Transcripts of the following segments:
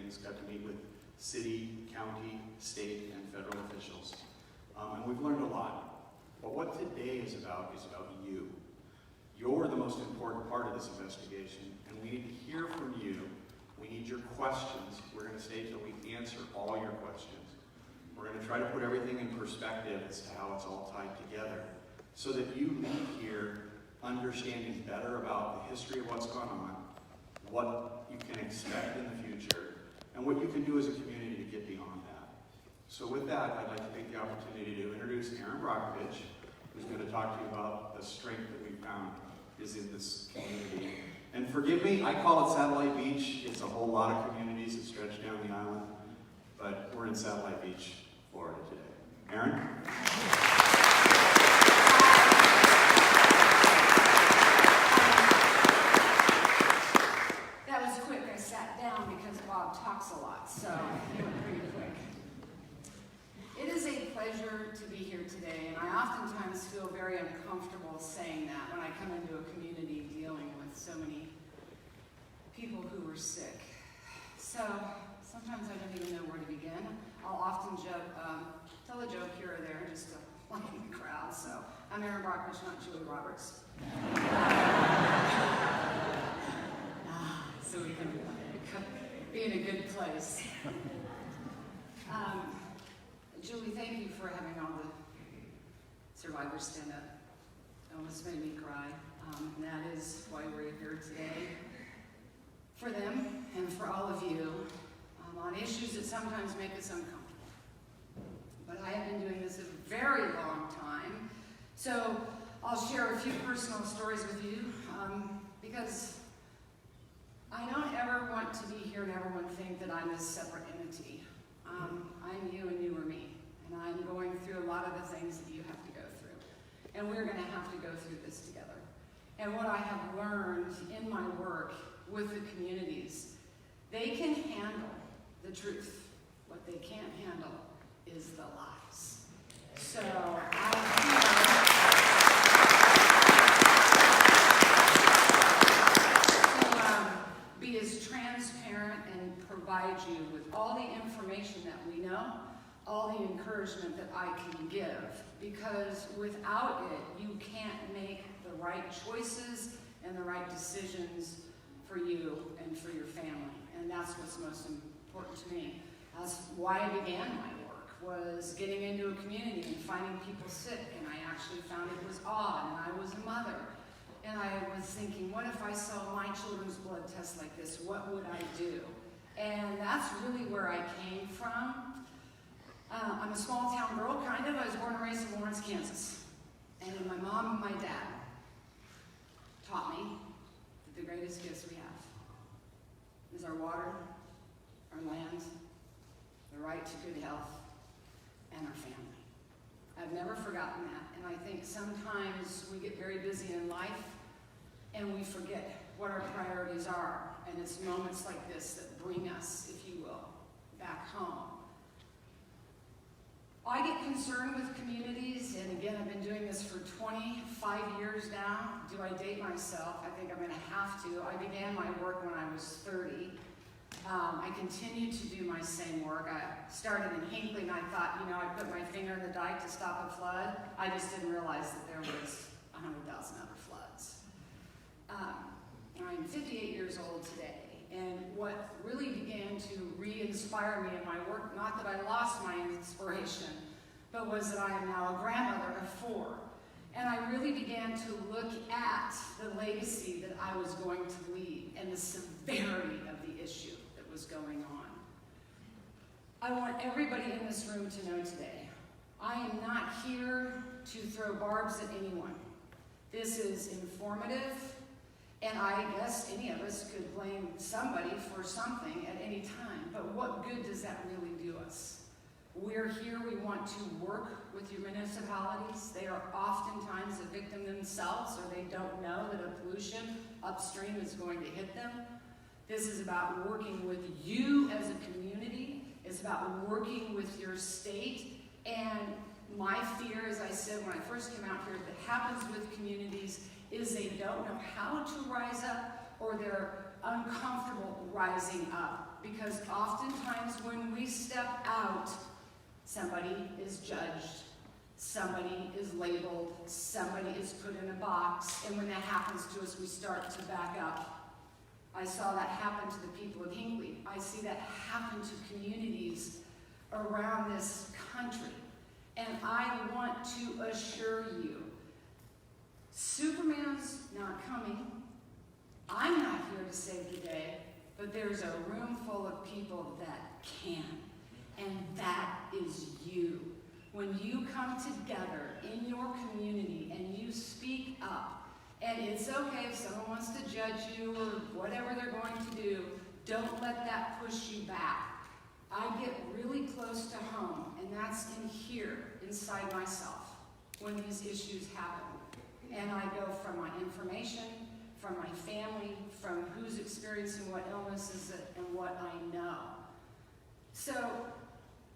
communities, got to meet with city, county, state, and federal officials. And we've learned a lot. But what today is about you. You're the most important part of this investigation, and we need to hear from you. We need your questions. We're going to stay till we answer all your questions. We're going to try to put everything in perspective as to how it's all tied together, so that you leave here understanding better about the history of what's gone on, what you can expect in the future, and what you can do as a community to get beyond that. So with that, I'd like to take the opportunity to introduce Erin Brockovich, who's going to talk to you about the strength that we found is in this community. And forgive me, I call it Satellite Beach. It's a whole lot of communities that stretch down the island, but we're in Satellite Beach, Florida today. Erin? That was quick. I sat down because Bob talks a lot, so it went pretty quick. It is a pleasure to be here today, and I oftentimes feel very uncomfortable saying that when I come into a community dealing with so many people who are sick. So sometimes I don't even know where to begin. I'll often tell a joke here or there just to lighten the crowd. So I'm Erin Brockovich, not Julie Roberts. So we can be in a good place. Julie, thank you for having all the survivors stand up. It almost made me cry. And that is why we're here today. For them and for all of you on issues that sometimes make us uncomfortable. But I have been doing this a very long time. So I'll share a few personal stories with you because I don't ever want to be here and everyone think that I'm a separate entity. I'm you and you are me. And I'm going through a lot of the things that you have to go through. And we're going to have to go through this together. And what I have learned in my work with the communities, they can handle the truth. What they can't handle is the lies. So be as transparent and provide you with all the information that we know, all the encouragement that I can give, because without it, you can't make the right choices and the right decisions for you and for your family. And that's what's most important to me. That's why I began my work, was getting into a community and finding people sick, and I actually found it was odd, and I was a mother. And I was thinking, what if I saw my children's blood test like this? What would I do? And that's really where I came from. I'm a small town girl, kind of. I was born and raised in Lawrence, Kansas. And my mom and my dad taught me that the greatest gifts we have is our water, our land, the right to good health, and our family. I've never forgotten that. And I think sometimes we get very busy in life and we forget what our priorities are. And it's moments like this that bring us, if you will, back home. I get concerned with communities, and again, I've been doing this for 25 years now. Do I date myself? I think I'm going to have to. I began my work when I was 30. I continue to do my same work. I started in Hinckley, and I thought, I'd put my finger in the dike to stop a flood. I just didn't realize that there was 100,000 other floods. I'm 58 years old today. And what really began to re-inspire me in my work, not that I lost my inspiration, but was that I am now a grandmother of 4. And I really began to look at the legacy that I was going to leave and the severity of the issue that was going on. I want everybody in this room to know today, I am not here to throw barbs at anyone. This is informative. And I guess any of us could blame somebody for something at any time, but what good does that really do us? We're here, we want to work with your municipalities. They are oftentimes a victim themselves, or they don't know that a pollution upstream is going to hit them. This is about working with you as a community. It's about working with your state. And my fear, as I said when I first came out here, that happens with communities is they don't know how to rise up, or they're uncomfortable rising up, because oftentimes when we step out, somebody is judged, somebody is labeled, somebody is put in a box, and when that happens to us, we start to back up. I saw that happen to the people of Hinckley. I see that happen to communities around this country. And I want to assure you, Superman's not coming. I'm not here to save the day, but there's a room full of people that can, and that is you. When you come together in your community and you speak up, and it's okay if someone wants to judge you or whatever they're going to do, don't let that push you back. I get really close to home, and that's in here, inside myself, when these issues happen. And I go from my information, from my family, from who's experiencing what illnesses and what I know. So,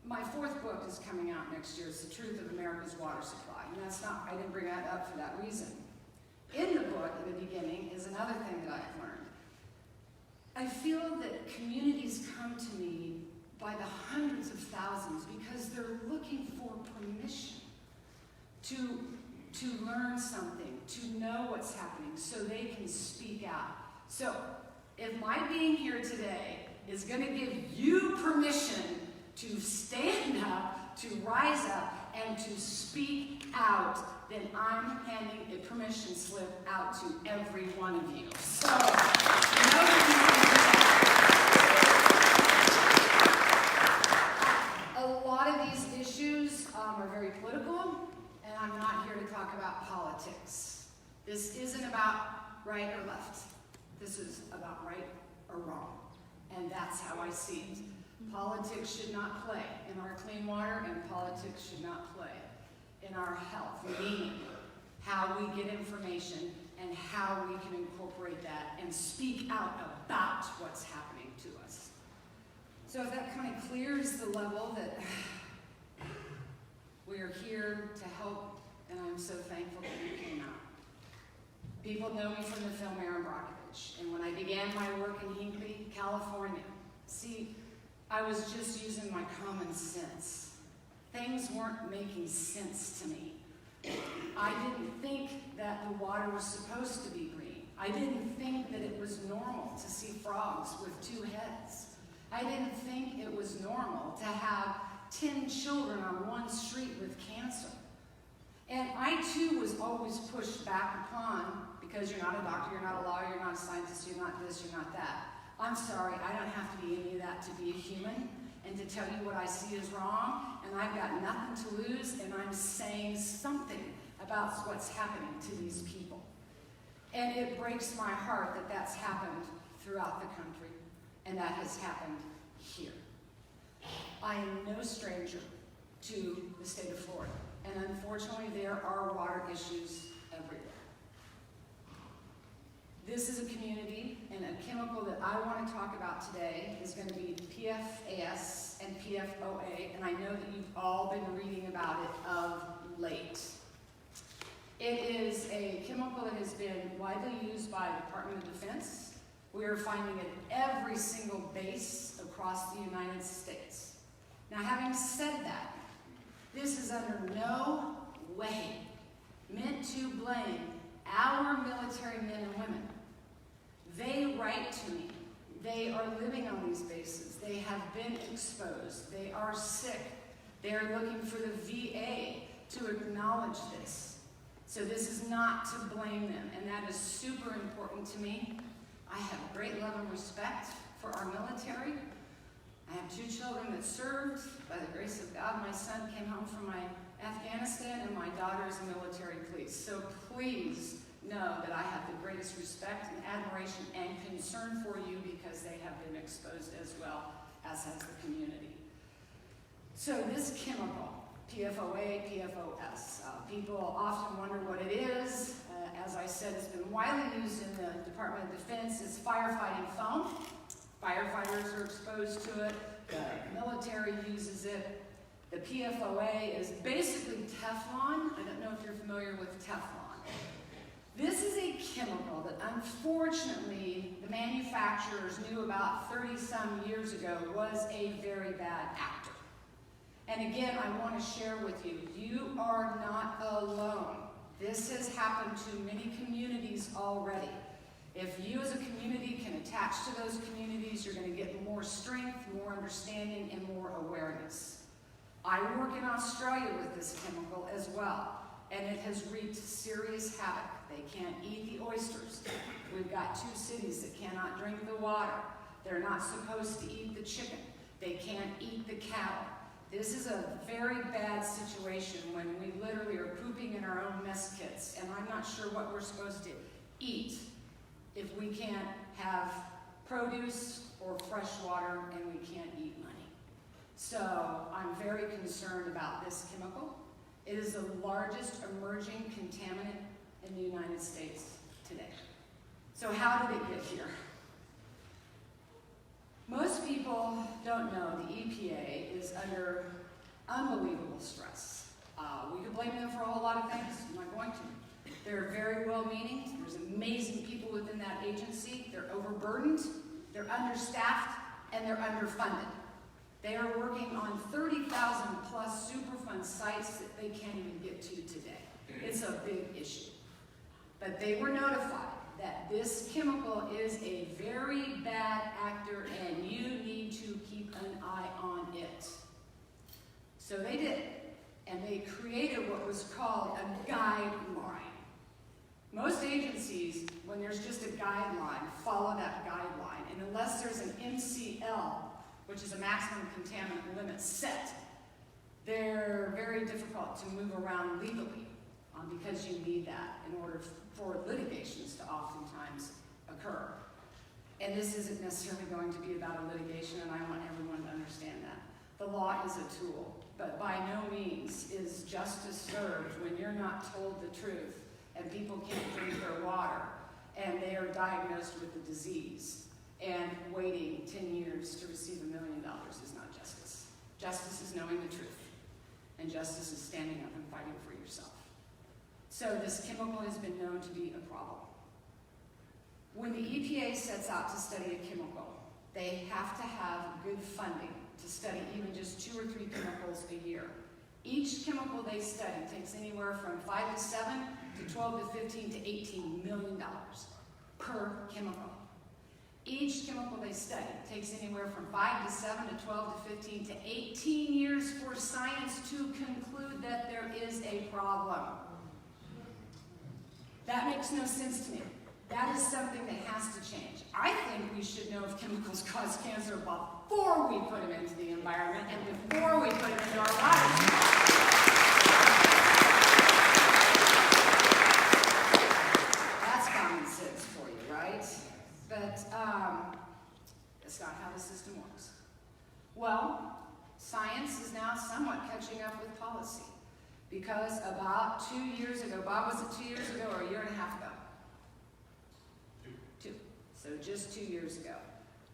my 4th book is coming out next year. It's The Truth of America's Water Supply. And I didn't bring that up for that reason. In the book, in the beginning, is another thing that I've learned. I feel that communities come to me by the hundreds of thousands because they're looking for permission to learn something, to know what's happening, so they can speak out. So, if my being here today is going to give you permission to stand up, to rise up, and to speak out, then I'm handing a permission slip out to every one of you. So, know that you can do that. A lot of these issues are very political, and I'm not here to talk about politics. This isn't about right or left. This is about right or wrong, and that's how I see it. Politics should not play in our clean water, and politics should not play in our health, meaning how we get information and how we can incorporate that and speak out about what's happening to us. So if that kind of clears the level that we are here to help, and I'm so thankful that you came out. People know me from the film Erin Brockovich, and when I began my work in Hinckley, California, see, I was just using my common sense. Things weren't making sense to me. I didn't think that the water was supposed to be green. I didn't think that it was normal to see frogs with 2 heads. I didn't think it was normal to have 10 children on one street with cancer. And I too was always pushed back upon, because you're not a doctor, you're not a lawyer, you're not a scientist, you're not this, you're not that. I'm sorry, I don't have to be any of that to be a human and to tell you what I see is wrong, and I've got nothing to lose, and I'm saying something about what's happening to these people. And it breaks my heart that that's happened throughout the country, and that has happened here. I am no stranger to the state of Florida, and unfortunately there are water issues everywhere. This is a community, and a chemical that I want to talk about today is going to be PFAS and PFOA, and I know that you've all been reading about it of late. It is a chemical that has been widely used by the Department of Defense. We are finding it at every single base across the United States. Now, having said that, this is under no way meant to blame our military men and women. They write to me. They are living on these bases. They have been exposed. They are sick. They are looking for the VA to acknowledge this. So this is not to blame them, and that is super important to me. I have great love and respect for our military. I have 2 children that served. By the grace of God, my son came home from Afghanistan, and my daughter is a military police. So please know that I have the greatest respect and admiration and concern for you, because they have been exposed as well, as has the community. So this chemical, PFOA, PFOS, people often wonder what it is. As I said, it's been widely used in the Department of Defense. It's firefighting foam. Firefighters are exposed to it. The military uses it. The PFOA is basically Teflon. I don't know if you're familiar with Teflon. This is a chemical that unfortunately the manufacturers knew about 30-some years ago was a very bad actor. And again, I want to share with you, you are not alone. This has happened to many communities already. If you as a community can attach to those communities, you're going to get more strength, more understanding, and more awareness. I work in Australia with this chemical as well, and it has wreaked serious havoc. They can't eat the oysters. We've got 2 cities that cannot drink the water. They're not supposed to eat the chicken. They can't eat the cattle. This is a very bad situation when we literally are pooping in our own mess kits, and I'm not sure what we're supposed to eat if we can't have produce or fresh water and we can't eat money. So I'm very concerned about this chemical. It is the largest emerging contaminant in the United States today. So how did it get here? Most people don't know the EPA is under unbelievable stress. We could blame them for a whole lot of things. I'm not going to. They're very well-meaning. There's amazing people within that agency. They're overburdened, they're understaffed, and they're underfunded. They are working on 30,000 plus Superfund sites that they can't even get to today. It's a big issue. But they were notified that this chemical is a very bad actor and you need to keep an eye on it. So they did, and they created what was called a guideline. Most agencies, when there's just a guideline, follow that guideline, and unless there's an MCL, which is a maximum contaminant limit set, they're very difficult to move around legally because you need that in order for litigations to oftentimes occur. And this isn't necessarily going to be about a litigation, and I want everyone to understand that. The law is a tool, but by no means is justice served when you're not told the truth and people can't drink their water and they are diagnosed with the disease. And waiting 10 years to receive $1 million is not justice. Justice is knowing the truth. And justice is standing up and fighting for yourself. So this chemical has been known to be a problem. When the EPA sets out to study a chemical, they have to have good funding to study even just 2 or 3 chemicals a year. Each chemical they study takes anywhere from 5 to 7 to 12 to 15 to $18 million per chemical. Each chemical they study takes anywhere from 5 to 7 to 12 to 15 to 18 years for science to conclude that there is a problem. That makes no sense to me. That is something that has to change. I think we should know if chemicals cause cancer before we put them into the environment and before we put them into our bodies. That's common sense for you, right? But that's not how the system works. Well, science is now somewhat catching up with policy. Because about 2 years ago, Bob, was it 2 years ago or a year and a half ago? 2. So just 2 years ago,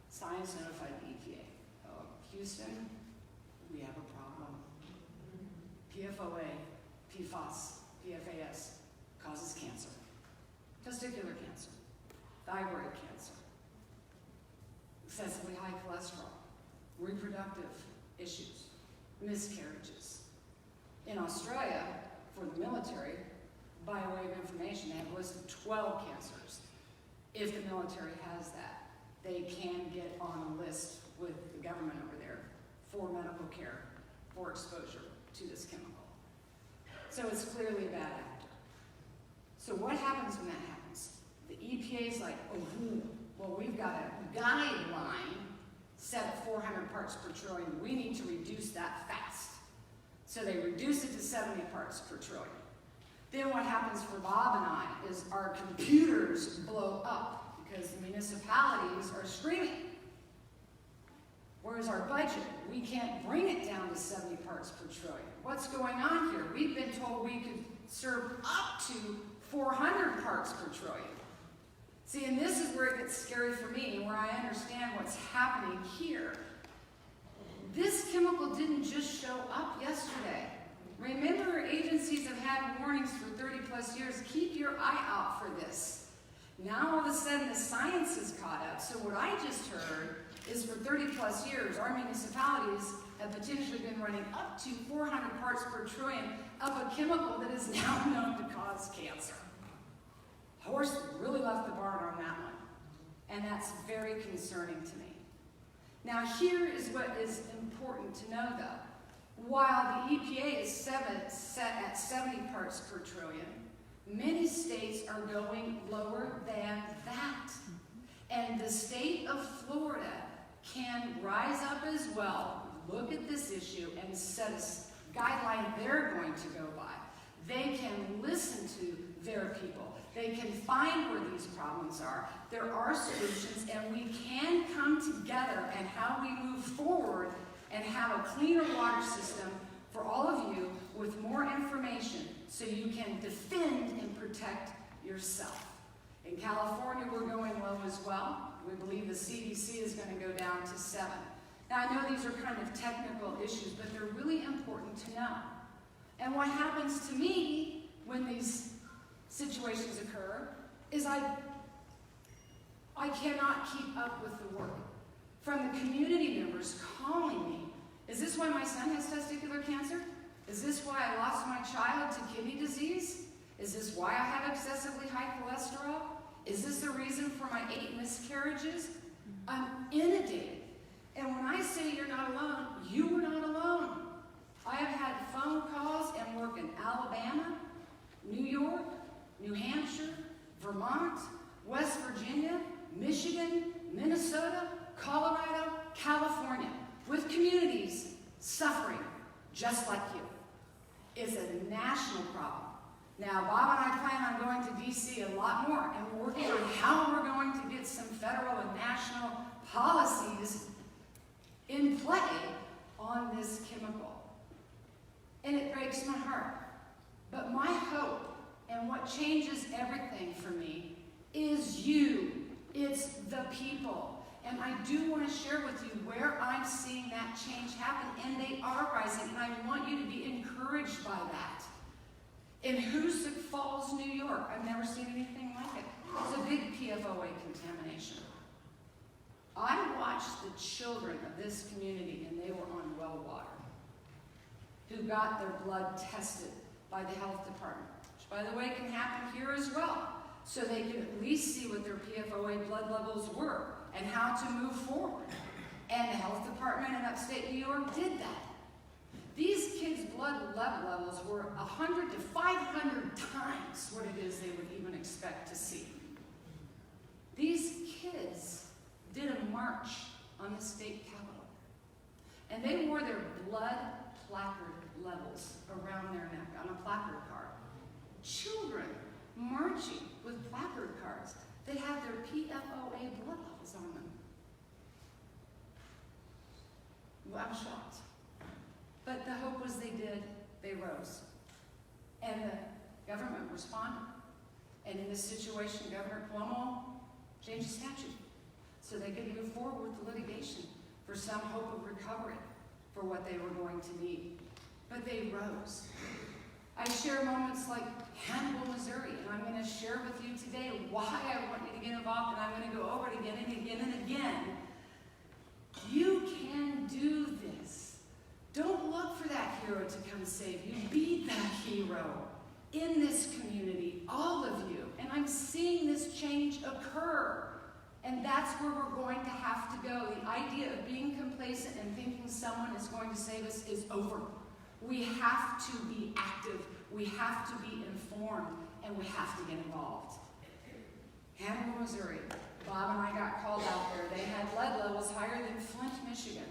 science notified the EPA. Oh, Houston, we have a problem. PFOA, PFAS, PFAS causes cancer. Testicular cancer, thyroid cancer, excessively high cholesterol, reproductive issues, miscarriages. In Australia, for the military, by way of information, they have a list of 12 cancers. If the military has that, they can get on a list with the government over there for medical care, for exposure to this chemical. So it's clearly a bad actor. So what happens when that happens? The EPA's like, oh, well, we've got a guideline set at 400 parts per trillion. We need to reduce that fast. So they reduce it to 70 parts per trillion. Then what happens for Bob and I is our computers blow up because the municipalities are screaming. Whereas our budget, we can't bring it down to 70 parts per trillion. What's going on here? We've been told we could serve up to 400 parts per trillion. See, and this is where it gets scary for me and where I understand what's happening here. This chemical didn't just show up yesterday. Remember, agencies have had warnings for 30 plus years. Keep your eye out for this. Now all of a sudden the science has caught up. So what I just heard is for 30 plus years, our municipalities have potentially been running up to 400 parts per trillion of a chemical that is now known to cause cancer. Horse really left the barn on that one. And that's very concerning to me. Now here is what is important to know though. While the EPA is set at 70 parts per trillion, many states are going lower than that. And the state of Florida can rise up as well, look at this issue, and set a guideline they're going to go by. They can listen to their people. They can find where these problems are. There are solutions, and we can come together and how we move forward and have a cleaner water system for all of you with more information so you can defend and protect yourself. In California, we're going low as well. We believe the CDC is going to go down to 7. Now, I know these are kind of technical issues, but they're really important to know. And what happens to me when these situations occur is I cannot keep up with the work. From the community members calling me, is this why my son has testicular cancer? Is this why I lost my child to kidney disease? Is this why I have excessively high cholesterol? Is this the reason for my 8 miscarriages? I'm inundated. And when I say you're not alone, you are not alone. I have had phone calls and work in Alabama, New York, New Hampshire, Vermont, West Virginia, Michigan, Minnesota, Colorado, California, with communities suffering just like you. It's a national problem. Now, Bob and I plan on going to D.C. a lot more, and we're working on how we're going to get some federal and national policies in play on this chemical. And it breaks my heart. But my hope, and what changes everything for me, is you. It's the people. And I do want to share with you where I'm seeing that change happen, and they are rising, and I want you to be encouraged by that. In Hoosick Falls, New York, I've never seen anything like it. It's a big PFOA contamination. I watched the children of this community, and they were on well water, who got their blood tested by the health department, which, by the way, can happen here as well, so they could at least see what their PFOA blood levels were and how to move forward. And the health department in upstate New York did that. These kids' blood levels were 100 to 500 times what it is they would even expect to see. These kids did a march on the state capitol, and they wore their blood placard levels around their neck on a placard card. Children marching with placard cards that have their PFOA blood levels on them. Well, I'm shocked. But the hope was they rose. And the government responded. And in this situation, Governor Cuomo changed the statute so they could move forward with the litigation for some hope of recovery for what they were going to need. But they rose. I share moments like Hannibal, Missouri, and I'm going to share with you today why I want you to get involved, and I'm going to go over it again and again and again. You can do this. Don't look for that hero to come save you. Be that hero in this community, all of you. And I'm seeing this change occur. And that's where we're going to have to go. The idea of being complacent and thinking someone is going to save us is over. We have to be active. We have to be informed. And we have to get involved. Hannibal, Missouri. Bob and I got called out there. They had lead levels higher than Flint, Michigan.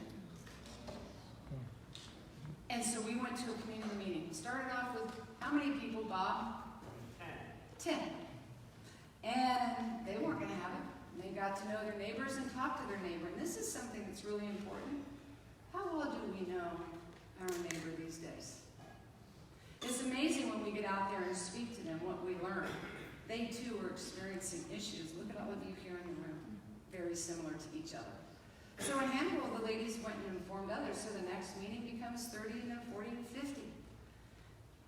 And so we went to a community meeting. Started off with how many people, Bob? 10. And they weren't going to have it. And they got to know their neighbors and talk to their neighbor. And this is something that's really important. How well do we know our neighbor these days? It's amazing when we get out there and speak to them what we learn. They too are experiencing issues. Look at all of you here in the room. Very similar to each other. So in Hannibal, the ladies went and informed others, so the next meeting becomes 30 and then 40 and 50.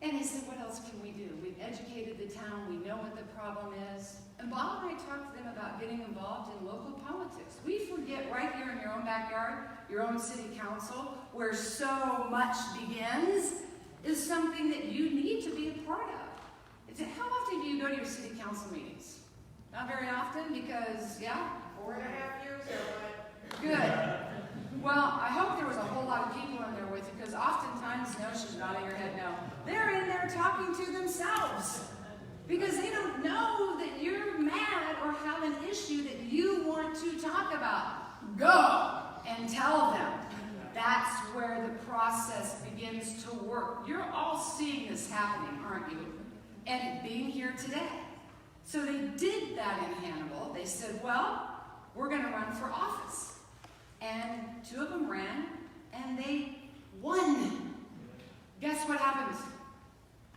And he said, what else can we do? We've educated the town, we know what the problem is. And Bob and I talked to them about getting involved in local politics. We forget right here in your own backyard, your own city council, where so much begins, is something that you need to be a part of. How often do you go to your city council meetings? Not very often, because, yeah? 4.5 years ago, Good. Well, I hope there was a whole lot of people in there with you, because oftentimes, no, she's nodding her head no. They're in there talking to themselves, because they don't know that you're mad or have an issue that you want to talk about. Go and tell them. That's where the process begins to work. You're all seeing this happening, aren't you? And being here today. So they did that in Hannibal. They said, well, we're going to run for office. And 2 of them ran, and they won. Guess what happened?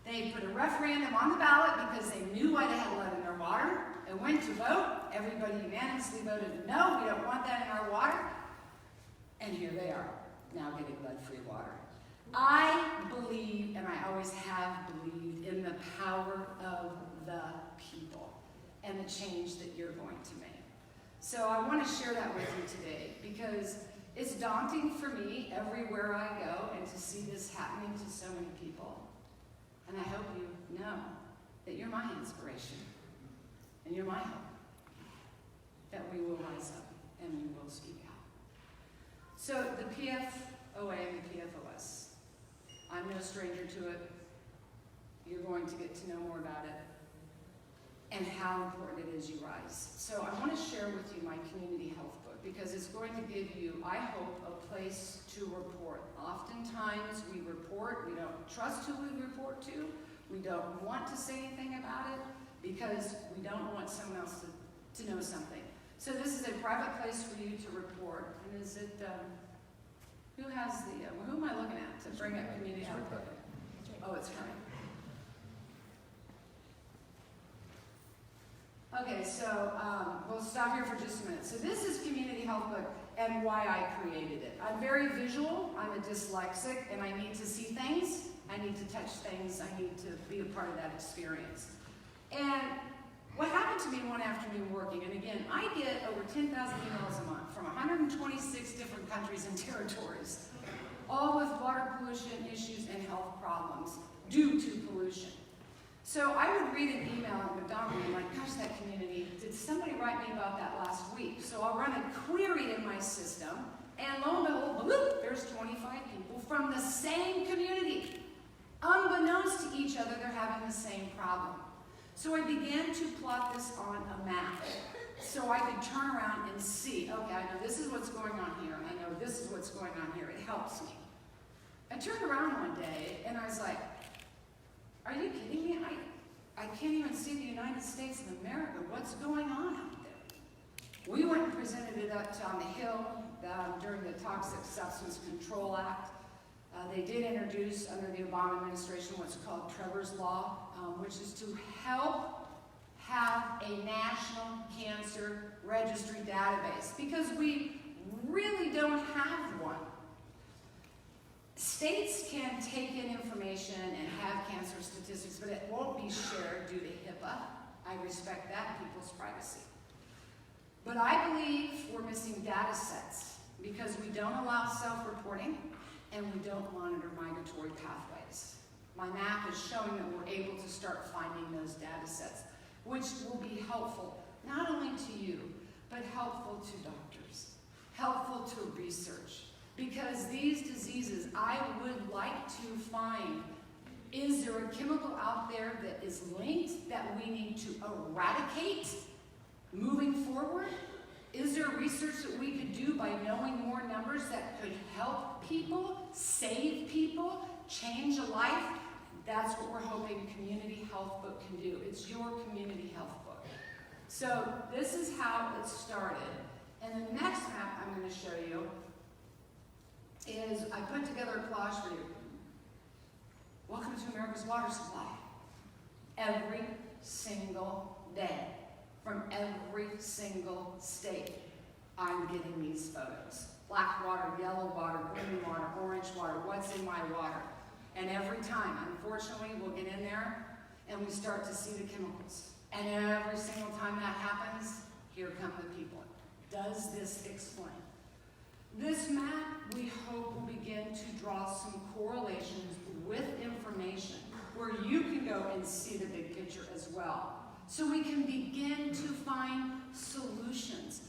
They put a referendum on the ballot because they knew why they had lead in their water. It went to vote. Everybody unanimously voted no, we don't want that in our water. And here they are, now getting lead-free water. I believe, and I always have believed, in the power of the people and the change that you're going to make. So I want to share that with you today because it's daunting for me everywhere I go and to see this happening to so many people. And I hope you know that you're my inspiration and you're my hope, that we will rise up and we will speak out. So the PFOA and the PFOS, I'm no stranger to it. You're going to get to know more about it and how important it is you rise. So I want to share with you my community health book because it's going to give you, I hope, a place to report. Oftentimes we report, we don't trust who we report to, we don't want to say anything about it because we don't want someone else to know something. So this is a private place for you to report. And is it, who has the, who am I looking at to bring up community health book? Oh, it's coming. Okay, so we'll stop here for just a minute. So this is Community Health Book and why I created it. I'm very visual, I'm a dyslexic, and I need to see things, I need to touch things, I need to be a part of that experience. And what happened to me one afternoon working, and again, I get over 10,000 emails a month from 126 different countries and territories, all with water pollution issues and health problems due to pollution. So I would read an email at McDonald's and I'm like, gosh, that community, did somebody write me about that last week? So I'll run a query in my system, and lo and behold, bloop, there's 25 people from the same community. Unbeknownst to each other, they're having the same problem. So I began to plot this on a map so I could turn around and see, okay, I know this is what's going on here, and I know this is what's going on here. It helps me. I turned around one day and I was like, are you kidding me? I can't even see the United States of America. What's going on out there? We went and presented it up on the Hill during the Toxic Substance Control Act. They did introduce, under the Obama administration, what's called Trevor's Law, which is to help have a national cancer registry database, because we really don't have one. States can take in information and have cancer statistics, but it won't be shared due to HIPAA. I respect that, people's privacy. But I believe we're missing data sets because we don't allow self-reporting and we don't monitor migratory pathways. My map is showing that we're able to start finding those data sets, which will be helpful not only to you, but helpful to doctors, helpful to research. Because these diseases, I would like to find, is there a chemical out there that is linked that we need to eradicate moving forward? Is there research that we could do by knowing more numbers that could help people, save people, change a life? That's what we're hoping Community Health Book can do. It's your community health book. So this is how it started. And the next map I'm going to show you is I put together a collage for you. Welcome to America's water supply. Every single day, from every single state, I'm getting these photos. Black water, yellow water, green water, orange water, what's in my water. And every time, unfortunately, we'll get in there and we start to see the chemicals. And every single time that happens, here come the people. Does this explain? This map, we hope, will begin to draw some correlations with information where you can go and see the big picture as well. So we can begin to find solutions.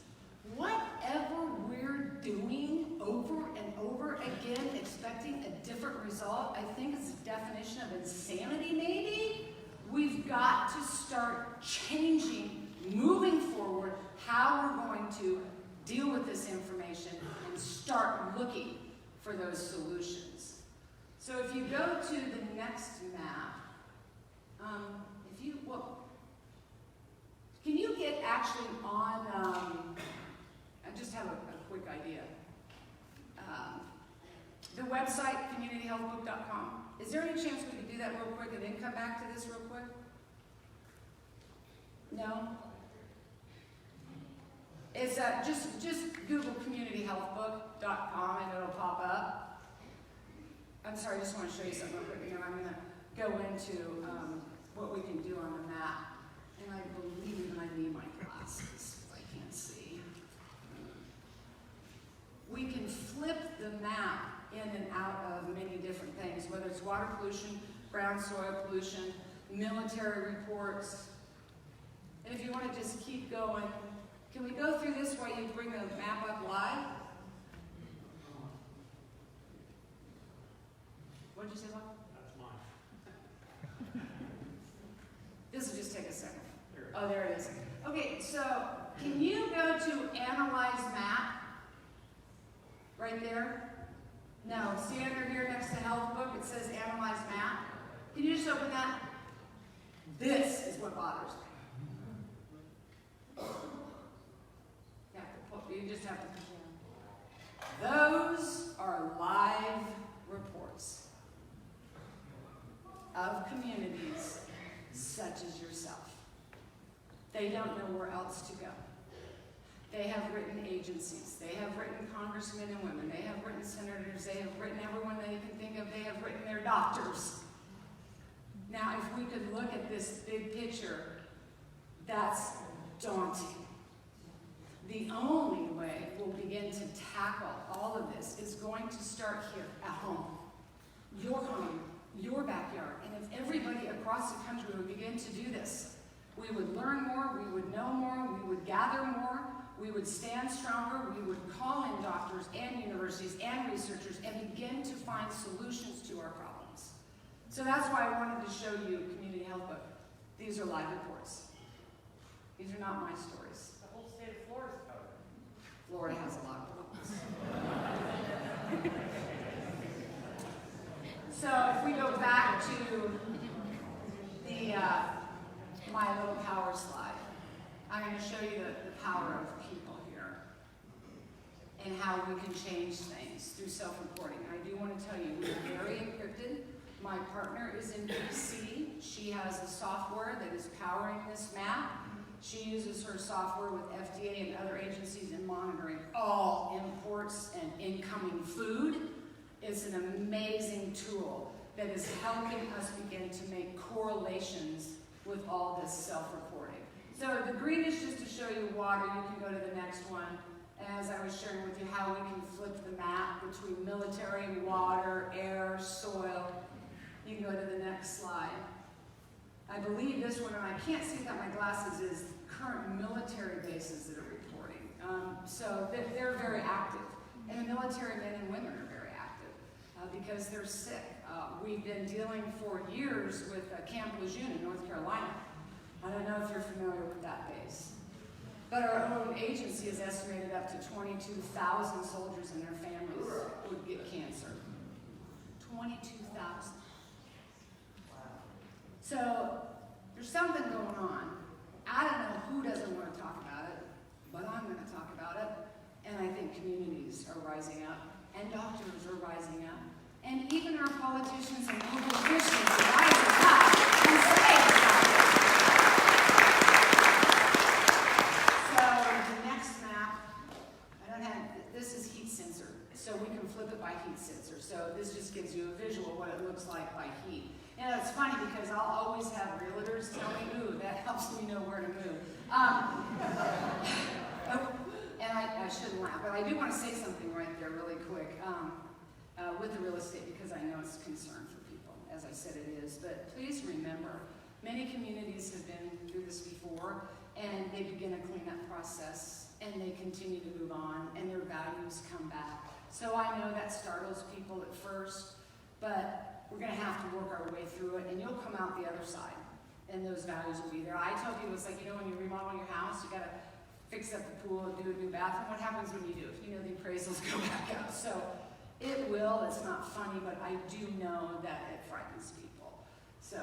Whatever we're doing over and over again, expecting a different result, I think is a definition of insanity maybe. We've got to start changing, moving forward, how we're going to deal with this information and start looking for those solutions. So if you go to the next map, can you get actually on, I just have a quick idea. The website, communityhealthbook.com. Is there any chance we could do that real quick and then come back to this real quick? No? It's just Google communityhealthbook.com and it'll pop up. I'm sorry, I just want to show you something real quick, and then I'm going to go into what we can do on the map. And I believe I need my glasses. I can't see. We can flip the map in and out of many different things, whether it's water pollution, ground soil pollution, military reports. And if you want to just keep going, can we go through this while you bring the map up live? What did you say, Bob? That's mine. This will just take a second. Oh, there it is. Okay, so can you go to Analyze Map? Right there? No, see under here next to Health Book, it says Analyze Map. Can you just open that? This is what bothers me. You just have to put down. Those are live reports of communities such as yourself. They don't know where else to go. They have written agencies. They have written congressmen and women. They have written senators. They have written everyone they can think of. They have written their doctors. Now, if we could look at this big picture, that's daunting. The only way we'll begin to tackle all of this is going to start here at home. Your home, your backyard. And if everybody across the country would begin to do this, we would learn more, we would know more, we would gather more, we would stand stronger, we would call in doctors and universities and researchers and begin to find solutions to our problems. So that's why I wanted to show you Community Health Book. These are live reports. These are not my stories. The whole state of Florida's covered. Florida has a lot of problems. So if we go back to the my little power slide, I'm going to show you the power of people here and how we can change things through self-reporting. And I do want to tell you, we're very encrypted. My partner is in DC. She has a software that is powering this map. She uses her software with FDA and other agencies in monitoring all imports and incoming food. It's an amazing tool that is helping us begin to make correlations with all this self-reporting. So the green is just to show you water. You can go to the next one. As I was sharing with you how we can flip the map between military, water, air, soil. You can go to the next slide. I believe this one, and I can't see without my glasses, is current military bases that are reporting. So they're very active. And the military men and women are very active because they're sick. We've been dealing for years with Camp Lejeune in North Carolina. I don't know if you're familiar with that base. But our own agency has estimated up to 22,000 soldiers and their families would get cancer. 22,000. So there's something going on. I don't know who doesn't want to talk about it, but I'm going to talk about it. And I think communities are rising up, and doctors are rising up, and even our politicians and local officials are rising up and saying about it. So the next map, I don't have, this is heat sensor. So we can flip it by heat sensor. So this just gives you a visual of what it looks like by heat. And it's funny because I'll always have realtors tell me, ooh, that helps me know where to move. And I shouldn't laugh, but I do want to say something right there really quick with the real estate, because I know it's a concern for people, as I said it is. But please remember, many communities have been through this before, and they begin a cleanup process, and they continue to move on, and their values come back. So I know that startles people at first, but we're going to have to work our way through it, and you'll come out the other side, and those values will be there. I tell people, it's like, you know, when you remodel your house, you got to fix up the pool and do a new bathroom. What happens when you do? You know, the appraisals go back up. So it will. It's not funny, but I do know that it frightens people. So,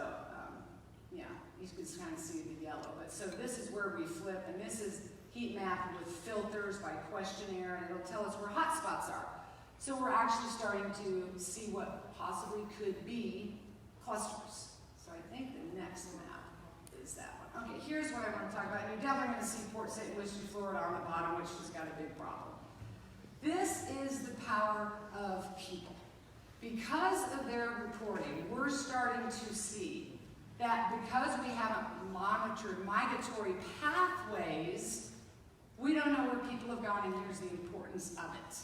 yeah, you can kind of see the yellow. But so this is where we flip, and this is heat map with filters by questionnaire, and it'll tell us where hot spots are. So we're actually starting to see what possibly could be clusters. So I think the next map is that one. Okay, here's what I want to talk about. You're definitely going to see Port St. Lucie, Florida on the bottom, which has got a big problem. This is the power of people. Because of their reporting, we're starting to see that because we haven't monitored migratory pathways, we don't know where people have gone, and here's the importance of it.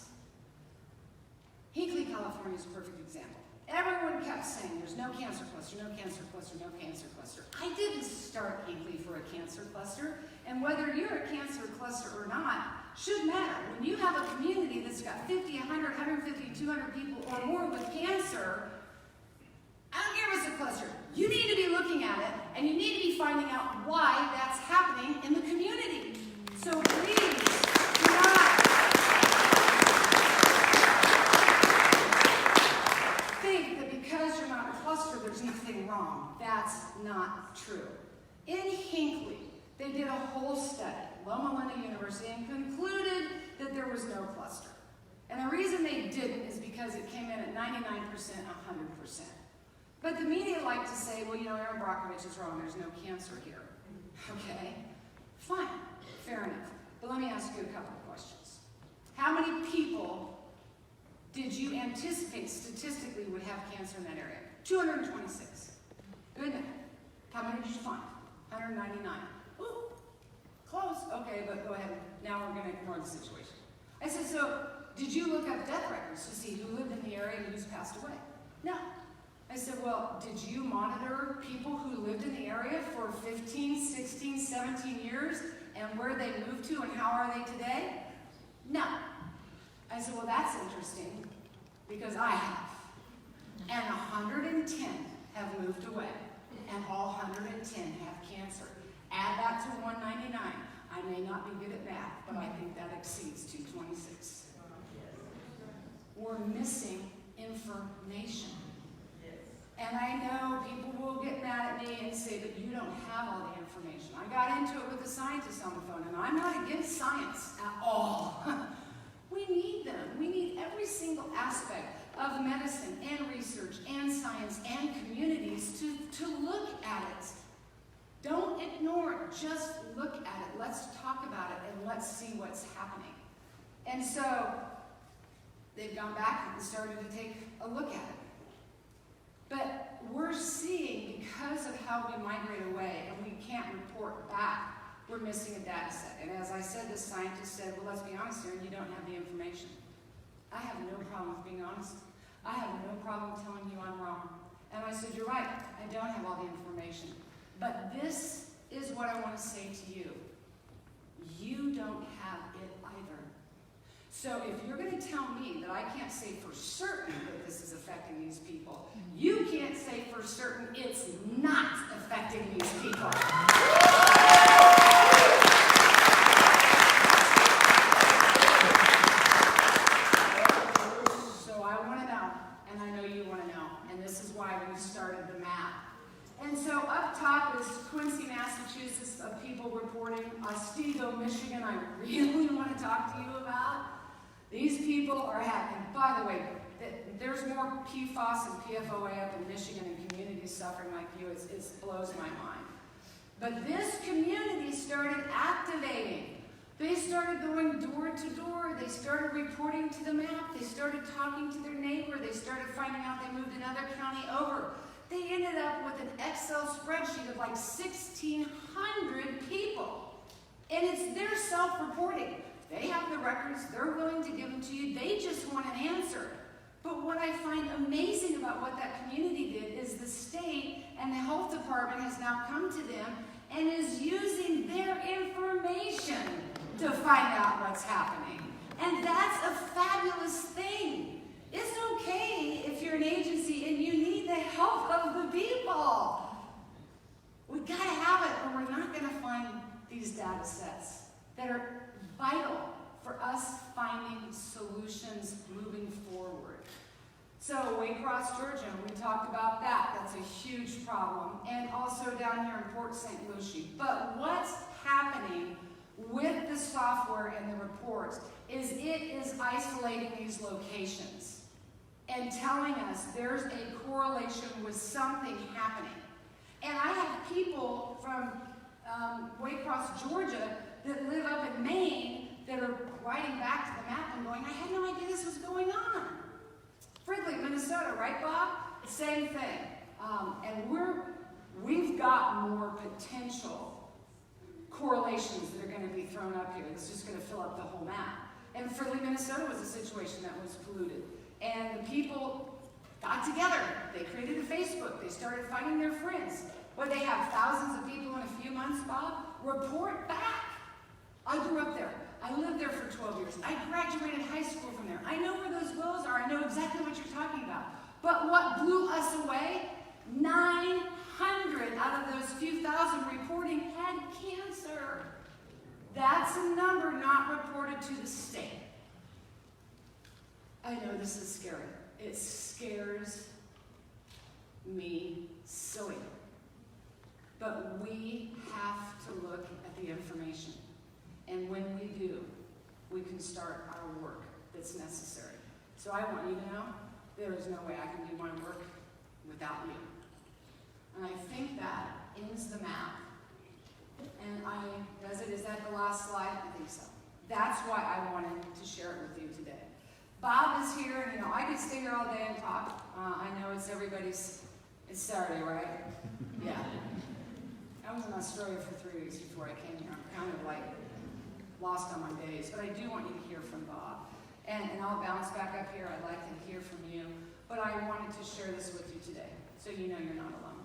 Hinckley, California is a perfect example. Everyone kept saying there's no cancer cluster, no cancer cluster, no cancer cluster. I didn't start Hinckley for a cancer cluster, and whether you're a cancer cluster or not shouldn't matter. When you have a community that's got 50, 100, 150, 200 people or more with cancer, I don't care if it's a cluster. You need to be looking at it, and you need to be finding out why that's happening in the community. So please, do not think that because you're not a cluster, there's nothing wrong. That's not true. In Hinckley, they did a whole study, Loma Linda University, and concluded that there was no cluster. And the reason they didn't is because it came in at 99%, 100%. But the media like to say, well, you know, Erin Brockovich is wrong, there's no cancer here. Okay, fine, fair enough. But let me ask you a couple of questions. How many people did you anticipate statistically would have cancer in that area? 226. Good enough. How many did you find? 199. Ooh, close. Okay, but go ahead. Now we're going to ignore the situation. I said, so did you look up death records to see who lived in the area and who's passed away? No. I said, well, did you monitor people who lived in the area for 15, 16, 17 years and where they moved to and how are they today? No. I said, well, that's interesting because I have. And 110 have moved away and all 110 have cancer. Add that to 199. I may not be good at math, but I think that exceeds 226. We're missing information. And I know people will get mad at me and say that you don't have all the information. I got into it with the scientists on the phone, and I'm not against science at all. We need them. We need every single aspect of medicine and research and science and communities to look at it. Don't ignore it. Just look at it. Let's talk about it, and let's see what's happening. And so they've gone back and started to take a look at it. But we're seeing, because of how we migrate away and we can't report back, we're missing a data set. And as I said, the scientist said, well, let's be honest here, you don't have the information. I have no problem with being honest. I have no problem telling you I'm wrong. And I said, you're right, I don't have all the information. But this is what I want to say to you. You don't have it either. So if you're going to tell me that I can't say for certain that this is affecting these people, you can't say for certain it's not affecting these people. So I want to know, and I know you want to know, and this is why we started the map. And so up top is Quincy, Massachusetts, of people reporting. Otsego, Michigan, I really want to talk to you about. These people are having, by the way, there's more PFAS and PFOA up in Michigan and communities suffering like you. It blows my mind. But this community started activating They started going door to door. They started reporting to the map. They started talking to their neighbor. They started finding out they moved another county over. They ended up with an Excel spreadsheet of like 1,600 people. And it's their self-reporting. They have the records. They're willing to give them to you. They just want an answer. But what I find amazing about what that community did is the state and the health department has now come to them and is using their information to find out what's happening. And that's a fabulous thing. It's okay if you're an agency and you need the help of the people. We gotta have it or we're not gonna find these data sets that are vital for us finding solutions moving forward. So Waycross, Georgia, we talked about that. That's a huge problem. And also down here in Port St. Lucie. But what's happening with the software and the reports is it is isolating these locations and telling us there's a correlation with something happening. And I have people from Waycross, Georgia that live up in Maine that are writing back to the map and going, I had no idea this was going on. Fridley, Minnesota, right, Bob? Same thing. And we've got more potential correlations that are going to be thrown up here. It's just going to fill up the whole map. And Fridley, Minnesota was a situation that was polluted. And the people got together. They created a Facebook. They started finding their friends. But they have thousands of people in a few months, Bob. Report back. I grew up there. I lived there for 12 years. I graduated high school from there. I know where those wells are. I know exactly what you're talking about. But what blew us away? 900 out of those few thousand reporting had cancer. That's a number not reported to the state. I know this is scary. It scares me silly. But we have to look at the information. And when we do, we can start our work that's necessary. So I want you to know, there is no way I can do my work without you. And I think that ends the map. And is that the last slide? I think so. That's why I wanted to share it with you today. Bob is here, and I could stay here all day and talk. I know it's Saturday, right? Yeah. I was in Australia for 3 weeks before I came here. I'm kind of like lost on my days, but I do want you to hear from Bob. And I'll bounce back up here. I'd like to hear from you. But I wanted to share this with you today, so you know you're not alone.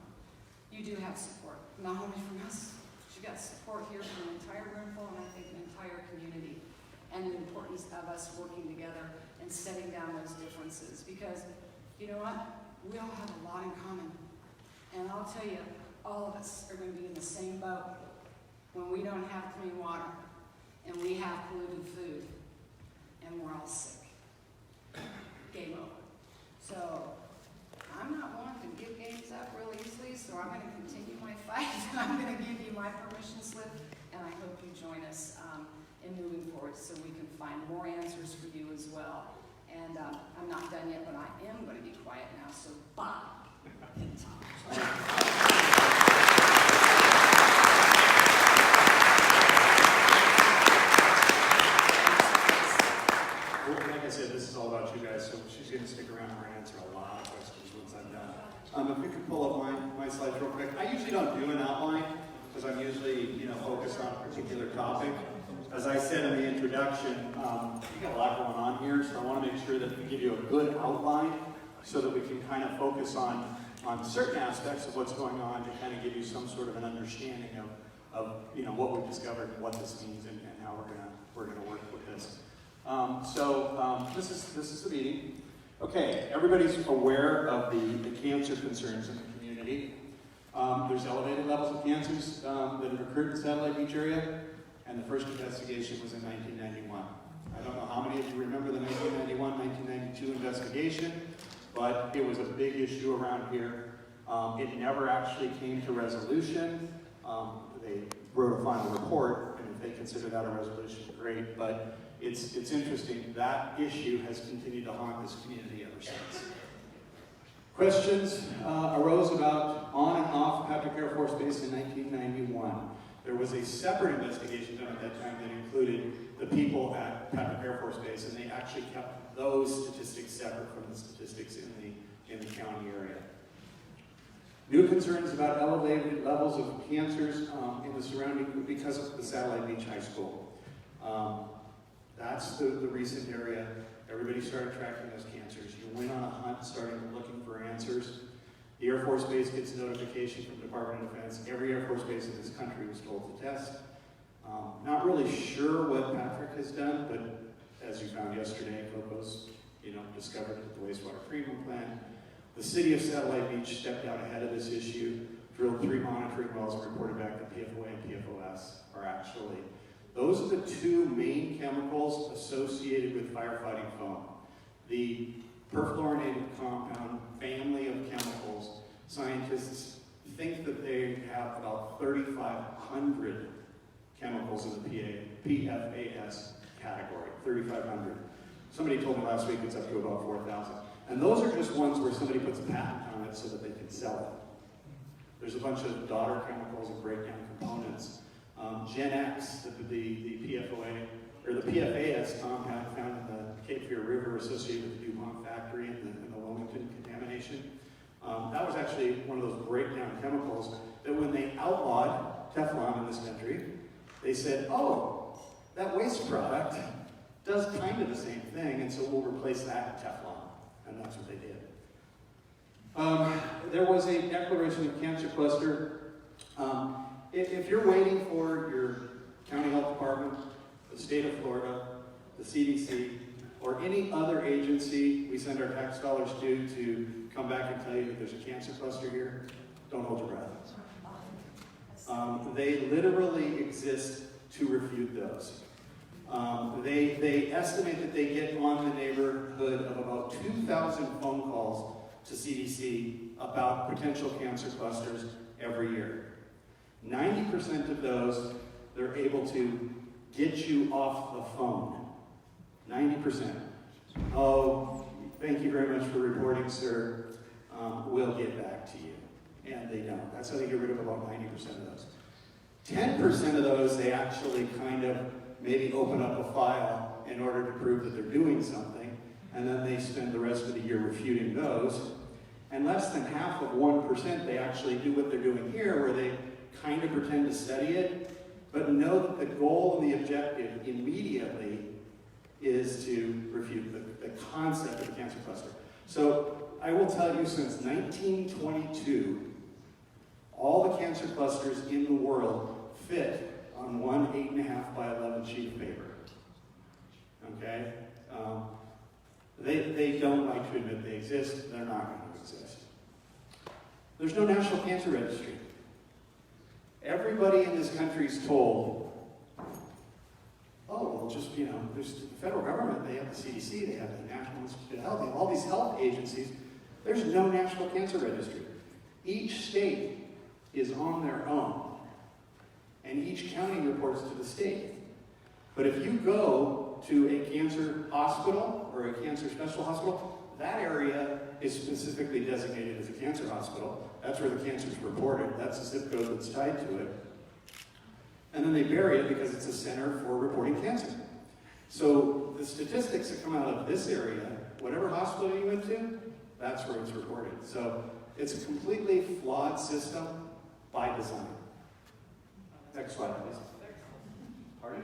You do have support, not only from us, but you got support here from an entire roomful, and I think an entire community, and the importance of us working together and setting down those differences. Because, you know what? We all have a lot in common. And I'll tell you, all of us are going to be in the same boat when we don't have clean water, and we have polluted food, and we're all sick. Game over. So I'm not one to give games up real easily, so I'm going to continue my fight. I'm going to give you my permission slip, and I hope you join us in moving forward so we can find more answers for you as well. And I'm not done yet, but I am going to be quiet now, so Bob can talk. Like I said, this is all about you guys, so she's going to stick around and answer a lot of questions once I'm done. If we could pull up my slides real quick. I usually don't do an outline because I'm usually focused on a particular topic. As I said in the introduction, we got a lot going on here, so I want to make sure that we give you a good outline so that we can kind of focus on certain aspects of what's going on to kind of give you some sort of an understanding of what we've discovered and what this means and how we're gonna work with this. This is the meeting. Okay, everybody's aware of the cancer concerns in the community. There's elevated levels of cancers that have occurred in Satellite Beach area, and the first investigation was in 1991. I don't know how many of you remember the 1991-1992 investigation, but it was a big issue around here. It never actually came to resolution. They wrote a final report, and if they consider that a resolution, great, but it's interesting. That issue has continued to haunt this community ever since. Questions arose about on and off Patrick Air Force Base in 1991. There was a separate investigation done at that time that included the people at Patrick Air Force Base, and they actually kept those statistics separate from the statistics in the county area. New concerns about elevated levels of cancers in the surrounding because of the Satellite Beach High School. That's the recent area. Everybody started tracking those cancers. You went on a hunt starting looking for answers. The Air Force Base gets notification from the Department of Defense. Every Air Force Base in this country was told to test. Not really sure what Patrick has done, but as you found yesterday, Coco's discovered at the wastewater treatment plant. The city of Satellite Beach stepped out ahead of this issue, drilled 3 monitoring wells, and reported back that PFOA and PFOS are actually. Those are the 2 main chemicals associated with firefighting foam. The perfluorinated compound family of chemicals, scientists think that they have about 3,500 chemicals in the PFAS category, 3,500. Somebody told me last week it's up to about 4,000. And those are just ones where somebody puts a patent on it so that they can sell it. There's a bunch of daughter chemicals and breakdown components. Gen X, the PFOA, or the PFAS compound found in the Cape Fear River associated with the DuPont factory and the Wilmington contamination. That was actually one of those breakdown chemicals that when they outlawed Teflon in this country, they said, oh, that waste product does kind of the same thing, and so we'll replace that with Teflon. And that's what they did. There was a declaration of cancer cluster. If you're waiting for your county health department, the state of Florida, the CDC, or any other agency we send our tax dollars to come back and tell you that there's a cancer cluster here, don't hold your breath. They literally exist to refute those. They estimate that they get on the neighborhood of about 2,000 phone calls to CDC about potential cancer clusters every year. 90% of those, they're able to get you off the phone. 90%. Oh, thank you very much for reporting, sir. We'll get back to you. And they don't. That's how they get rid of about 90% of those. 10% of those, they actually kind of maybe open up a file in order to prove that they're doing something, and then they spend the rest of the year refuting those. And less than half of 1%, they actually do what they're doing here, where they kind of pretend to study it, but know that the goal and the objective immediately is to refute the concept of the cancer cluster. So I will tell you, since 1922, all the cancer clusters in the world fit on one 8.5 by 11 sheet of paper. Okay? They don't like to admit they exist. They're not going to exist. There's no national cancer registry. Everybody in this country is told, oh, well, just, there's the federal government, they have the CDC, they have the National Institute of Health, they have all these health agencies. There's no national cancer registry. Each state is on their own, and each county reports to the state. But if you go to a cancer hospital or a cancer special hospital, that area is specifically designated as a cancer hospital. That's where the cancer is reported. That's the zip code that's tied to it. And then they bury it because it's a center for reporting cancer. So the statistics that come out of this area, whatever hospital you went to, that's where it's reported. So it's a completely flawed system by design. Next slide, please. Pardon?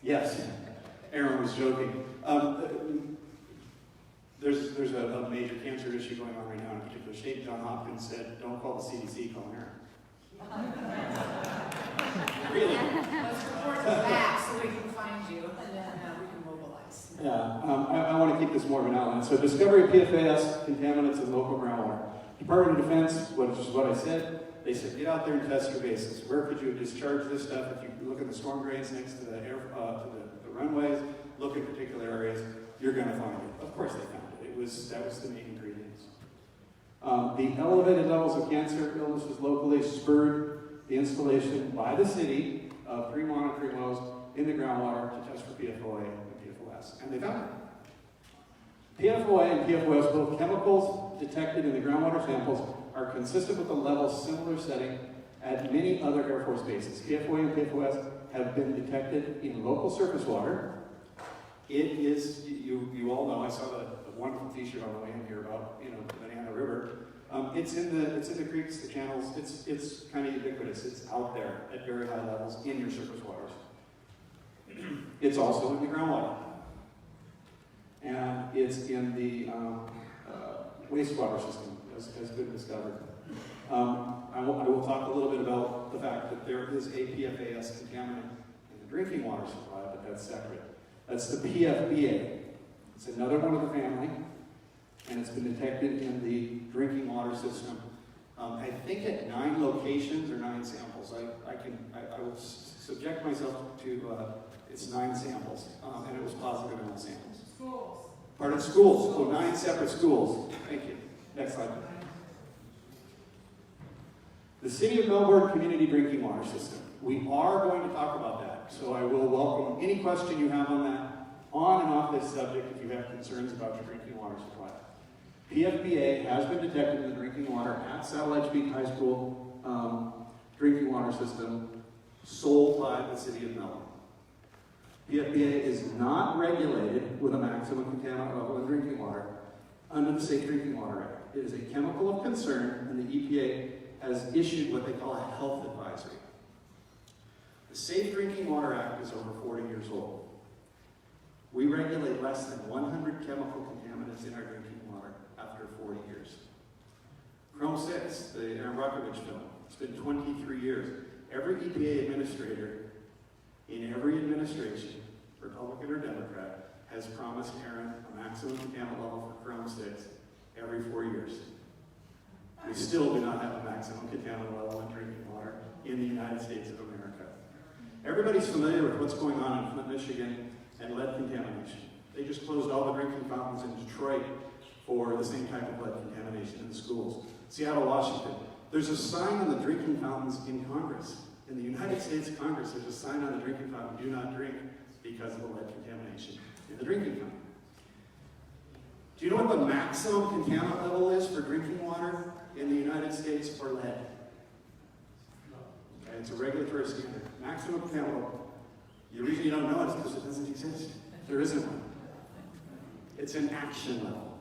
Yes. Erin was joking. There's a major cancer issue going on right now in a particular state. John Hopkins said, don't call the CDC, call Erin. Really? Let's report it back so we can find you, and then we can mobilize. Yeah, I want to keep this more of an outline. So discovery of PFAS contaminants in local groundwater. Department of Defense, which is what I said, they said, get out there and test your bases. Where could you discharge this stuff? If you look at the storm drains next to the runways, look at particular areas, you're going to find it. Of course they found it. That was the main ingredients. The elevated levels of cancer illnesses locally spurred the installation by the city of 3 monitoring wells in the groundwater to test for PFOA and PFOS. And they found it. PFOA and PFOS, both chemicals detected in the groundwater samples, are consistent with the levels similar setting at many other Air Force bases. PFOA and PFOS have been detected in local surface water. It is, you all know, I saw the wonderful t-shirt on the way in here about, the Banana River. It's in the creeks, the channels, it's kind of ubiquitous. It's out there at very high levels in your surface waters. It's also in the groundwater. And it's in the wastewater system, has been discovered. I will talk a little bit about the fact that there is a PFAS contaminant in the drinking water supply, but that's separate. That's the PFBA. It's another one of the family, and it's been detected in the drinking water system. I think at 9 locations or 9 samples. I will subject myself to, it's 9 samples, and it was positive in all samples. Schools. Part of schools, so 9 separate schools. Thank you. Next slide. The City of Melbourne Community Drinking Water System. We are going to talk about that, so I will welcome any question you have on that, on and off this subject if you have concerns about your drinking water supply. PFBA has been detected in the drinking water at Satellite Beach High School drinking water system sold by the City of Melbourne. PFBA is not regulated with a maximum contaminant level in drinking water under the Safe Drinking Water Act. It is a chemical of concern, and the EPA has issued what they call a health advisory. The Safe Drinking Water Act is over 40 years old. We regulate less than 100 chemical contaminants in our drinking water after 40 years. Chrome 6, the Erin Brockovich film, it's been 23 years. Every EPA administrator in every administration, Republican or Democrat, has promised Erin a maximum contaminant level for Chrome 6 every 4 years. We still do not have a maximum contaminant level in drinking water in the United States of America. Everybody's familiar with what's going on in Flint, Michigan and lead contamination. They just closed all the drinking fountains in Detroit for the same type of lead contamination in the schools. Seattle, Washington. There's a sign on the drinking fountains in Congress. In the United States Congress, there's a sign on the drinking fountain, do not drink because of the lead contamination in the drinking fountain. Do you know what the maximum contaminant level is for drinking water in the United States for lead? Okay, it's a regulatory standard. Maximum contaminant level. The reason you don't know it is because it doesn't exist. There isn't one. It's an action level.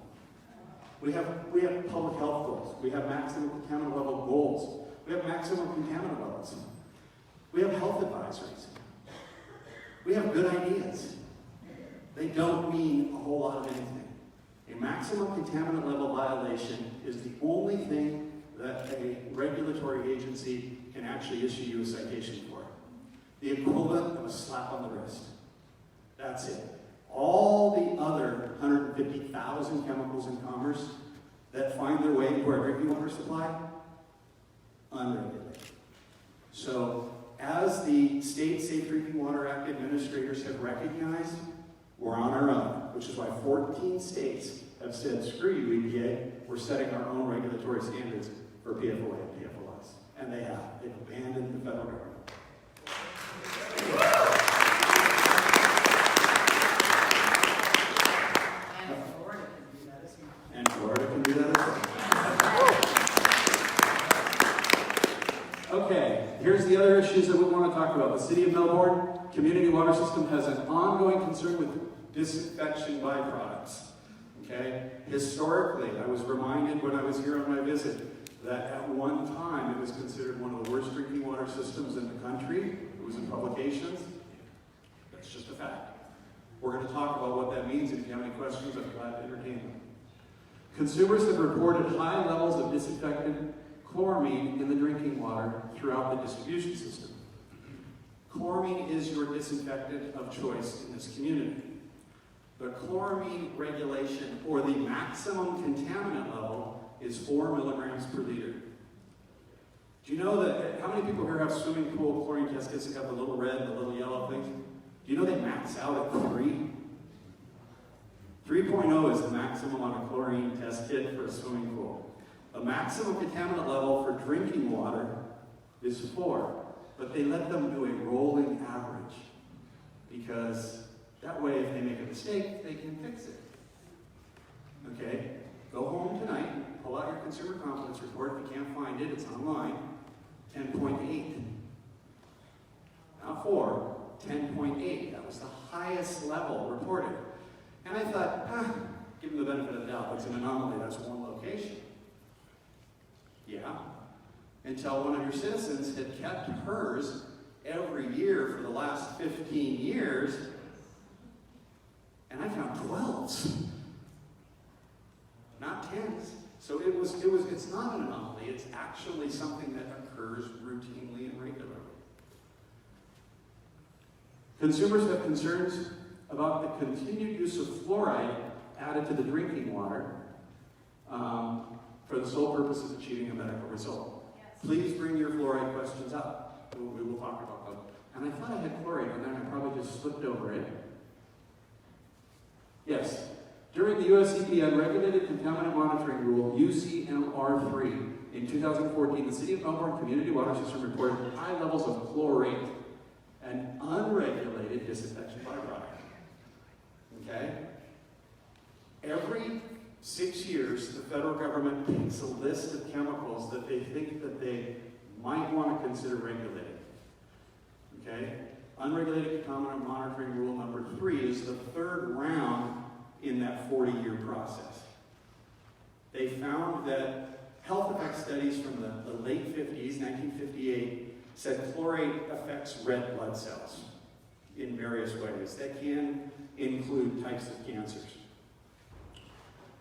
We have public health goals. We have maximum contaminant level goals. We have maximum contaminant levels. We have health advisories. We have good ideas. They don't mean a whole lot of anything. A maximum contaminant level violation is the only thing that a regulatory agency can actually issue you a citation for. The equivalent of a slap on the wrist. That's it. All the other 150,000 chemicals in commerce that find their way into our drinking water supply, unregulated. So, as the State Safe Drinking Water Act administrators have recognized, we're on our own, which is why 14 states have said, screw you, EPA, we're setting our own regulatory standards for PFOA and PFOS. And they have. They've abandoned the federal government. And Florida can do that as well. Okay, here's the other issues that we want to talk about. The City of Melbourne Community Water System has an ongoing concern with disinfection byproducts. Okay? Historically, I was reminded when I was here on my visit that at one time it was considered one of the worst drinking water systems in the country. It was in publications. That's just a fact. We're going to talk about what that means. If you have any questions, I'm glad to entertain them. Consumers have reported high levels of disinfectant chloramine in the drinking water throughout the distribution system. Chloramine is your disinfectant of choice in this community. The chloramine regulation, or the maximum contaminant level, is 4 milligrams per liter. Do you know that, how many people here have swimming pool chlorine test kits that have the little red, the little yellow things? Do you know they max out at 3? 3.0 is the maximum on a chlorine test kit for a swimming pool. The maximum contaminant level for drinking water is 4, but they let them do a rolling average because that way if they make a mistake, they can fix it. Okay? Go home tonight, pull out your consumer confidence report. If you can't find it, it's online. 10.8. Not 4, 10.8. That was the highest level reported. And I thought, give them the benefit of the doubt, that's an anomaly, that's one location. Yeah. Until one of your citizens had kept hers every year for the last 15 years, and I found 12s, not 10s. So it's not an anomaly, it's actually something that occurs routinely and regularly. Consumers have concerns about the continued use of fluoride added to the drinking water for the sole purpose of achieving a medical result. Yes. Please bring your fluoride questions up. We will talk about them. And I thought I had fluoride on there, and I probably just slipped over it. Yes. During the U.S. EPA Unregulated Contaminant Monitoring Rule, UCMR3, in 2014, the City of Melbourne Community Water System reported high levels of chlorate, an unregulated disinfection byproduct. Okay? Every 6 years, the federal government picks a list of chemicals that they think that they might want to consider regulated. Okay? Unregulated contaminant monitoring rule number 3 is the third round in that 40-year process. They found that health effect studies from the late 50s, 1958, said chlorate affects red blood cells in various ways. That can include types of cancers.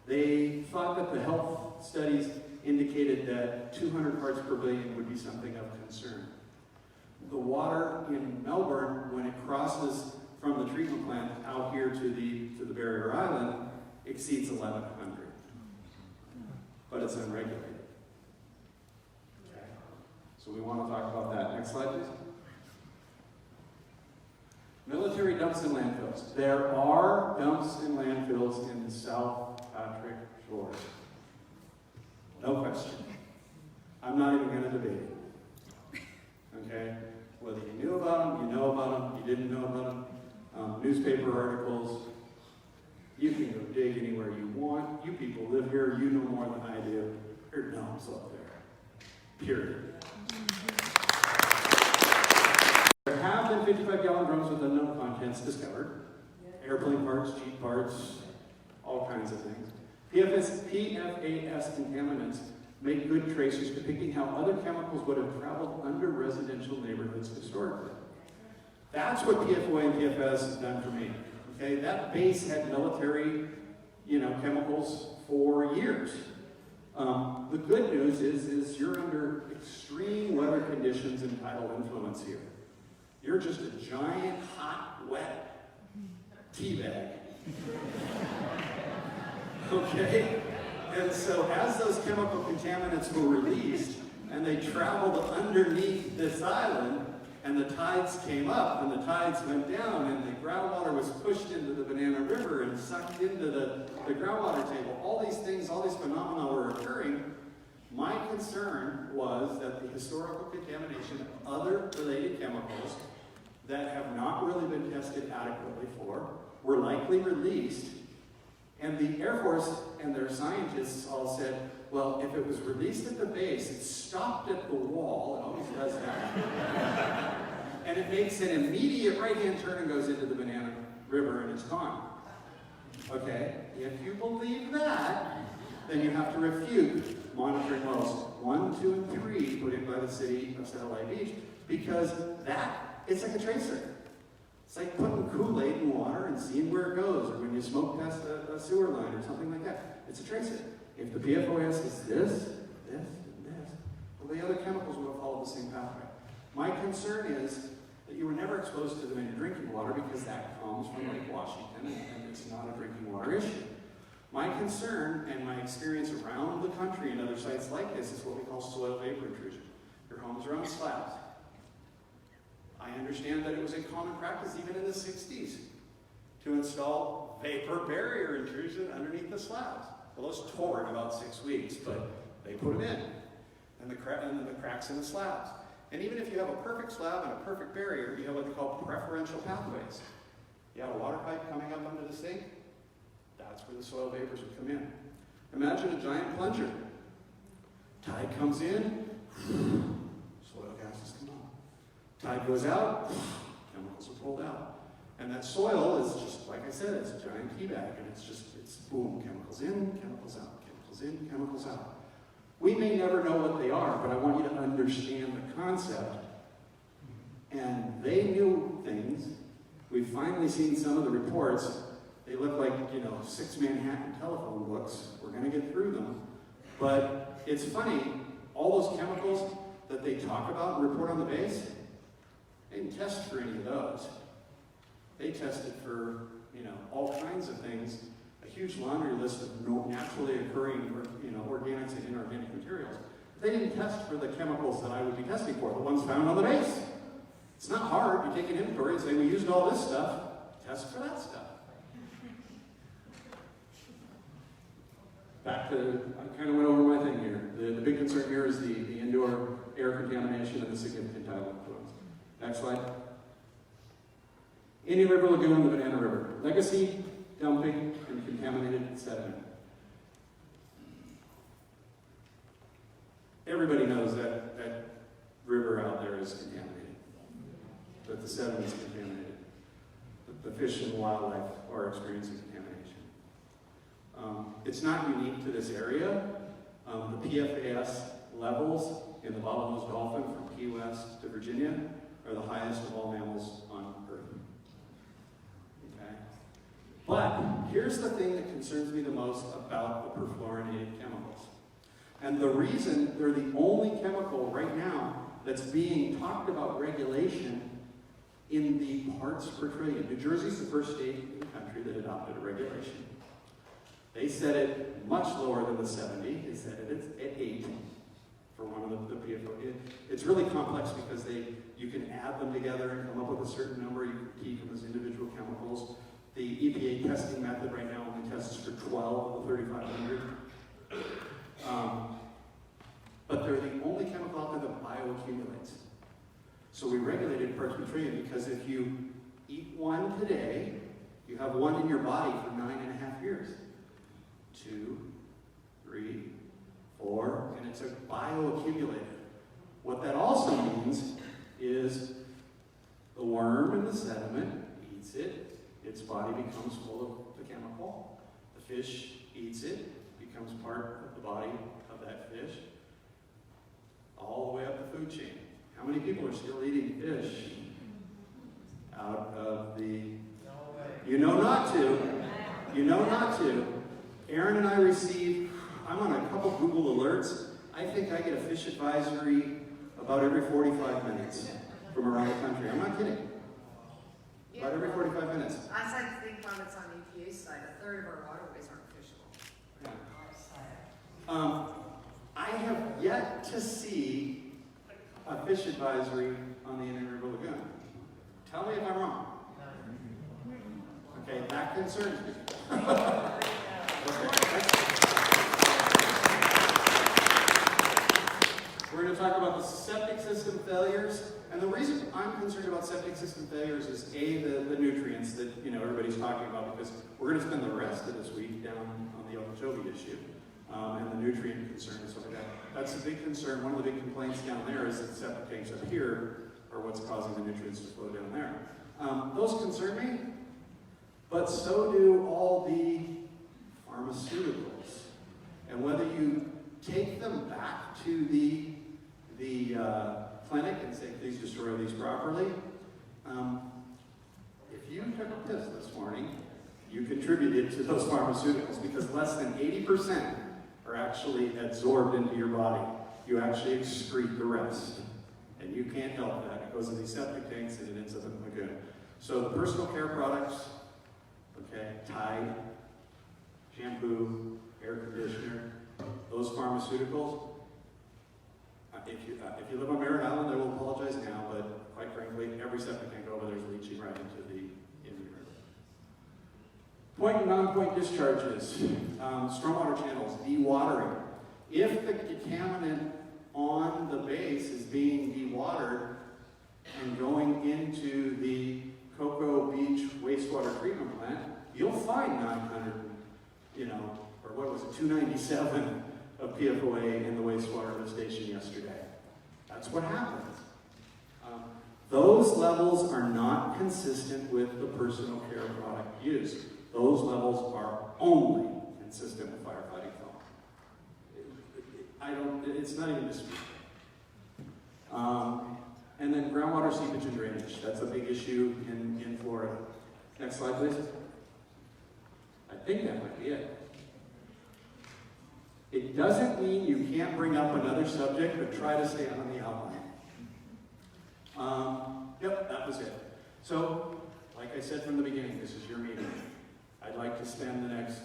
They thought that the health studies indicated that 200 parts per billion would be something of concern. The water in Melbourne, when it crosses from the treatment plant out here to the barrier island, exceeds 1,100. But it's unregulated. Okay. So we want to talk about that. Next slide, please. Military dumps and landfills. There are dumps and landfills in the South Patrick Shores. No question. I'm not even going to debate it. Okay? Whether you knew about them, you know about them, you didn't know about them, newspaper articles, you can go dig anywhere you want. You people live here, you know more than I do. There are dumps up there. Period. There have been 55-gallon drums with unknown contents discovered. Airplane parts, Jeep parts, all kinds of things. PFAS contaminants make good tracers depicting how other chemicals would have traveled under residential neighborhoods historically. That's what PFOA and PFAS has done for me. Okay, that base had military, chemicals for years. The good news is you're under extreme weather conditions and tidal influence here. You're just a giant, hot, wet tea bag. Okay? And so as those chemical contaminants were released, and they traveled underneath this island, and the tides came up, and the tides went down, and the groundwater was pushed into the Banana River and sucked into the groundwater table. All these things, all these phenomena were occurring. My concern was that the historical contamination of other related chemicals that have not really been tested adequately for were likely released. And the Air Force and their scientists all said, well, if it was released at the base, it stopped at the wall, it always does that, and it makes an immediate right-hand turn and goes into the Banana River and it's gone. Okay, if you believe that, then you have to refute monitoring wells 1, 2, and 3 put in by the city of Satellite Beach, because it's like a tracer. It's like putting Kool-Aid in water and seeing where it goes, or when you smoke past a sewer line or something like that. It's a tracer. If the PFOS is this, and this, well, the other chemicals will follow the same pathway. My concern is that you were never exposed to them in your drinking water, because that comes from Lake Washington, and it's not a drinking water issue. My concern and my experience around the country and other sites like this is what we call soil vapor intrusion. Your homes are on slabs. I understand that it was a common practice even in the 60s to install vapor barrier intrusion underneath the slabs. Well, those tore in about 6 weeks, but they put them in, and the cracks in the slabs. And even if you have a perfect slab and a perfect barrier, you have what they call preferential pathways. You have a water pipe coming up under the sink, that's where the soil vapors would come in. Imagine a giant plunger. Tide comes in, soil tide goes out, chemicals are pulled out. And that soil is just, like I said, it's a giant tea bag, and it's boom, chemicals in, chemicals out, chemicals in, chemicals out. We may never know what they are, but I want you to understand the concept. And they knew things. We've finally seen some of the reports. They look like, 6 Manhattan telephone books. We're going to get through them. But it's funny, all those chemicals that they talk about and report on the base, they didn't test for any of those. They tested for, all kinds of things, a huge laundry list of naturally occurring, organics and inorganic materials. They didn't test for the chemicals that I would be testing for, the ones found on the base. It's not hard. You take an inventory and say, we used all this stuff, test for that stuff. Back to, I kind of went over my thing here. The big concern here is the indoor air contamination and the significant tidal influence. Next slide. Indian River Lagoon, the Banana River. Legacy, dumping, and contaminated sediment. Everybody knows that river out there is contaminated, that the sediment is contaminated. The fish and wildlife are experiencing contamination. It's not unique to this area. The PFAS levels in the bottlenose dolphin from Key West to Virginia are the highest of all mammals on Earth. Okay? But here's the thing that concerns me the most about the perfluorinated chemicals. And the reason they're the only chemical right now that's being talked about regulation in the parts per trillion. New Jersey's the first state in the country that adopted a regulation. They set it much lower than the 70. They set it at 8 for one of the PFO. It's really complex because you can add them together and come up with a certain number. You can keep them as individual chemicals. The EPA testing method right now only tests for 12 of the 3,500. But they're the only chemical out there that bioaccumulates. So we regulated parts per trillion because if you eat one today, you have one in your body for 9.5 years. 2, 3, 4, and it's a bioaccumulator. What that also means is the worm in the sediment eats it, its body becomes full of the chemical. The fish eats it, becomes part of the body of that fish, all the way up the food chain. How many people are still eating fish out of the... You know not to. You know not to. Erin and I I'm on a couple Google alerts. I think I get a fish advisory about every 45 minutes from around the country. I'm not kidding. About every 45 minutes. I like to think while it's on EPA side, a third of our waterways aren't fishable. Yeah. I have yet to see a fish advisory on the Indian River Lagoon. Tell me if I'm wrong. Okay, that concerns me. We're going to talk about the septic system failures. And the reason I'm concerned about septic system failures is the nutrients that everybody's talking about, because we're going to spend the rest of this week down on the Okeechobee issue and the nutrient concern and stuff like that. That's a big concern. One of the big complaints down there is that septic tanks up here are what's causing the nutrients to flow down there. Those concern me, but so do all the pharmaceuticals. And whether you take them back to the clinic and say, please destroy these properly. If you took a piss this morning, you contributed to those pharmaceuticals, because less than 80% are actually absorbed into your body. You actually excrete the rest. And you can't help that. It goes in these septic tanks and it ends up in the lagoon. So the personal care products, okay, Tide, shampoo, air conditioner, those pharmaceuticals, if you live on Merritt Island, I will apologize now, but quite frankly, every septic tank over there is leaching right into the Indian River. Point and non-point discharges, stormwater channels, dewatering. If the contaminant on the base is being dewatered and going into the Cocoa Beach wastewater treatment plant, you'll find 900, or what was it, 297 of PFOA in the wastewater at the station yesterday. That's what happens. Those levels are not consistent with the personal care product use. Those levels are only consistent with firefighting foam. It's not even disputed. And then groundwater seepage and drainage. That's a big issue in Florida. Next slide, please. I think that might be it. It doesn't mean you can't bring up another subject, but try to stay on the outline. Yep, that was it. So, like I said from the beginning, this is your meeting. I'd like to spend the next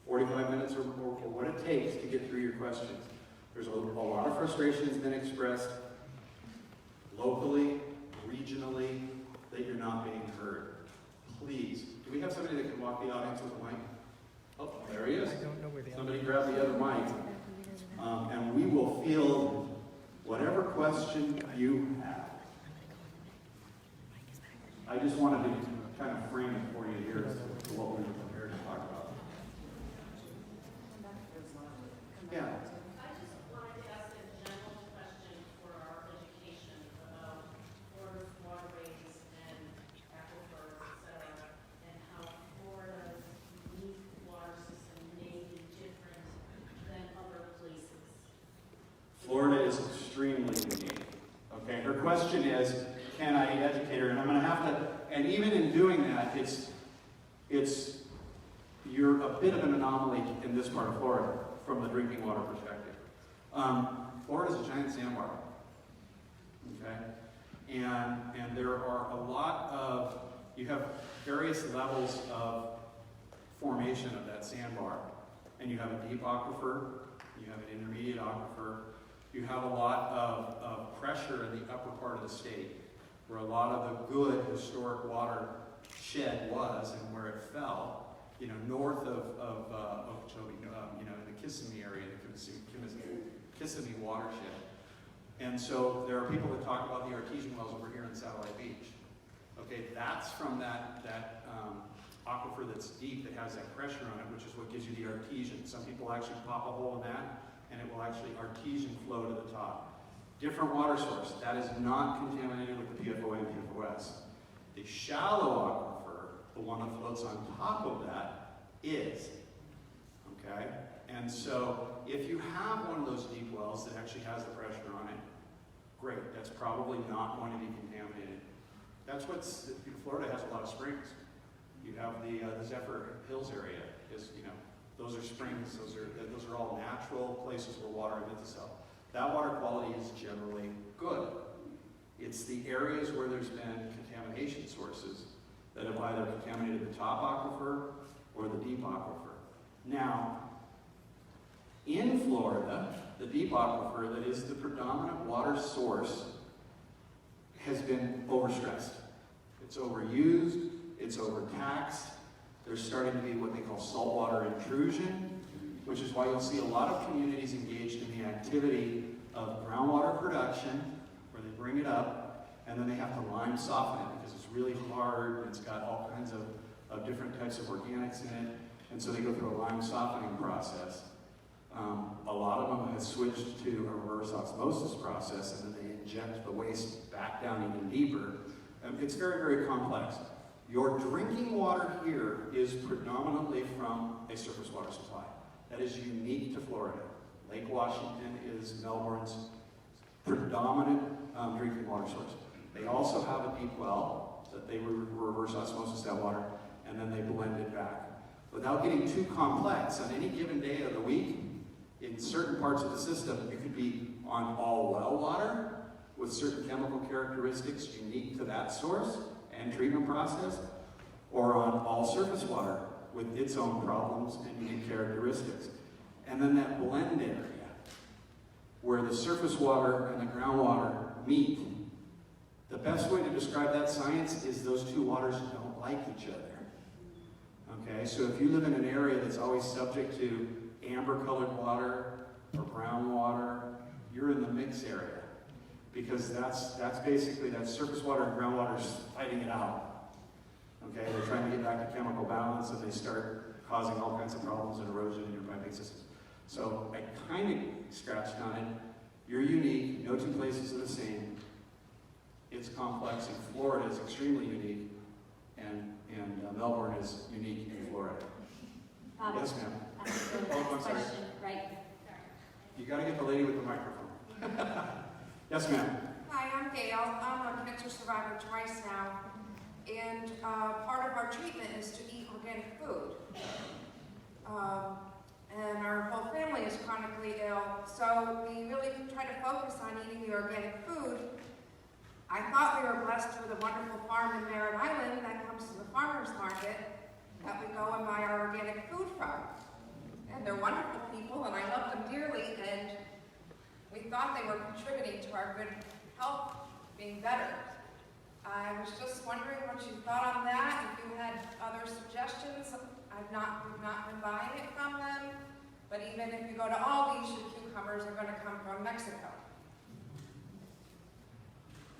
45 minutes or what it takes to get through your questions. There's a lot of frustrations been expressed locally, regionally, that you're not being heard. Please, do we have somebody that can walk the audience with a mic? Oh, there he is. Somebody grab the other mic. And we will field whatever question you have. I just wanted to kind of frame it for you here as to what we were prepared to talk about. Yeah. I just wanted to ask a general question for our education about Florida's waterways and aquifers, et cetera, and how Florida's unique water system may be different than other places. Florida is extremely unique. Okay, her question is, can I educate her? And I'm going to have to, and even in doing that, you're a bit of an anomaly in this part of Florida from the drinking water perspective. Florida's a giant sandbar. Okay, and there are a lot of, you have various levels of formation of that sandbar, and you have a deep aquifer, you have an intermediate aquifer. You have a lot of pressure in the upper part of the state, where a lot of the good historic water shed was and where it fell, north of Okeechobee, in the Kissimmee area, the Kissimmee watershed. And so there are people that talk about the artesian wells over here in Satellite Beach. Okay, that's from that aquifer that's deep that has that pressure on it, which is what gives you the artesian. Some people actually pop a hole in that, and it will actually artesian flow to the top. Different water source. That is not contaminated with the PFOA and PFOS. The shallow aquifer, the one that floats on top of that, is. Okay? And so, if you have one of those deep wells that actually has the pressure on it, great. That's probably not going to be contaminated. That's what's, Florida has a lot of springs. You have the Zephyr Hills area. Those are springs. Those are all natural places where water emits itself. That water quality is generally good. It's the areas where there's been contamination sources that have either contaminated the top aquifer or the deep aquifer. Now, in Florida, the deep aquifer, that is the predominant water source, has been overstressed. It's overused, it's overtaxed. There's starting to be what they call saltwater intrusion, which is why you'll see a lot of communities engaged in the activity of groundwater production, where they bring it up, and then they have to lime soften it because it's really hard, and it's got all kinds of different types of organics in it, and so they go through a lime softening process. A lot of them have switched to a reverse osmosis process, and then they inject the waste back down even deeper. It's very, very complex. Your drinking water here is predominantly from a surface water supply. That is unique to Florida. Lake Washington is Melbourne's predominant drinking water source. They also have a deep well that they reverse osmosis that water, and then they blend it back. Without getting too complex, on any given day of the week, in certain parts of the system, you could be on all well water with certain chemical characteristics unique to that source and treatment process, or on all surface water with its own problems and unique characteristics. And then that blend area, where the surface water and the groundwater meet. The best way to describe that science is those two waters don't like each other. Okay, so if you live in an area that's always subject to amber-colored water or brown water, you're in the mix area. Because that's basically, that surface water and groundwater's fighting it out. Okay, they're trying to get back to chemical balance, and they start causing all kinds of problems and erosion in your piping systems. So I kind of scratched on it. You're unique, no two places are the same. it's complex, and Florida is extremely unique, and Melbourne is unique in Florida. Yes, ma'am. Oh, I'm sorry. Right. You gotta get the lady with the microphone. Yes, ma'am. Hi, I'm Gail. I'm a cancer survivor twice now, and part of our treatment is to eat organic food. And our whole family is chronically ill, so we really try to focus on eating the organic food. I thought we were blessed with a wonderful farm in Merritt Island that comes to the farmer's market that we go and buy our organic food from. And they're wonderful people, and I love them dearly, and we thought they were contributing to our good health being better. I was just wondering what you thought on that, if you had other suggestions. We've not been buying it from them, but even if you go to Aldi's, your cucumbers are going to come from Mexico.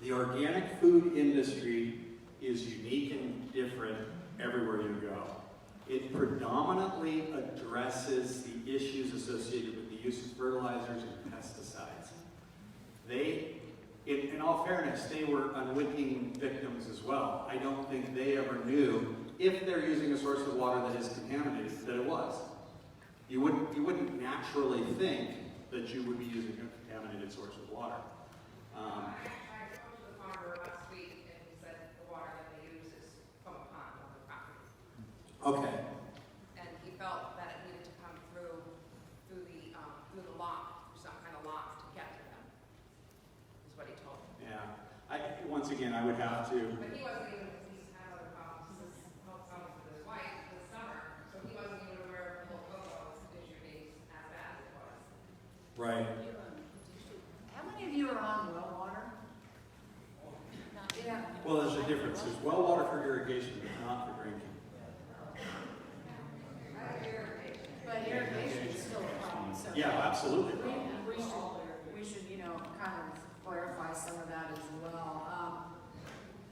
The organic food industry is unique and different everywhere you go. It predominantly addresses the issues associated with the use of fertilizers and pesticides. In all fairness, they were unwitting victims as well. I don't think they ever knew, if they're using a source of water that is contaminated, that it was. You wouldn't naturally think that you would be using a contaminated source of water. I spoke to the farmer last week, and he said the water that they use is from a pond on the property. Okay. And he felt that it needed to come through the lock, some kind of lock to get to them, is what he told me. Yeah. Once again, I would have to. But he wasn't even, because he's had other problems, this helped out with his wife this summer, so he wasn't even aware of the whole cocoa issue being as bad as it was. Right. How many of you are on well water? Yeah. Well, there's a difference. There's well water for irrigation, but not for drinking. But irrigation is still a problem, so. Yeah, absolutely. We should, kind of clarify some of that as well.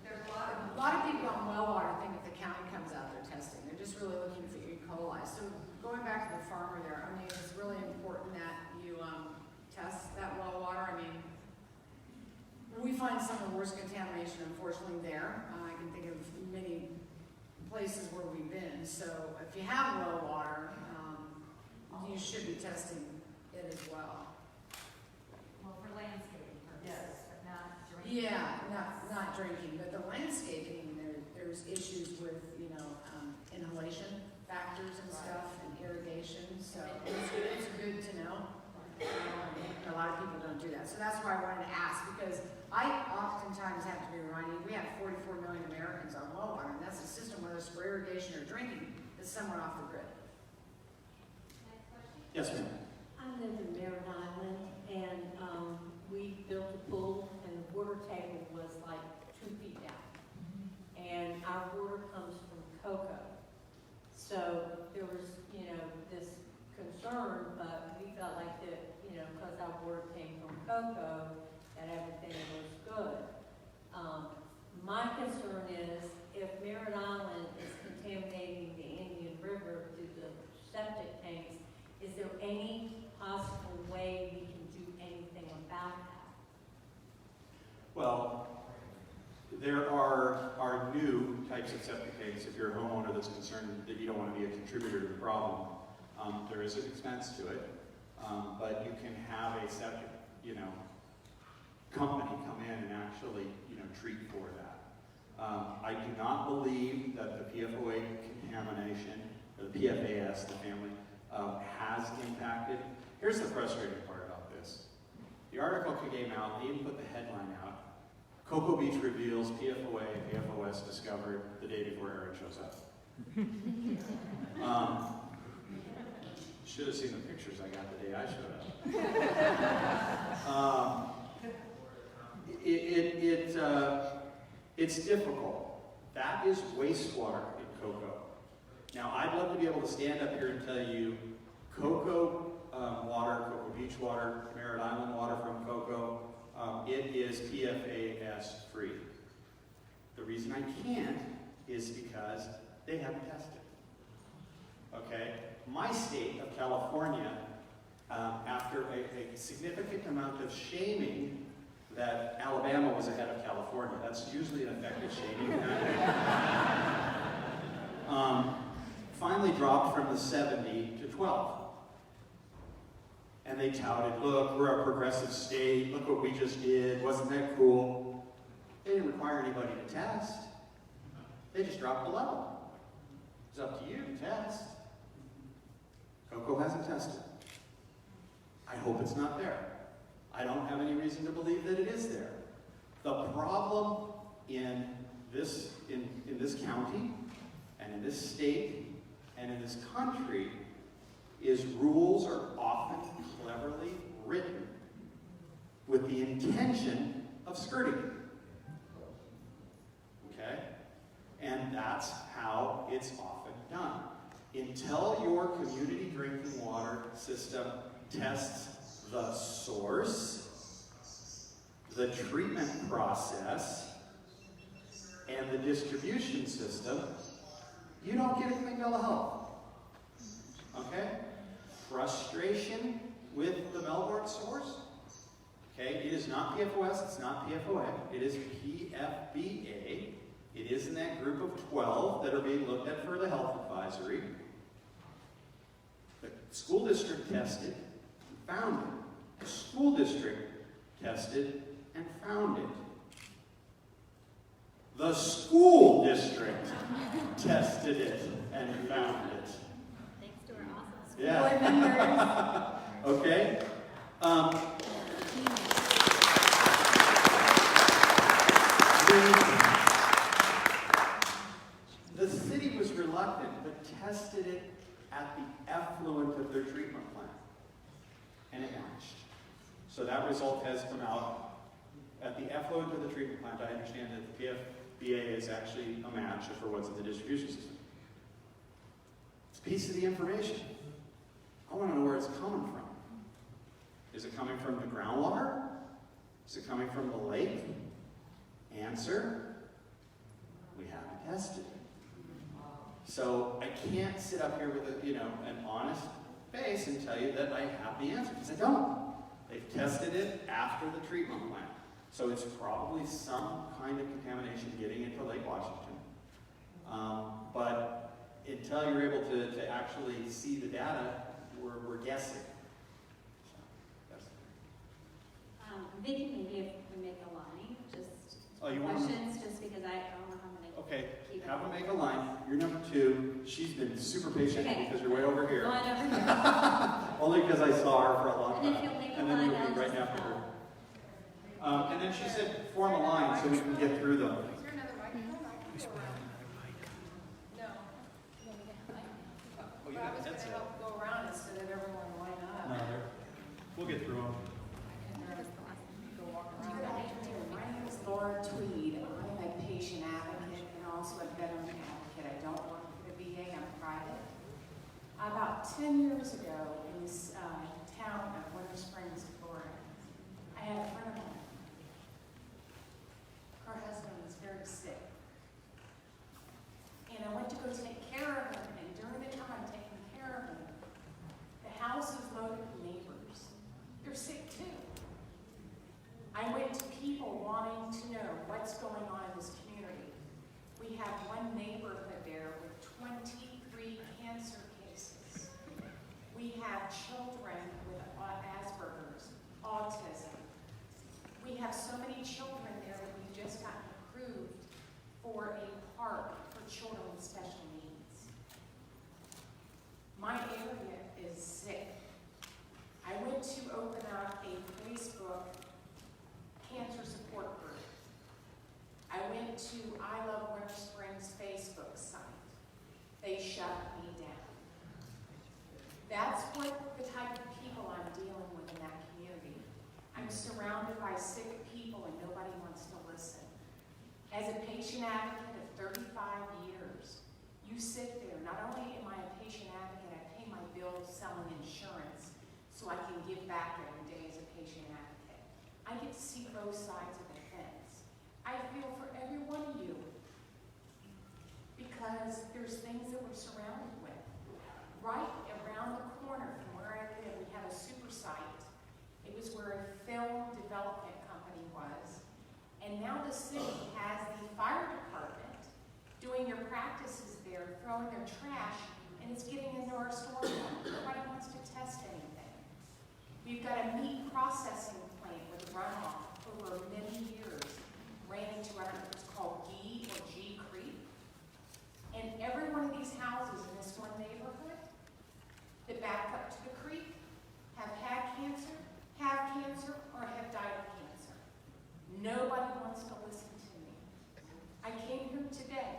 There's A lot of people on well water think if the county comes out, they're testing. They're just really looking for E. coli. So going back to the farmer there, I mean, it's really important that you test that well water. I mean, we find some of the worst contamination, unfortunately, there. I can think of many places where we've been. So if you have well water, you should be testing it as well. Well, for landscaping purposes, but not drinking. Yeah, not drinking, but the landscaping, there's issues with, inhalation factors and stuff, and irrigation, so it's good to know. A lot of people don't do that, so that's why I wanted to ask, because I oftentimes have to be reminded, we have 44 million Americans on well water, and that's a system, whether it's for irrigation or drinking, that's somewhat off the grid. Next question? Yes, ma'am. I live in Brevard Island, and we built a pool, and the water table was like 2 feet down. And our water comes from cocoa. So there was, this concern, but we felt like that, because our water came from cocoa, that everything was good. My concern is if Merritt Island is contaminating the Indian River through the septic tanks, is there any possible way we can do anything about that? Well, there are new types of septic tanks. If you're a homeowner that's concerned that you don't want to be a contributor to the problem, there is an expense to it, but you can have a septic, company come in and actually, treat for that. I do not believe that the PFOA contamination, or the PFAS, the family, has impacted. Here's the frustrating part about this. The article came out, they even put the headline out, Cocoa Beach reveals PFOA and PFOS discovered the day before Erin shows up. Should have seen the pictures I got the day I showed up. It's difficult. That is wastewater in cocoa. Now, I'd love to be able to stand up here and tell you cocoa water, Cocoa Beach water, Merritt Island water from cocoa, it is PFAS free. The reason I can't is because they haven't tested. Okay? My state of California, after a significant amount of shaming that Alabama was ahead of California. That's usually an effective shading. Finally dropped from the 70 to 12. And they touted, look, we're a progressive state, look what we just did, wasn't that cool? They didn't require anybody to test. They just dropped the level. It's up to you to test. Cocoa hasn't tested. I hope it's not there. I don't have any reason to believe that it is there. The problem in this county, and in this state, and in this country, is rules are often cleverly written with the intention of skirting it. Okay? And that's how it's often done. Until your community drinking water system tests the source, the treatment process, and the distribution system, you don't get a clean bill of health. Okay? Frustration with the Melbourne source. Okay, it is not PFOS, it's not PFOA, it is PFBA. It is in that group of 12 that are being looked at for the health advisory. The school district tested and found it. The school district tested and found it. The school district tested it and found it. Thanks to our awesome school Yeah. board members. Okay? The city was reluctant, but tested it at the effluent of their treatment plant. And it matched. So that result has come out. At the effluent of the treatment plant, I understand that the PFBA is actually a match for what's in the distribution system. It's a piece of the information. I want to know where it's coming from. Is it coming from the groundwater? Is it coming from the lake? Answer, we haven't tested it. So I can't sit up here with an honest face and tell you that I have the answer, because I don't. They've tested it after the treatment plant. So it's probably some kind of contamination getting into Lake Washington. But until you're able to actually see the data, we're guessing. I'm thinking maybe if we make a line, just Oh, you want questions, just because I don't know how many. Okay, keep have it. them make a line. You're number 2. She's been super patient Okay. because you're way over here. Line over here. Only because I saw her for a long And time. if you'll make a And then line, you'll I'll be right just after her. help. And then she said, form a line so we can get through them. Is there another microphone? I can go around. No. Oh, you But I got was that gonna set. help go around instead of everyone line up. No, we'll get through them. Go walk around. Good afternoon, my name is Laura Tweed. I'm a patient advocate and also a veteran advocate. I don't work for the VA, I'm private. About 10 years ago, in this town of Winter Springs, Florida, I had a friend of mine. Her husband was very sick. And I went to go take care of him, and during the time taking care of him, the house is loaded with neighbors. They're sick too. I went to people wanting to know what's going on in this community. We have one neighborhood there with 23 cancer cases. We have children with Asperger's, autism. We have so many children there that we've just gotten approved for a park for children with special needs. My area is sick. I went to open up a Facebook cancer support group. I went to I Love Winter Springs Facebook site. They shut me down. That's what the type of people I'm dealing with in that community. I'm surrounded by sick people and nobody wants to listen. As a patient advocate of 35 years, you sit there, not only am I a patient advocate, I pay my bills selling insurance so I can give back every day as a patient advocate. I get to see both sides of the fence. I feel for every one of you because there's things that we're surrounded with. Right around the corner from where I live, we have a super site. It was where a film development company was. the city has the fire department doing their practices there, throwing their trash, and it's getting into our storm water. Nobody wants to test anything. We've got a meat processing plant with runoff over many years ran into, I don't know if it's called G or G Creek. And every one of these houses in this one neighborhood that back up to the creek have had cancer, or have died of cancer. Nobody wants to listen to me. I came here today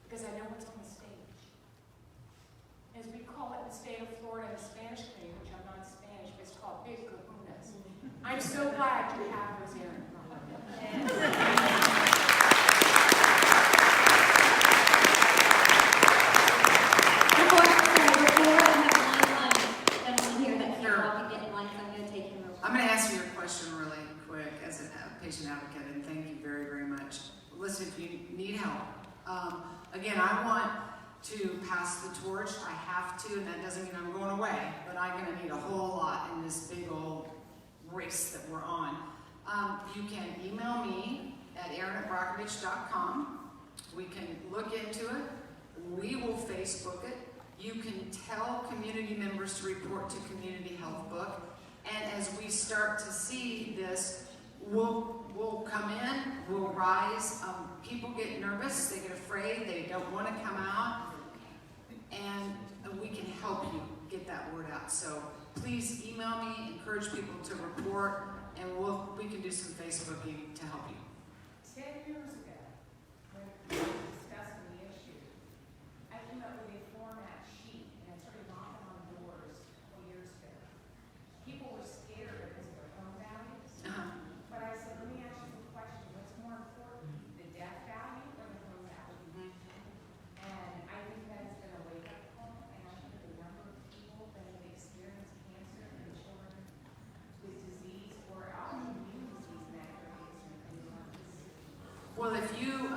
because I know what's on the stage. As we call it in the state of Florida, in the Spanish community, which I'm not Spanish, but it's called big kahunas. I'm so glad you have those, Erin. I'm going to answer your question really quick as a patient advocate, and thank you very, very much. Listen, if you need help, again, I want to pass the torch. I have to, and that doesn't mean I'm going away, but I'm going to need a whole lot in this big old race that we're on. You can email me at erin@brockovich.com. We can look into it. We will Facebook it. You can tell community members to report to Community Health Book. And as we start to see this, we'll come in, we'll rise. People get nervous, they get afraid, they don't want to come out. And we can help you get that word out. So please email me, encourage people to report, and we can do some Facebooking to help you. 10 years ago, when we were discussing the issue, I came up with a format sheet and I started knocking on doors a couple years ago. People were scared because of their home values. But I said, let me ask you a question. What's more important, the death value or the home value? And I think that has been a wake-up call. And I think the number of people that have experienced cancer and children with disease or autoimmune disease mechanisms and things like this. Well, if you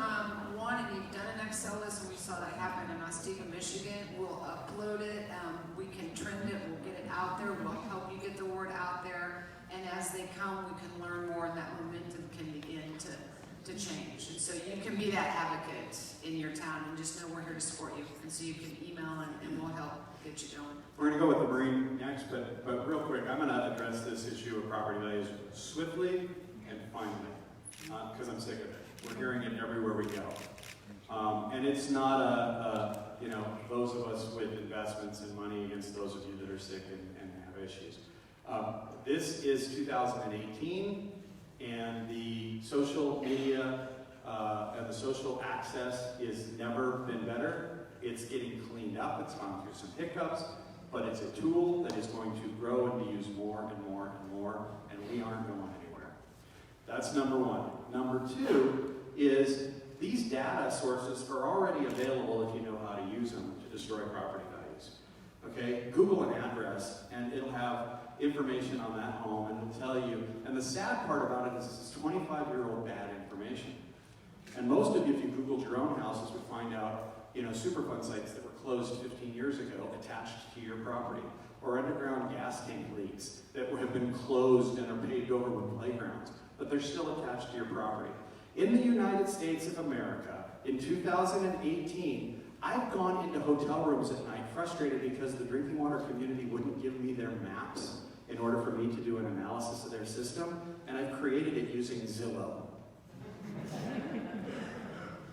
want and you've done an Excel list, and we saw that happen in Muskegon, Michigan, we'll upload it. We can trend it. We'll get it out there. We'll help you get the word out there. And as they come, we can learn more, and that momentum can begin to change. And so you can be that advocate in your town, and just know we're here to support you. And so you can email, and we'll help get you going. We're going to go with the Marine next, but real quick, I'm going to address this issue of property values swiftly and finally, because I'm sick of it. We're hearing it everywhere we go. And it's not those of us with investments and money against those of you that are sick and have issues. This is 2018, and the social media and the social access has never been better. It's getting cleaned up. It's gone through some hiccups, but it's a tool that is going to grow and be used more and more and more, and we aren't going anywhere. That's number one. Number two is these data sources are already available if you know how to use them to destroy property values. Okay, Google an address and it'll have information on that home, and it'll tell you, and the sad part about it is this is 25-year-old bad information. And most of you, if you Googled your own houses, would find out, Superfund sites that were closed 15 years ago attached to your property, or underground gas tank leaks that have been closed and are paved over with playgrounds, but they're still attached to your property. In the United States of America, in 2018, I've gone into hotel rooms at night frustrated because the drinking water community wouldn't give me their maps in order for me to do an analysis of their system, and I've created it using Zillow.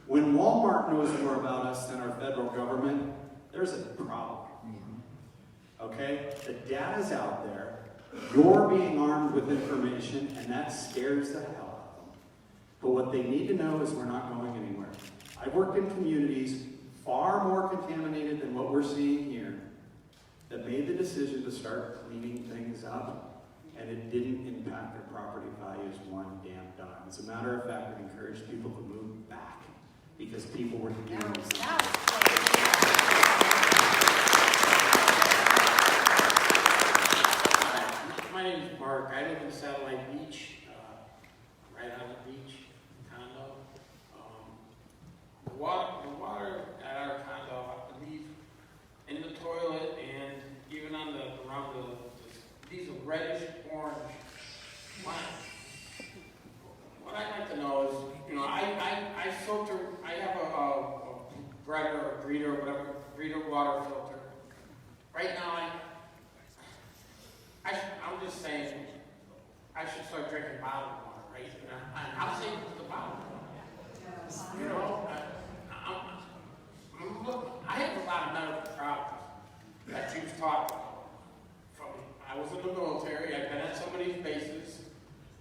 When Walmart knows more about us than our federal government, there's a problem. Okay? The data's out there. You're being armed with information, and that scares the hell out of them. But what they need to know is we're not going anywhere. I've worked in communities far more contaminated than what we're seeing here that made the decision to start cleaning things up, and it didn't impact their property values one damn dime. As a matter of fact, it encouraged people to move back because people were doing something. My name is Mark. I live in Satellite Beach, right on the beach condo. The water at our condo, I believe, in the toilet and even on around these are reddish orange lines. What I'd like to know is, should start drinking bottled water, right? And I'll say it to the bottled water. You know, I have a lot of medical problems that you've talked about. I was in the military, I've been at some of these bases,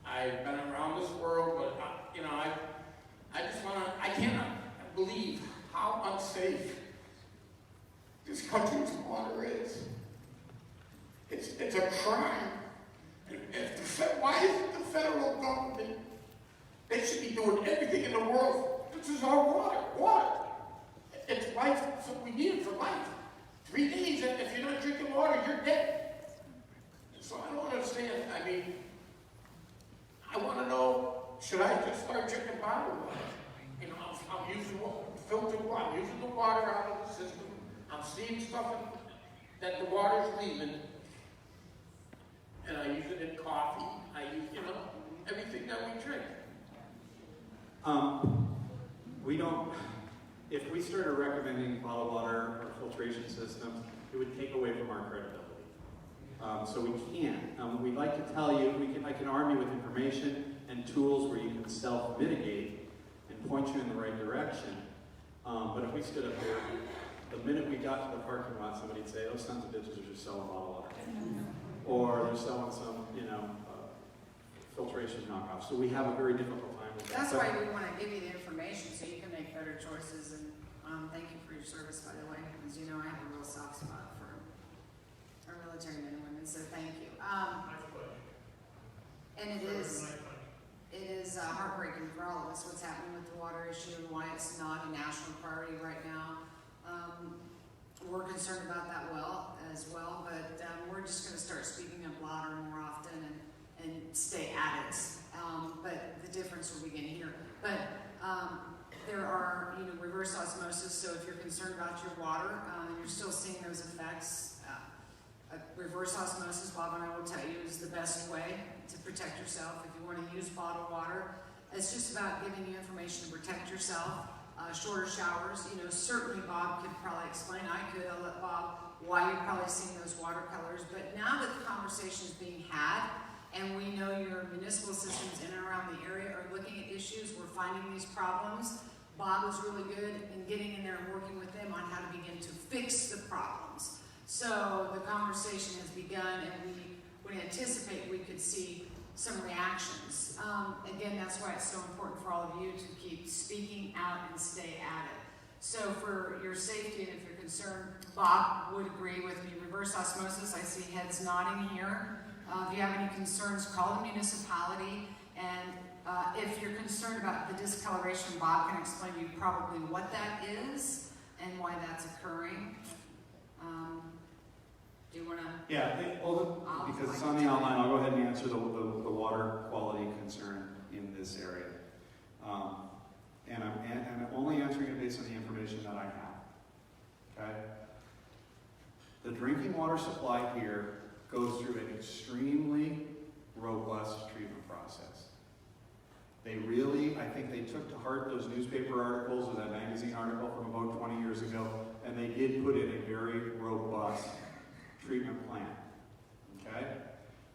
I've been around this world, but, you know, I cannot believe how unsafe this country's water is. It's a crime. And why isn't the federal government, they should be doing everything in the world. This is our water. It's life, that's what we need for life. 3 days, and if you're not drinking water, you're dead. So I don't understand. I mean, I want to know, should I just start drinking bottled water? You know, I'm using filtered water. I'm using the water out of the system. I'm seeing stuff that the water's leaving. And I use it in coffee. I use, you know, everything that we drink. We don't, if we started recommending bottled water or filtration systems, it would take away from our credibility. So we can't. We'd like to tell you, I can arm you with information and tools where you can self-mitigate and point you in the right direction. But if we stood up here, the minute we got to the parking lot, somebody'd say, those sons of bitches are just selling bottled water. Or they're selling some, you know, filtration knockoff. So we have a very difficult time with that. That's why we want to give you the information so you can make better choices. And thank you for your service, by the way, because you know I have a real soft spot for our military men and women. So thank you. And it is heartbreaking for all of us what's happening with the water issue and why it's not a national priority right now. We're concerned about that as well, but we're just going to start speaking up louder and more often and stay at it. But the difference will begin here. But there are, you know, reverse osmosis. So if you're concerned about your water and you're still seeing those effects, reverse osmosis, Bob and I will tell you, is the best way to protect yourself. If you want to use bottled water, it's just about giving you information to protect yourself. Shorter showers, you know, certainly Bob could probably explain, I'll let Bob, why you're probably seeing those watercolors. But now that the conversation is being had, and we know your municipal systems in and around the area are looking at issues, we're finding these problems, Bob was really good in getting in there and working with them on how to begin to fix the problems. So the conversation has begun, and we would anticipate we could see some reactions. Again, that's why it's so important for all of you to keep speaking out and stay at it. So for your safety, and if you're concerned, Bob would agree with me. Reverse osmosis, I see heads nodding here. If you have any concerns, call the municipality. And if you're concerned about the discoloration, Bob can explain to you probably what that is and why that's occurring. Do you want to? Yeah, because it's on the outline, I'll go ahead and answer the water quality concern in this area. And I'm only answering it based on the information that I have. Okay? The drinking water supply here goes through an extremely robust treatment process. They really, I think they took to heart those newspaper articles or that magazine article from about 20 years ago, and they did put in a very robust treatment plan. Okay?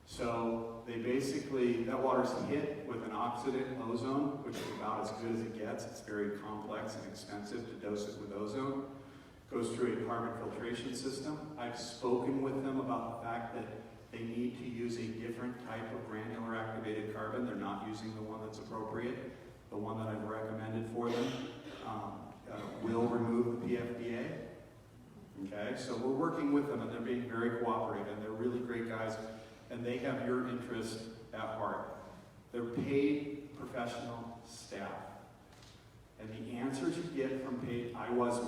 So they basically, that water's hit with an oxidant ozone, which is about as good as it gets. It's very complex and expensive to dose it with ozone. Goes through a carbon filtration system. I've spoken with them about the fact that they need to use a different type of granular activated carbon. They're not using the one that's appropriate. The one that I've recommended for them will remove the PFDA. Okay, so we're working with them, and they're being very cooperative, and they're really great guys, and they have your interest at heart. They're paid professional staff. And the answers you get from paid, I was a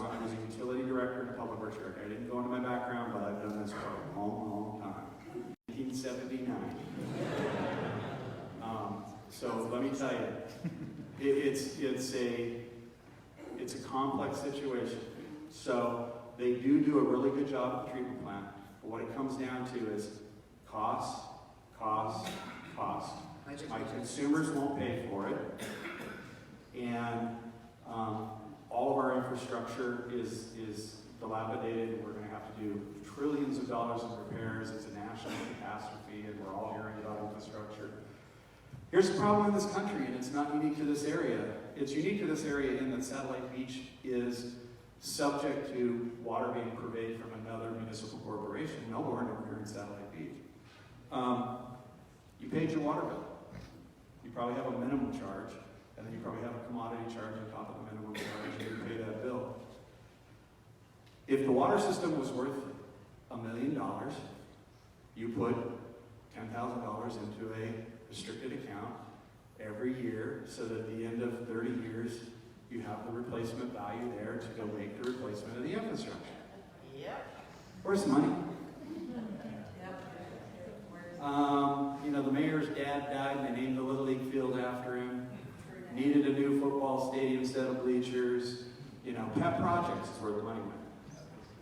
utility director in a public works director. I didn't go into my background, but I've done this for a long, long time. 1979. So let me tell you, it's a complex situation. So they do a really good job at the treatment plant, but what it comes down to is cost, cost, cost. My consumers won't pay for it, and all of our infrastructure is dilapidated, and we're going to have to do trillions of dollars in repairs. It's a national catastrophe, and we're all hearing about infrastructure. Here's the problem in this country, and it's not unique to this area. It's unique to this area in that Satellite Beach is subject to water being purveyed from another municipal corporation. No, we're nowhere here in Satellite Beach. You paid your water bill. You probably have a minimum charge, and then you probably have a commodity charge on top of the minimum charge, and you pay that bill. If the water system was worth $1 million, you put $10,000 into a restricted account every year, so that at the end of 30 years, you have the replacement value there to go make the replacement of the infrastructure. Yep. Where's the money? Yep. You know, the mayor's dad died and they named the Little League field after him. Needed a new football stadium instead of bleachers. You know, pet projects is where the money went.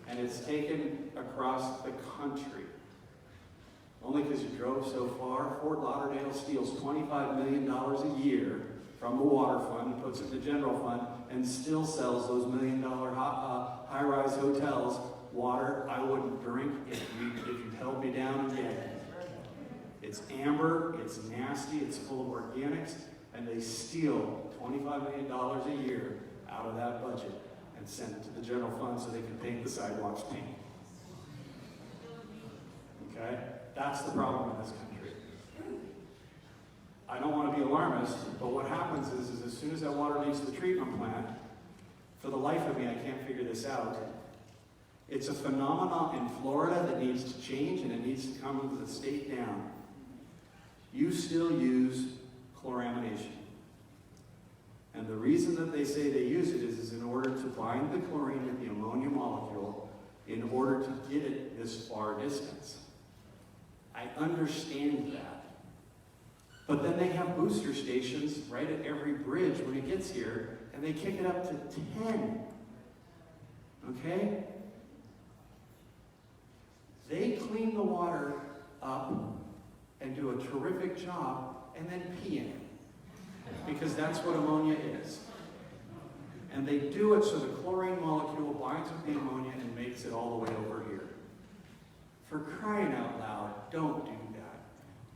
And it's taken across the country. Only because you drove so far, Fort Lauderdale steals $25 million a year from the water fund, puts it in the general fund, and still sells those $1 million high-rise hotels water I wouldn't drink if you held me down again. It's amber, it's nasty, it's full of organics, and they steal $25 million a year out of that budget and send it to the general fund so they can paint the sidewalks pink. Okay? That's the problem in this country. I don't want to be alarmist, but what happens is as soon as that water leaves the treatment plant, for the life of me, I can't figure this out. It's a phenomenon in Florida that needs to change, and it needs to come with the state down. You still use chloramination. And the reason that they say they use it is in order to bind the chlorine with the ammonia molecule in order to get it this far distance. I understand that. But then they have booster stations right at every bridge when it gets here, and they kick it up to 10. Okay? They clean the water up and do a terrific job, and then pee in it. Because that's what ammonia is. And they do it so the chlorine molecule binds with the ammonia and makes it all the way over here. For crying out loud, don't do that.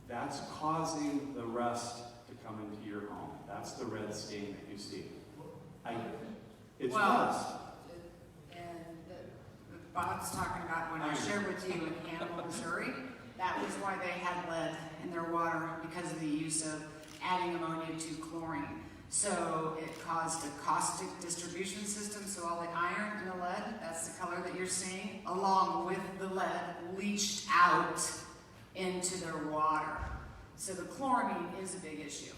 That's causing the rust to come into your home. That's the red stain that you see. It's rust. And Bob's talking about when I shared with you in Hannibal, Missouri, that was why they had lead in their water, because of the use of adding ammonia to chlorine. So it caused a caustic distribution system, so all the iron and the lead, that's the color that you're seeing, along with the lead, leached out into their water. So the chloramine is a big issue.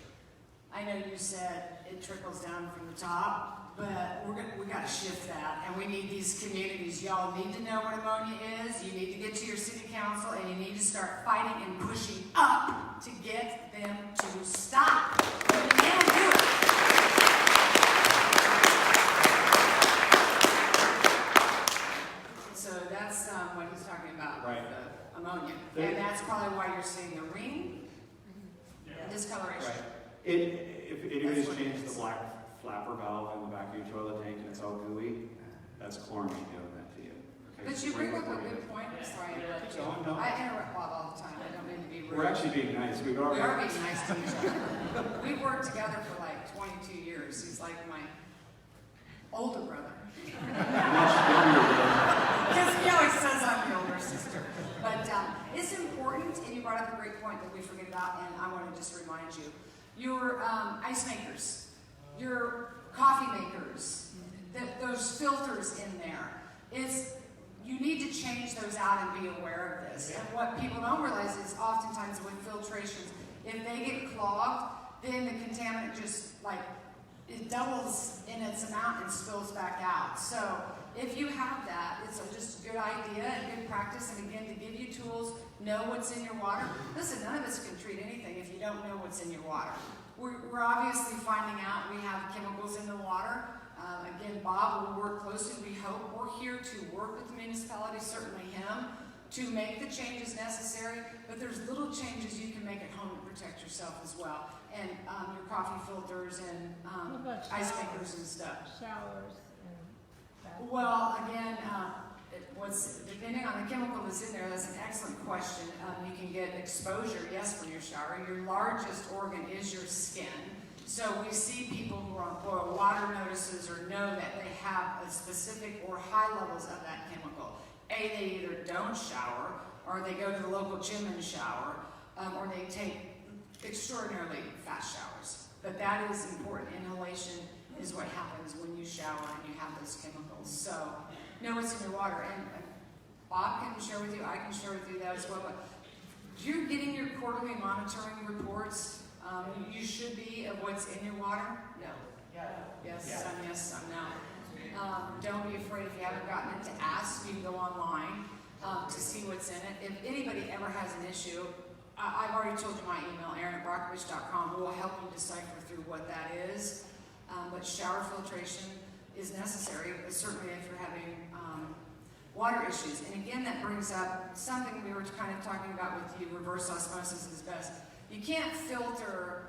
I know you said it trickles down from the top, but we got to shift that, and we need these communities. Y'all need to know what ammonia is. You need to get to your city council, and you need to start fighting and pushing up to get them to stop. But you can't do it. So that's what he's talking about, Right. the ammonia, and that's probably why you're seeing the ring discoloration. Right. If anybody's changed the black flapper valve in the back of your toilet tank and it's all gooey, that's chloramine doing that to you. Okay? But you bring up a good point. I'm sorry to interrupt you. No, no. I interrupt Bob all the time. I don't mean to be rude. We're actually being nice. We We are being nice to each other. We've worked together for like 22 years. He's like my older brother. Because he always says I'm the older sister. But it's important, and you brought up a great point that we forget about, and I want to just remind you. Your ice makers, your coffee makers, those filters in there, you need to change those out and be aware of this. And what people don't realize is oftentimes with filtrations, if they get clogged, then the contaminant just it doubles in its amount and spills back out. So if you have that, it's just a good idea and good practice. And again, to give you tools, know what's in your water. Listen, none of us can treat anything if you don't know what's in your water. We're obviously finding out we have chemicals in the water. Again, Bob will work closely, we hope. We're here to work with the municipality, certainly him, to make the changes necessary. But there's little changes you can make at home to protect yourself as well. And your coffee filters and ice makers and stuff. Showers and bathrooms. Well, again, depending on the chemical that's in there, that's an excellent question. You can get exposure, yes, from your shower. Your largest organ is your skin. So we see people who are on boil water notices or know that they have a specific or high levels of that chemical. They either don't shower, or they go to the local gym and shower, or they take extraordinarily fast showers. But that is important. Inhalation is what happens when you shower and you have those chemicals. So know what's in your water. And Bob can share with you, I can share with you that as well. But you're getting your quarterly monitoring reports. You should be of what's in your water. No. Yes, some yes, some no. Don't be afraid if you haven't gotten it to ask. You can go online to see what's in it. If anybody ever has an issue, I've already told you my email, Erin@brockovich.com. We'll help you decipher through what that is. But shower filtration is necessary, certainly if you're having water issues. And again, that brings up something we were kind of talking about with you, reverse osmosis is best. You can't filter,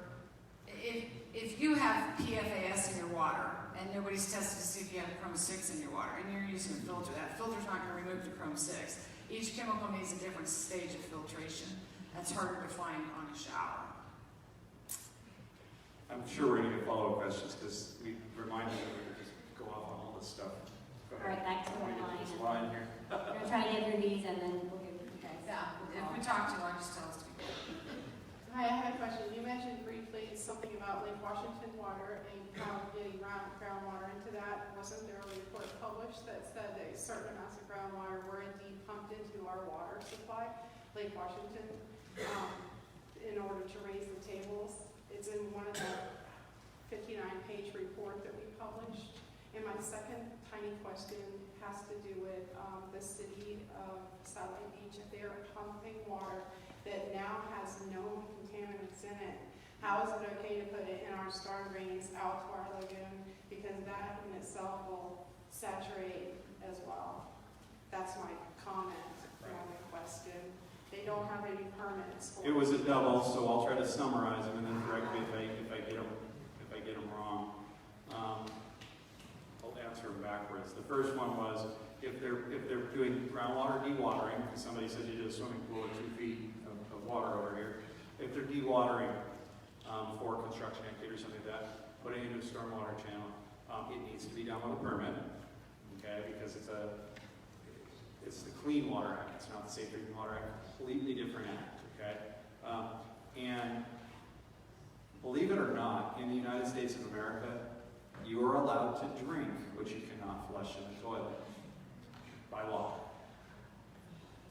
if you have PFAS in your water, and nobody's tested to see if you have Chrome 6 in your water, and you're using a filter, that filter's not going to remove the Chrome 6. Each chemical needs a different stage of filtration. That's harder to find on a shower. I'm sure we're going to get follow-up questions because we reminded them to just go off on all this stuff. Go All right, back to our line. This line here. We're gonna try to get through these and then we'll give you guys. Yeah, if we talk to you, just tell us to be good. Hi, I had a question. You mentioned briefly something about Lake Washington water and how getting groundwater into that. Wasn't there a report published that said that certain amounts of groundwater were indeed pumped into our water supply, Lake Washington, in order to raise the tables? It's in one of the 59-page report that we published. And my second tiny question has to do with the city of Satellite Beach. If they're pumping water that now has known contaminants in it, how is it okay to put it in our storm drains out to our lagoon? Because that in itself will saturate as well. That's my comment on the question. They don't have any permits for It was a double, so I'll try to summarize them and then correct me if I get them wrong. I'll answer them backwards. The first one was if they're doing groundwater dewatering, because somebody said you did a swimming pool with 2 feet of water over here. If they're dewatering for construction activity or something like that, putting it into a stormwater channel, it needs to be done with a permit, okay? Because it's the Clean Water Act. It's not the Safe Drinking Water Act. Completely different act, okay? And believe it or not, in the United States of America, you are allowed to drink, but you cannot flush in the toilet by law.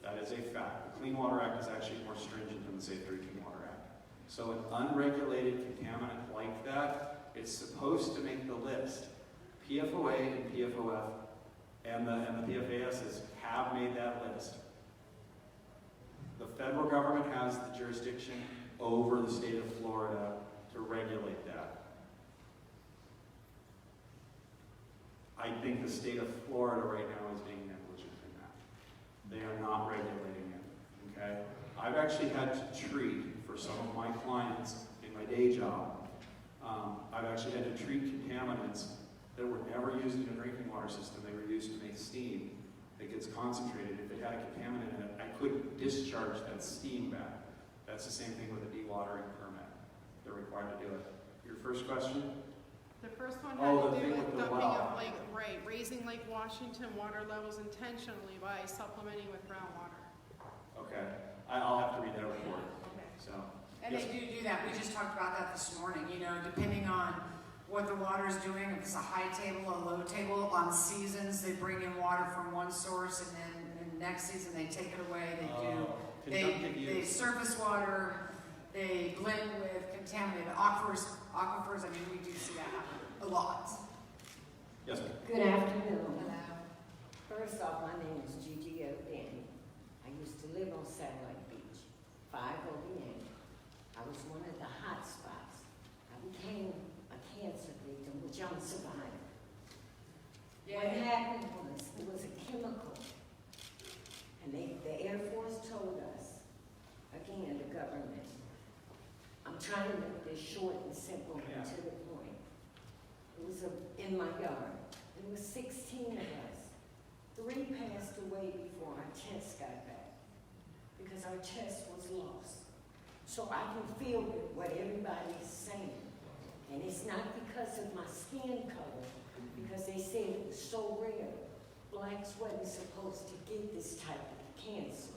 That is a fact. The Clean Water Act is actually more stringent than the Safe Drinking Water Act. So an unregulated contaminant like that, it's supposed to make the list. PFOA and PFOF and the PFASs have made that list. The federal government has the jurisdiction over the state of Florida to regulate that. I think the state of Florida right now is being negligent in that. They are not regulating it, okay? I've actually had to treat, for some of my clients in my day job, I've actually had to treat contaminants that were never used in a drinking water system. They were used to make steam that gets concentrated. If it had a contaminant in it, I couldn't discharge that steam back. That's the same thing with a dewatering permit. They're required to do it. Your first question? The first one had Oh, the to do thing with with the dumping well. of raising Lake Washington water levels intentionally by supplementing with groundwater. Okay. I'll have to read that report. Okay. So. And yes. they do that. We just talked about that this morning. You know, depending on what the water is doing, if it's a high table, a low table, on seasons they bring in water from one source, and then next season they take it away. They surface water. They blend with contaminated aquifers. I mean, we do see that happen a lot. Yes, ma'am. Good afternoon. First off, my name is Gigi O'Danny. I used to live on Satellite Beach, 508. I was one of the hot spots. I became a cancer victim, which I'm a survivor. What happened was, it was a chemical. And the Air Force told us, again, the government, I'm trying to make this short and simple and to the point. It was in my yard. There was 16 of us. 3 passed away before our test got back, because our test was lost. So I can feel what everybody's saying. And it's not because of my skin color, because they said it was so rare. Blacks wasn't supposed to get this type of cancer.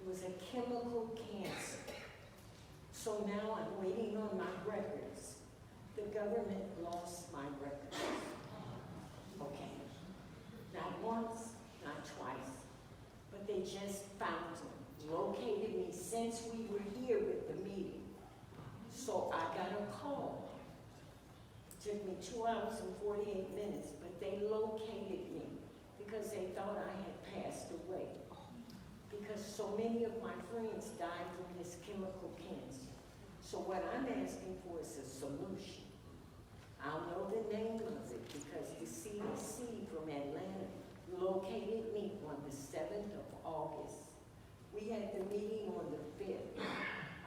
It was a chemical cancer. So now I'm waiting on my records. The government lost my records. Okay. Not once, not twice, but they just found them, located me since we were here with the meeting. So I got a call. It took me 2 hours and 48 minutes, but they located me because they thought I had passed away. Because so many of my friends died from this chemical cancer. So what I'm asking for is a solution. I'll know the name of it because the CDC from Atlanta located me on the 7th of August. We had the meeting on the 5th.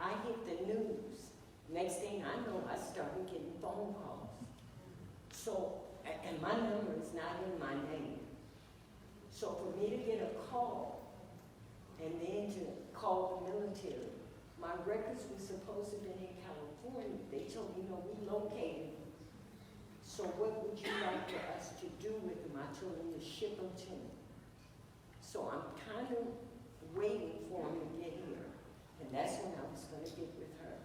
I hit the news. Next thing I know, I started getting phone calls. So, and my number is not in my name. So for me to get a call and then to call the military, my records were supposed to have been in California. They told me, no, we located them. So what would you like for us to do with them? I told them to ship them to me. So I'm kind of waiting for them to get here. And that's when I was going to get with her.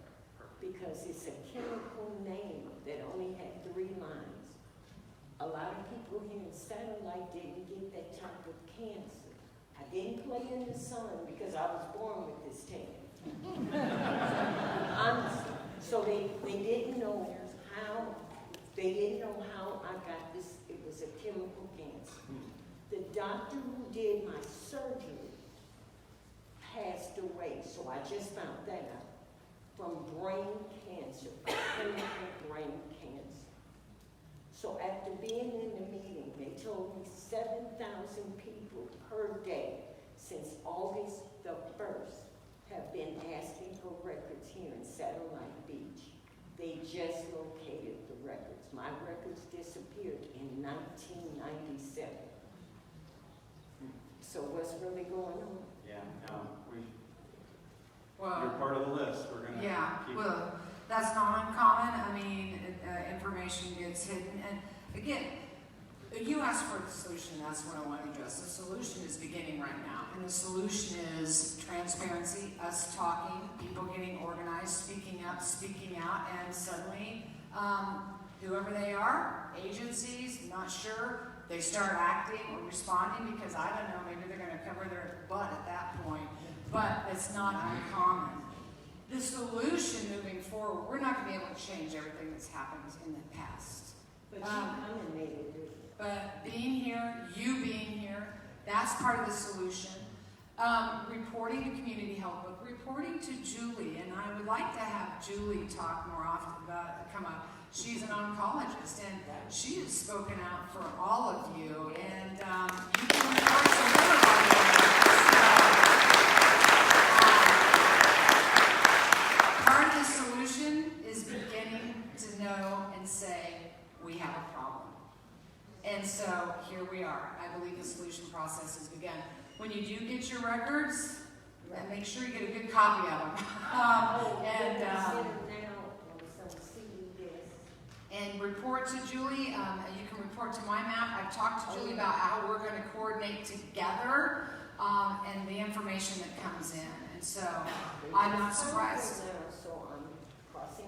Because it's a chemical name that only had 3 lines. A lot of people here in Satellite didn't get that type of cancer. I didn't play in the sun because I was born with this tan. Honestly. So they didn't know how. They didn't know how I got this. It was a chemical cancer. The doctor who did my surgery passed away, so I just found that out, from brain cancer, chemical brain cancer. So after being in the meeting, they told me 7,000 people per day since August the 1st have been asking for records here in Satellite Beach. They just located the records. My records disappeared in 1997. So what's really going on? Yeah, no, Well, you're part of the list. We're gonna keep. Well, that's not uncommon. I mean, information gets hidden. And again, you asked for the solution. That's what I want to address. The solution is beginning right now. And the solution is transparency, us talking, people getting organized, speaking up, speaking out, and suddenly, whoever they are, agencies, not sure, they start acting or responding because, I don't know, maybe they're going to cover their butt at that point. But it's not uncommon. The solution moving forward, we're not going to be able to change everything that's happened in the past. But you come and made it do. But being here, you being here, that's part of the solution. Reporting to community health, but reporting to Julie, and I would like to have Julie talk more often about, come up. She's an oncologist, and she has spoken out for all of you, and you can report to everybody. Part of the solution is beginning to know and say, we have a problem. And so here we are. I believe the solution process has begun. When you do get your records, make sure you get a good copy of them. And report to Julie. You can report to my map. I've talked to Julie about how we're going to coordinate together and the information that comes in. And so I'm not surprised.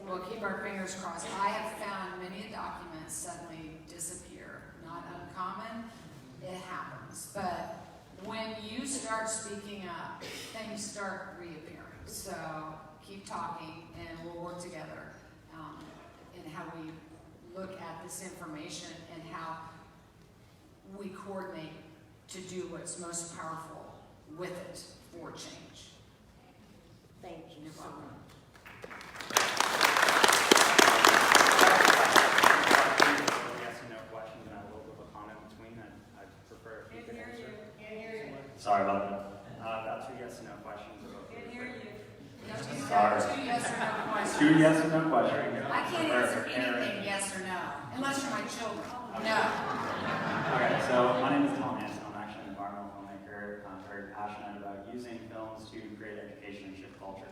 We'll keep our fingers crossed. I have found many documents suddenly disappear. Not uncommon. It happens. But when you start speaking up, things start reappearing. So keep talking and we'll work together in how we look at this information and how we coordinate to do what's most powerful with it for change. Thank you. You're welcome. Yes and no questions, and I have a little bit of a comment between that I prefer if you could answer. Can't hear you. Sorry about that. About 2 yes and no questions. Can't hear you. Sorry. 2 yes or no questions. 2 yes and no questions. I can't answer anything yes or no, unless you're my children. No. Okay, so my name is Tom Hanson. I'm actually an environmental agriculture.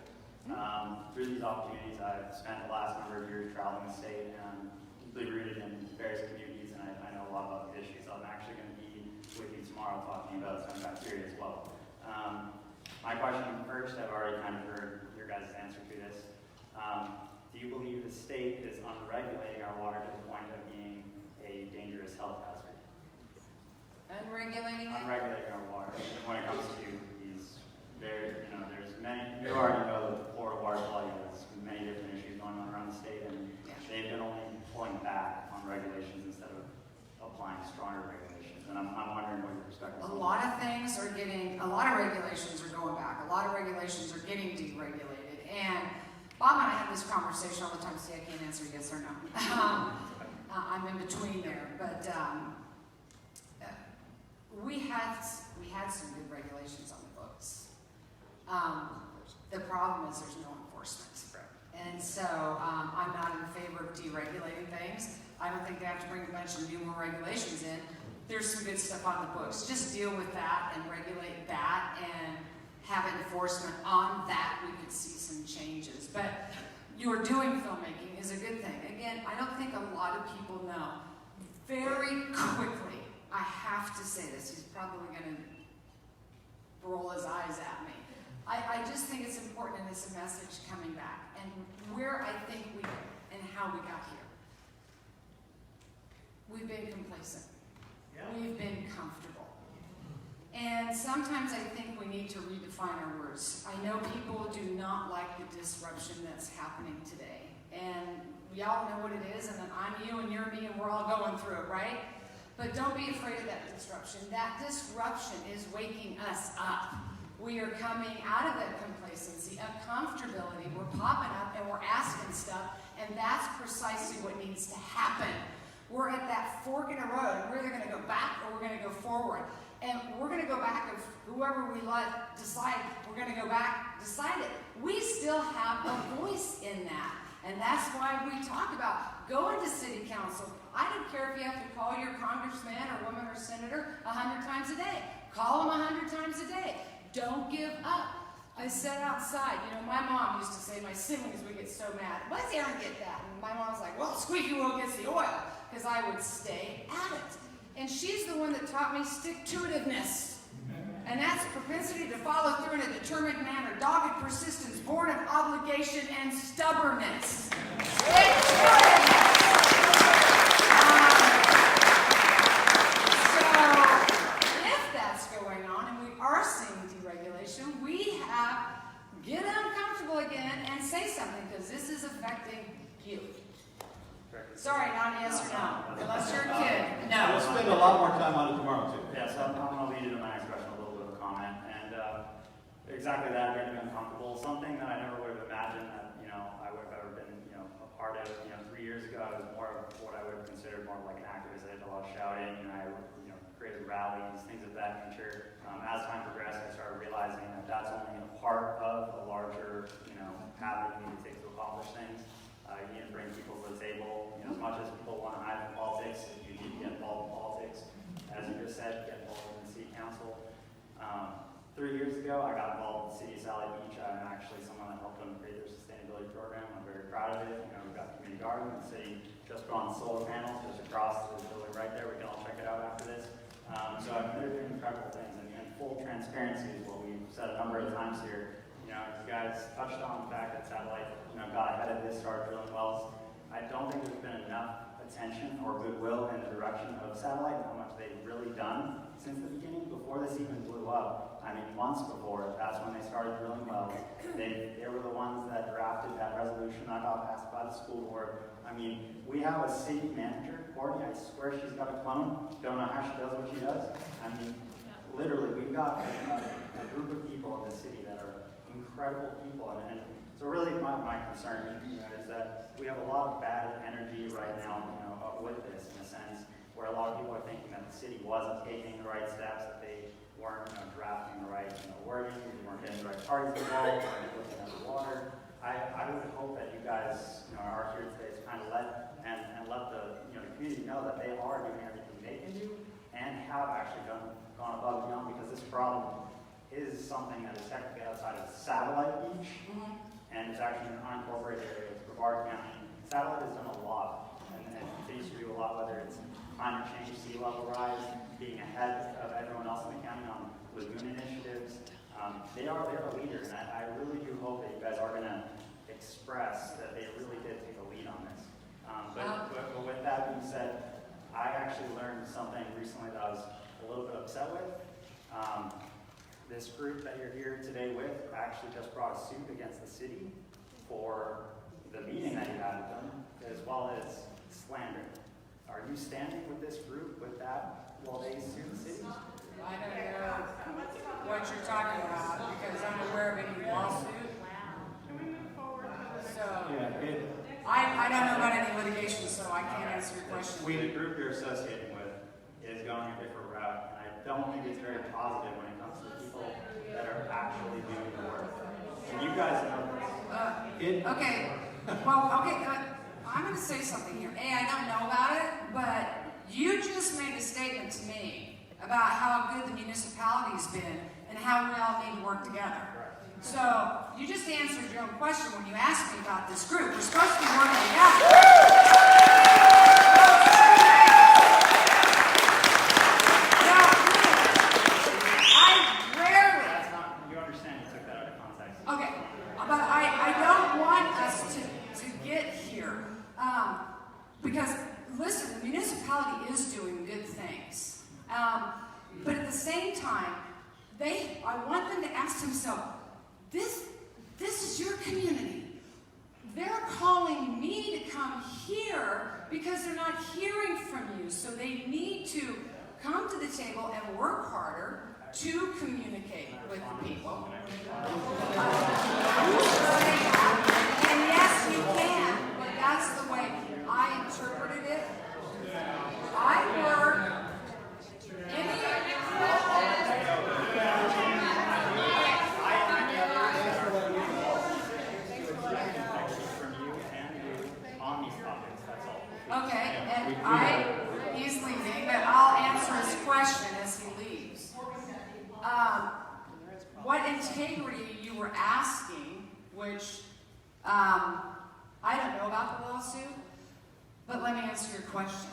Through these opportunities, I've spent the last number of years traveling the state and deeply rooted in various communities, and I know a lot about these issues. So I'm actually going to be with you tomorrow talking about some bacteria as well. My question first, I've already kind of heard your guys' answer to this. Do you believe the state is unregulating our water to the point of being a dangerous health hazard? Unregulating it? Unregulating our water when it comes to these very, there's many, you already know that Florida water quality has many different issues going on around the state, and they've been only pulling back on regulations instead of applying stronger regulations. And I'm wondering what your perspective is. A lot of regulations are going back. A lot of regulations are getting deregulated. And Bob and I have this conversation all the time. See, I can't answer yes or no. I'm in between there. But we had some good regulations on the books. The problem is there's no enforcement. And so I'm not in favor of deregulating things. I don't think they have to bring a bunch of new more regulations in. There's some good stuff on the books. Just deal with that and regulate that and have enforcement on that. We could see some changes. But you're doing filmmaking is a good thing. Again, I don't think a lot of people know. Very quickly, I have to say this. He's probably going to roll his eyes at me. I just think it's important, and it's a message coming back. And where I think and how we got here. We've been complacent. Yeah. We've been comfortable. And sometimes I think we need to redefine our words. I know people do not like the disruption that's happening today. And we all know what it is, and then I'm you and you're me, and we're all going through it, right? But don't be afraid of that disruption. That disruption is waking us up. We are coming out of that complacency, of comfortability. We're popping up and we're asking stuff, and that's precisely what needs to happen. We're at that fork in the road, and we're either going to go back or we're going to go forward. And we're going to go back if whoever we let decide we're going to go back, decide it. We still have a voice in that. And that's why we talk about going to city council. I don't care if you have to call your congressman or woman or senator 100 times a day. Call them 100 times a day. Don't give up. I sat outside. My mom used to say, my siblings would get so mad. Why does Erin get that? And my mom's like, well, squeaky wheel gets the oil. Because I would stay at it. And she's the one that taught me stick-to-itiveness. And that's propensity to follow through in a determined manner, dogged persistence, born of obligation and stubbornness. Get uncomfortable again and say something, because this is affecting you. Sorry, not yes or no. Unless you're a kid. No. We'll spend a lot more time on it tomorrow, too. Yeah, so I'm going to lead into my next question, a little bit of a comment. And exactly that, getting uncomfortable. Something that I never would have imagined that, I would have ever been, a part of. 3 years ago, I was more of what I would have considered more like an activist. I did a lot of shouting, and I created rallies, things of that nature. As time progressed, I started realizing that that's only a part of a larger, path that you need to take to accomplish things. You need to bring people to the table. As much as people want to hide from politics, you need to get involved in politics. As you just said, get involved in the city council. 3 years ago, I got involved in the city of Sally Beach. I'm actually someone that helped them create their sustainability program. I'm very proud of it. We've got community garden. The city just put on solar panels just across the building right there. We can all check it out after this. So they're doing incredible things, and full transparency is what we've said a number of times here. You guys touched on the fact that Satellite, got ahead of this, started drilling wells. I don't think there's been enough attention or goodwill in the direction of Satellite and how much they've really done since the beginning, before this even blew up. Months before, that's when they started drilling wells. They were the ones that drafted that resolution that got passed by the school board. We have a city manager, Courtney, I swear she's got a clone. Don't know how she does what she does. Literally, we've got a group of people in the city that are incredible people. And so really my concern is that we have a lot of bad energy right now, with this, in a sense, where a lot of people are thinking that the city wasn't taking the right steps, that they weren't drafting the right wording, we weren't getting the right parties involved, weren't looking at the water. I would hope that you guys are here today to kind of let the community know that they are doing everything they can do and have actually gone above and beyond, because this problem is something that is technically outside of Satellite Beach, and it's actually an unincorporated area of Brevard County. Satellite has done a lot, and continues to do a lot, whether it's climate change, sea level rise, being ahead of everyone else in the county on lagoon initiatives. They're a leader, and I really do hope that you guys are going to express that they really did take a lead on this. But with that being said, I actually learned something recently that I was a little bit upset with. This group that you're here today with actually just brought a suit against the city for the meeting that you had with them, as well as slander. Are you standing with this group with that while they sue the city? I don't know what you're talking about, because I'm aware of any lawsuit. Can we move forward? So, Yeah, I don't know about any litigation, so I can't answer your question. The group you're associating with is going a different route, and I don't think it's very positive when it comes to people that are actually doing the work. And you guys know this. Okay, well, okay, I'm going to say something here. I don't know about it, but you just made a statement to me about how good the municipality's been and how we all need to work together. So you just answered your own question when you asked me about this group. We're supposed to be working together. You understand you took that out of context. Okay, but I don't want us to get here. Because, listen, the municipality is doing good things. But at the same time, I want them to ask themselves, this is your community. They're calling me to come here because they're not hearing from you. So they need to come to the table and work harder to communicate with the people. And yes, you can, but that's the way I interpreted it. I work Okay, and he's leaving, but I'll answer his question as he leaves. What integrity you were asking, which I don't know about the lawsuit, but let me answer your question.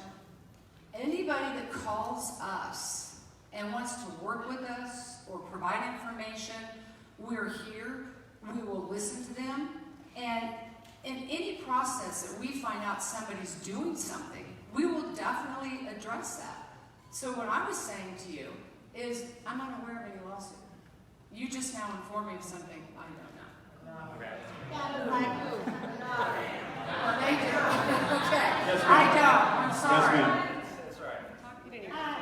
Anybody that calls us and wants to work with us or provide information, we're here. We will listen to them, and in any process that we find out somebody's doing something, we will definitely address that. So what I was saying to you is, I'm not aware of any lawsuit. You just now informed me of something I don't know. Okay. Well, they do. Okay. I don't. I'm sorry. Yes, ma'am. That's right. Hi,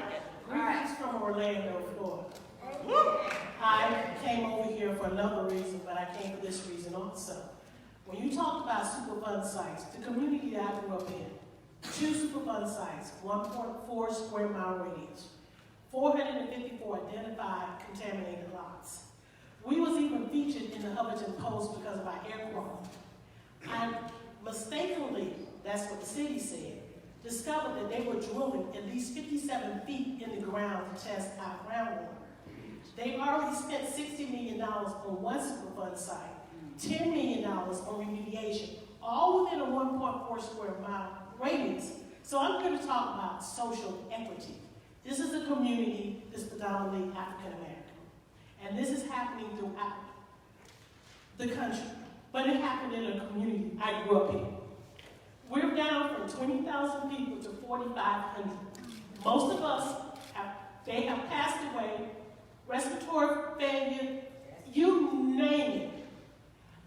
greetings from Orlando, Florida. I came over here for another reason, but I came for this reason also. When you talk about Superfund sites, the community that I grew up in, 2 Superfund sites, 1.4 square mile radius, 454 identified contaminated lots. We was even featured in the Huffington Post because of our air quality. I mistakenly, that's what the city said, discovered that they were drilling at least 57 feet in the ground to test our groundwater. They already spent $60 million on one Superfund site, $10 million on remediation, all within a 1.4 square mile radius. So I'm going to talk about social equity. This is a community that's predominantly African American. And this is happening throughout the country. But it happened in a community I grew up in. We're down from 20,000 people to 4,500. Most of us, they have passed away, respiratory failure, you name it.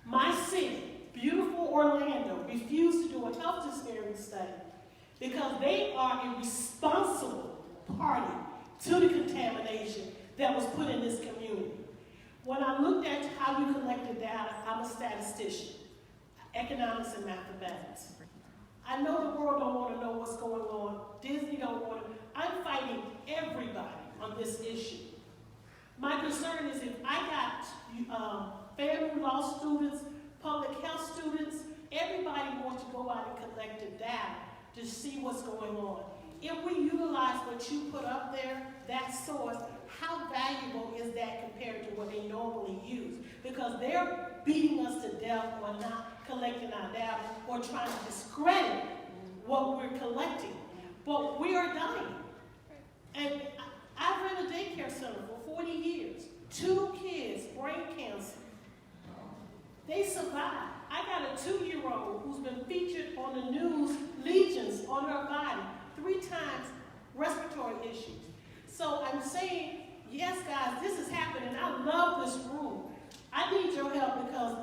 My city, beautiful Orlando, refused to do a health disparity study because they are a responsible party to the contamination that was put in this community. When I looked at how you collected data, I'm a statistician, economics and mathematics. I know the world don't want to know what's going on. Disney don't want to. I'm fighting everybody on this issue. My concern is if I got family law students, public health students, everybody wants to go out and collect the data to see what's going on. If we utilize what you put up there, that source, how valuable is that compared to what they normally use? Because they're beating us to death on not collecting our data or trying to discredit what we're collecting. But we are dying. And I've ran a daycare center for 40 years. 2 kids, brain cancer. They survived. I got a 2-year-old who's been featured on the news, lesions on her body, 3 times respiratory issues. So I'm saying, yes, guys, this is happening. I love this room. I need your help because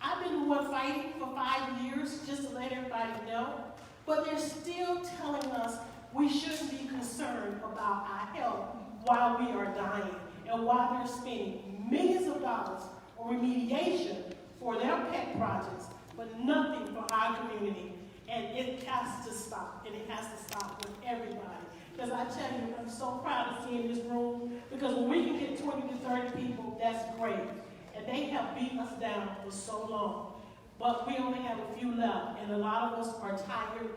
I've been the one fighting for 5 years just to let everybody know. But they're still telling us we shouldn't be concerned about our health while we are dying and while they're spending millions of dollars on remediation for their pet projects, but nothing for our community. And it has to stop, and it has to stop with everybody. Because I tell you, I'm so proud of seeing this room, because when we can get 20 to 30 people, that's great. And they have beaten us down for so long. But we only have a few left, and a lot of us are tired.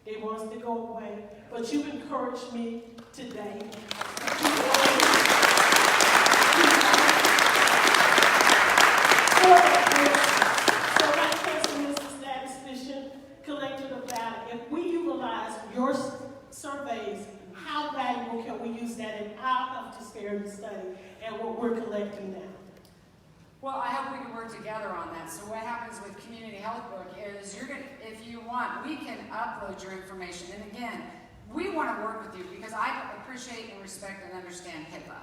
They want us to go away. But you've encouraged me today. So my question is the statistician, collector of data. If we utilize your surveys, how valuable can we use that in our health disparity study and what we're collecting now? Well, I hope we can work together on that. So what happens with Community Health Book is if you want, we can upload your information. And again, we want to work with you because I appreciate and respect and understand HIPAA.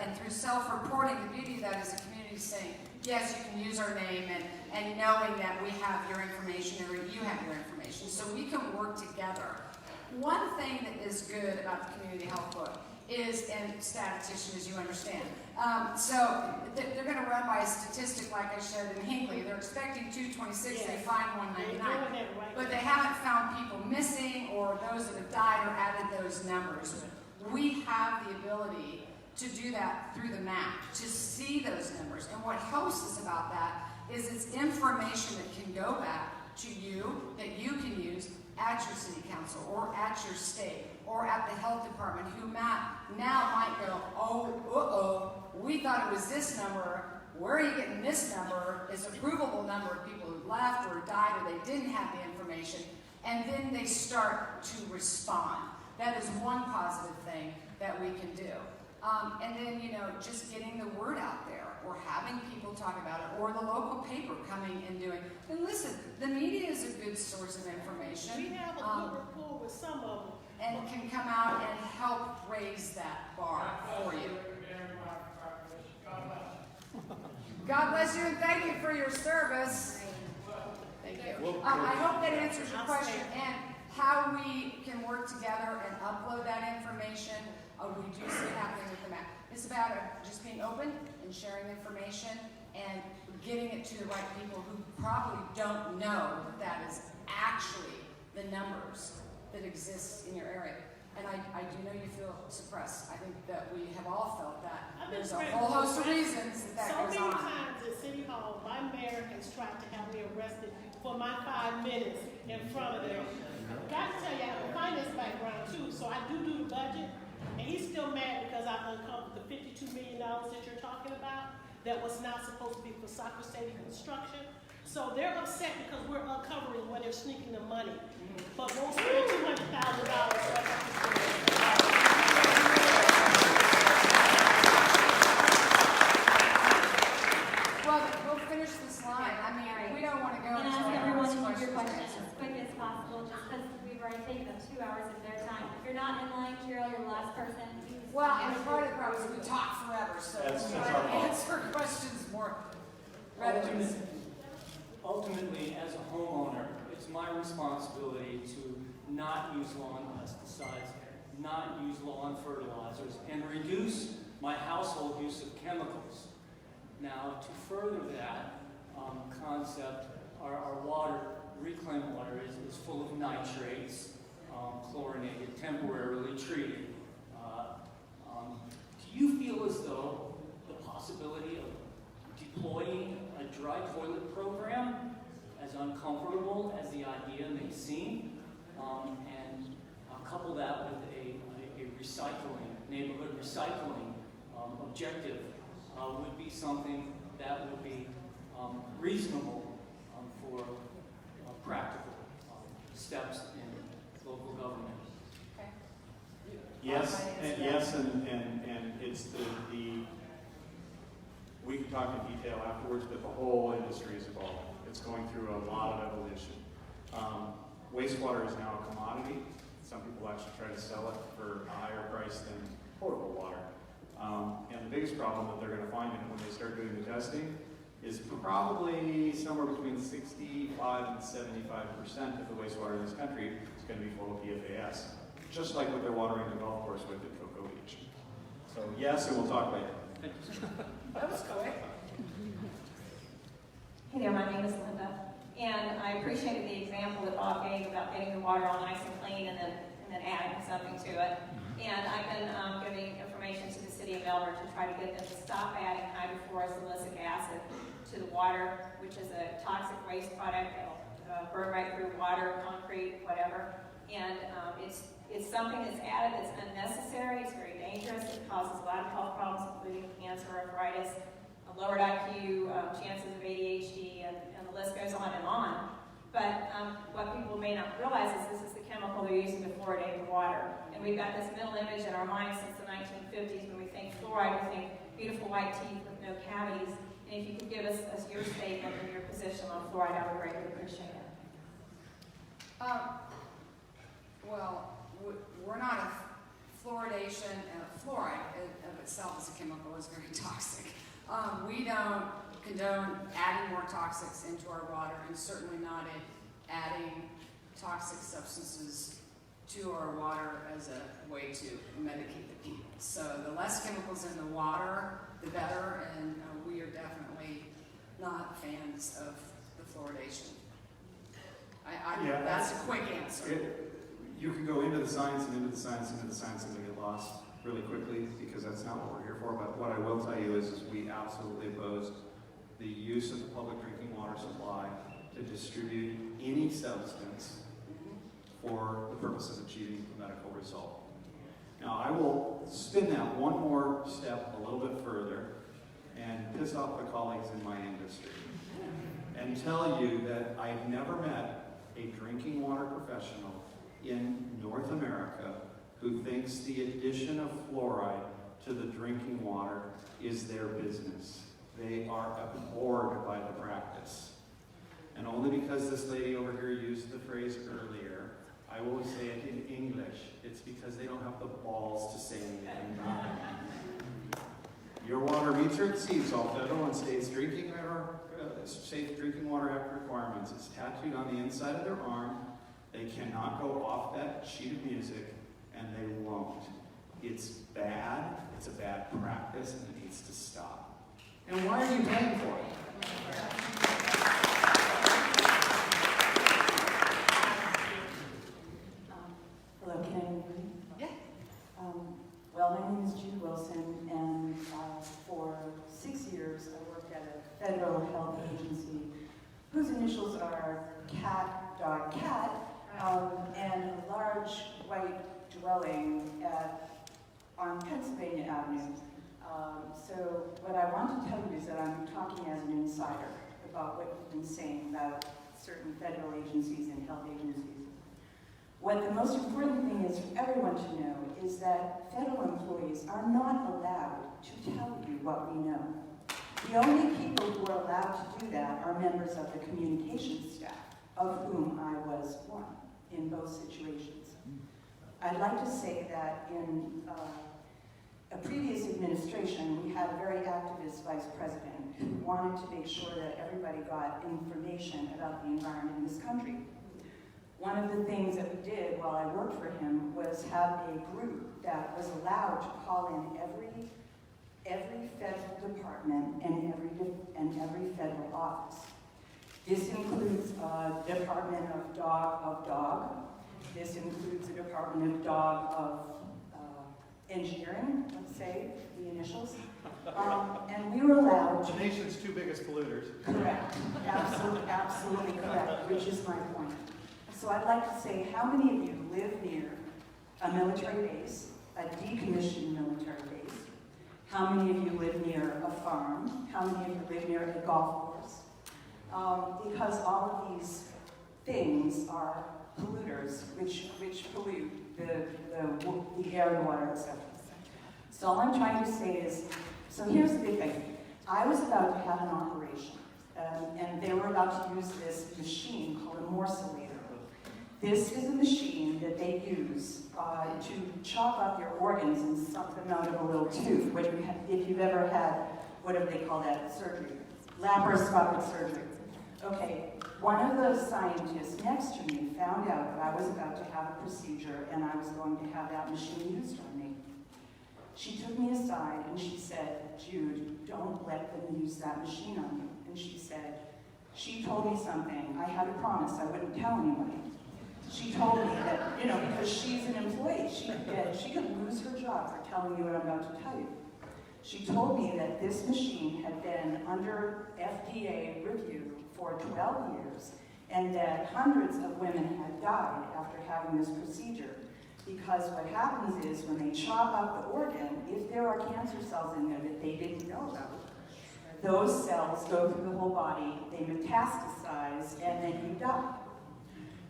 And through self-reporting, the beauty of that is the community saying, yes, you can use our name and knowing that we have your information or you have your information. So we can work together. One thing that is good about the Community Health Book is, and statistician, as you understand, so they're going to run by a statistic like I showed in Hinckley. They're expecting 226, they find 199. But they haven't found people missing or those that have died or added those numbers. We have the ability to do that through the map, to see those numbers. And what helps us about that is it's information that can go back to you, that you can use at your city council or at your state or at the health department, who now might go, oh, we thought it was this number. Where are you getting this number? It's a provable number of people who left or died or they didn't have the information. And then they start to respond. That is one positive thing that we can do. And then, just getting the word out there or having people talk about it or the local paper coming and doing. And listen, the media is a good source of information. We have a good rapport with some of them. And can come out and help raise that bar for you. God bless you and thank you for your service. Thank you. I hope that answers your question and how we can work together and upload that information. We do see it happening with the map. It's about just being open and sharing information and getting it to the right people who probably don't know that is actually the numbers that exist in your area. And I do know you feel suppressed. I think that we have all felt that. There's a whole host of reasons that goes on. So many times at City Hall, my mayor has tried to have me arrested for my 5 minutes in front of them. Got to tell you, I have a finance background too, so I do the budget. And he's still mad because I uncovered the $52 million that you're talking about that was not supposed to be for soccer stadium construction. So they're upset because we're uncovering where they're sneaking the money. But we'll spend $200,000 Well, we'll finish this line. I mean, we don't want to go And into ask everyone to questions. keep your questions as quick as possible, just because we've already taken up 2 hours of their time. If you're not in line, Cheryl, you're the last person. Well, and part of the problem is we talk forever, so That's we our try to fault. answer questions more readily. Ultimately, as a homeowner, it's my responsibility to not use lawn pesticides, not use lawn fertilizers, and reduce my household use of chemicals. Now, to further that concept, our water, reclaimed water, is full of nitrates, chlorinated, temporarily treated. Do you feel as though the possibility of deploying a dry toilet program, as uncomfortable as the idea may seem, and couple that with a recycling neighborhood recycling objective would be something that would be reasonable for practical steps in local government. Okay. Yes, and it's the we can talk in detail afterwards, but the whole industry is evolving. It's going through a lot of evolution. Wastewater is now a commodity. Some people actually try to sell it for a higher price than potable water. And the biggest problem that they're going to find when they start doing the testing is probably somewhere between 65 and 75% of the wastewater in this country is going to be full of PFAS, just like what they're watering the golf course with in Cocoa Beach. So yes, and we'll talk later. That was quick. Hey there, my name is Linda, and I appreciated the example that Bob gave about getting the water all nice and clean and then adding something to it. And I've been giving information to the city of Brevard to try to get them to stop adding hydrofluorosilicic acid to the water, which is a toxic waste product that'll burn right through water, concrete, whatever. And it's something that's added that's unnecessary. It's very dangerous. It causes a lot of health problems, including cancer, arthritis, a lowered IQ, chances of ADHD, and the list goes on and on. But what people may not realize is this is the chemical they're using to fluoridate the water. And we've got this mental image in our minds since the 1950s. When we think fluoride, we think beautiful white teeth with no cavities. And if you could give us your statement and your position on fluoride, I would greatly appreciate it. Well, we're not a fluoridation, and fluoride of itself as a chemical is very toxic. We don't condone adding more toxics into our water, and certainly not adding toxic substances to our water as a way to medicate the people. So the less chemicals in the water, the better, and we are definitely not fans of the fluoridation. Yeah, that's a quick answer. You can go into the science and into the science and into the science and get lost really quickly because that's not what we're here for. But what I will tell you is we absolutely oppose the use of the public drinking water supply to distribute any substance for the purpose of achieving a medical result. Now, I will spin that one more step a little bit further and piss off the colleagues in my industry and tell you that I've never met a drinking water professional in North America who thinks the addition of fluoride to the drinking water is their business. They are abhorred by the practice. And only because this lady over here used the phrase earlier, I will say it in English. It's because they don't have the balls to say anything about it. Your water meets or exceeds all federal and state drinking safe drinking water act requirements. It's tattooed on the inside of their arm. They cannot go off that sheet of music, and they won't. It's bad. It's a bad practice, and it needs to stop. And why are you paying for it? Hello, can I hear me? Yeah. Well, my name is Judy Wilson, and for 6 years I worked at a federal health agency whose initials are cat, and a large white dwelling on Pennsylvania Avenue. So what I want to tell you is that I'm talking as an insider about what you've been saying about certain federal agencies and health agencies. What the most important thing is for everyone to know is that federal employees are not allowed to tell you what we know. The only people who are allowed to do that are members of the communications staff, of whom I was one in both situations. I'd like to say that in a previous administration, we had a very activist vice president who wanted to make sure that everybody got information about the environment in this country. One of the things that we did while I worked for him was have a group that was allowed to call in every federal department and every federal office. This includes Department of Dog. This includes the Department of Dog of Engineering, let's say, the initials. And we were allowed to... The nation's two biggest polluters. Correct. Absolutely correct, which is my point. So I'd like to say, how many of you live near a military base, a decommissioned military base? How many of you live near a farm? How many of you live near a golf course? Because all of these things are polluters, which pollute the air, the water, etc. So all I'm trying to say is, so here's the big thing. I was about to have an operation, and they were about to use this machine called a morcellator. This is a machine that they use to chop up your organs and suck them out of a little tube. If you've ever had, whatever they call that, surgery, laparoscopic surgery. Okay, one of those scientists next to me found out that I was about to have a procedure and I was going to have that machine used on me. She took me aside and she said, Jude, don't let them use that machine on you. And she said, she told me something. I had a promise I wouldn't tell anybody. She told me that, because she's an employee, she could lose her job for telling you what I'm about to tell you. She told me that this machine had been under FDA review for 12 years and that hundreds of women had died after having this procedure. Because what happens is when they chop up the organ, if there are cancer cells in there that they didn't know about, those cells go through the whole body, they metastasize, and then you die.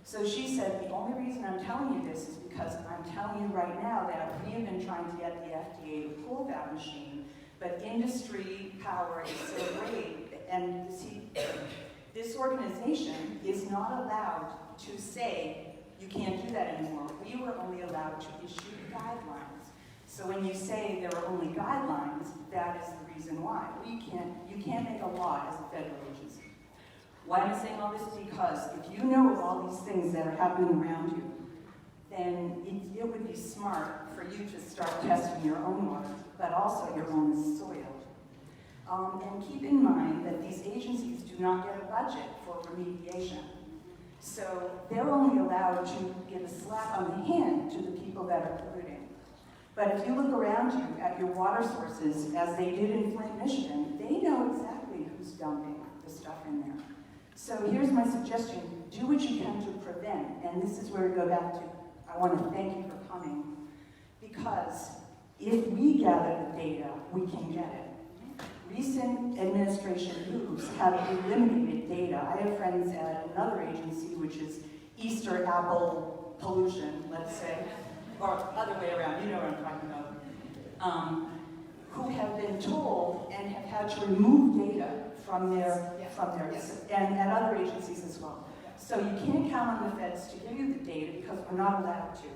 So she said, the only reason I'm telling you this is because I'm telling you right now that we have been trying to get the FDA to pull that machine, but industry power is so great, and see, this organization is not allowed to say, you can't do that anymore. We were only allowed to issue guidelines. So when you say there are only guidelines, that is the reason why. You can't make a law as a federal agency. Why am I saying all this? Because if you know of all these things that are happening around you, then it would be smart for you to start testing your own water, but also your own soil. And keep in mind that these agencies do not get a budget for remediation. So they're only allowed to give a slap on the hand to the people that are polluting. But if you look around you at your water sources, as they did in Flint, Michigan, they know exactly who's dumping the stuff in there. So here's my suggestion. Do what you can to prevent. And this is where we go back to, I want to thank you for coming. Because if we gather the data, we can get it. Recent administration moves have eliminated data. I have friends at another agency, which is Easter apple pollution, let's say, or other way around, you know what I'm talking about, who have been told and have had to remove data from their and at other agencies as well. So you can't count on the feds to give you the data because we're not allowed to.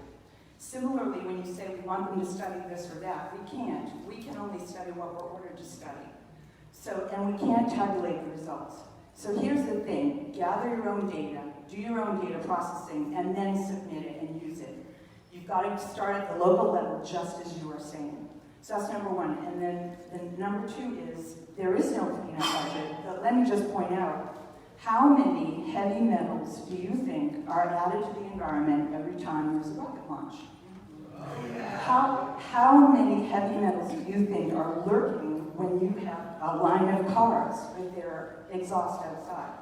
Similarly, when you say we want them to study this or that, we can't. We can only study what we're ordered to study. So, and we can't tabulate the results. So here's the thing, gather your own data, do your own data processing, and then submit it and use it. You've got to start at the local level, just as you are saying. So that's number one. And then number two is, there is no cleanup budget, but let me just point out, how many heavy metals do you think are added to the environment every time there's a rocket launch? How many heavy metals do you think are lurking when you have a line of cars with their exhaust outside?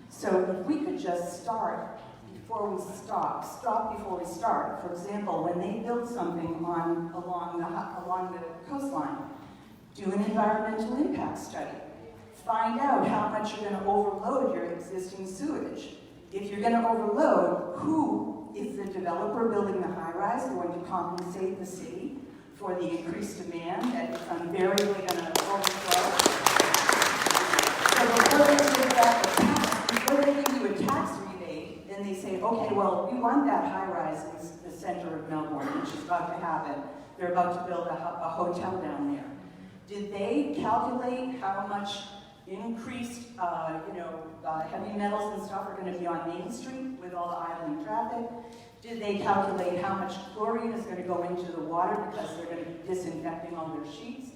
So if we could just start before we stop before we start. For example, when they build something along the coastline, do an environmental impact study. Find out how much you're going to overload your existing sewage. If you're going to overload, who is the developer building the high-rise going to compensate the city for the increased demand that is invariably going to overflow? So before they give you a tax rebate, and they say, okay, well, we want that high-rise in the center of Melbourne, which is about to happen. They're about to build a hotel down there. Did they calculate how much increased heavy metals and stuff are going to be on Main Street with all the idling traffic? Did they calculate how much chlorine is going to go into the water because they're going to be disinfecting all their sheets?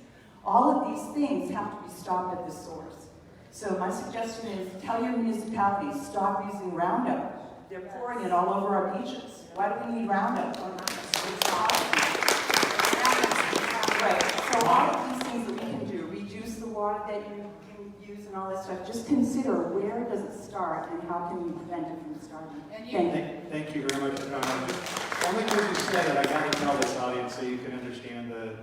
All of these things have to be stopped at the source. So my suggestion is, tell your municipalities, stop using Roundup. They're pouring it all over our beaches. Why do we need Roundup? It's awesome. Right, so all of these things that we can do, reduce the water that you use and all that stuff, just consider where does it start? start, and how can we prevent it from starting? And you- Thank you. Thank you very much for coming. Only because you said it, I got to tell this audience so you can understand the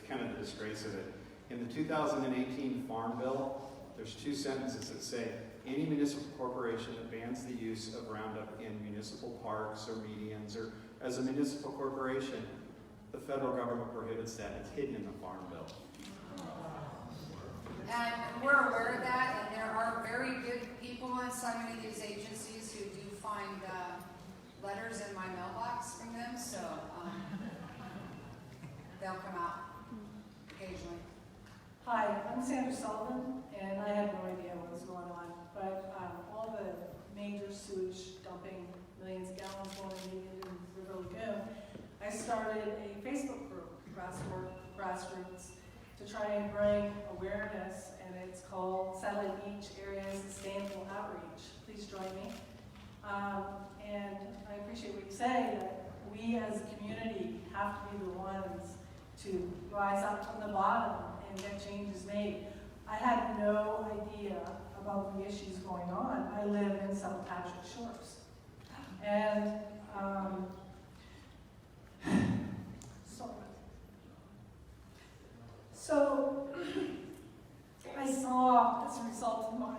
kind of the disgrace of it. In the 2018 Farm Bill, there's 2 sentences that say, any municipal corporation that bans the use of Roundup in municipal parks or medians or as a municipal corporation, the federal government prohibits that. It's hidden in the Farm Bill. And we're aware of that, and there are very good people in so many of these agencies who do find letters in my mailbox from them, so they'll come out occasionally. Hi, I'm Sandra Sullivan, and I had no idea what was going on, but all the major sewage dumping, millions of gallons going in River Lagoon, I started a Facebook group, grassroots, to try and bring awareness, and it's called Satellite Beach Area Sustainable Outreach. Please join me. And I appreciate what you say, that we as a community have to be the ones to rise up from the bottom and get changes made. I had no idea about the issues going on. I live in South Patrick Shores. And so I saw, as a result of my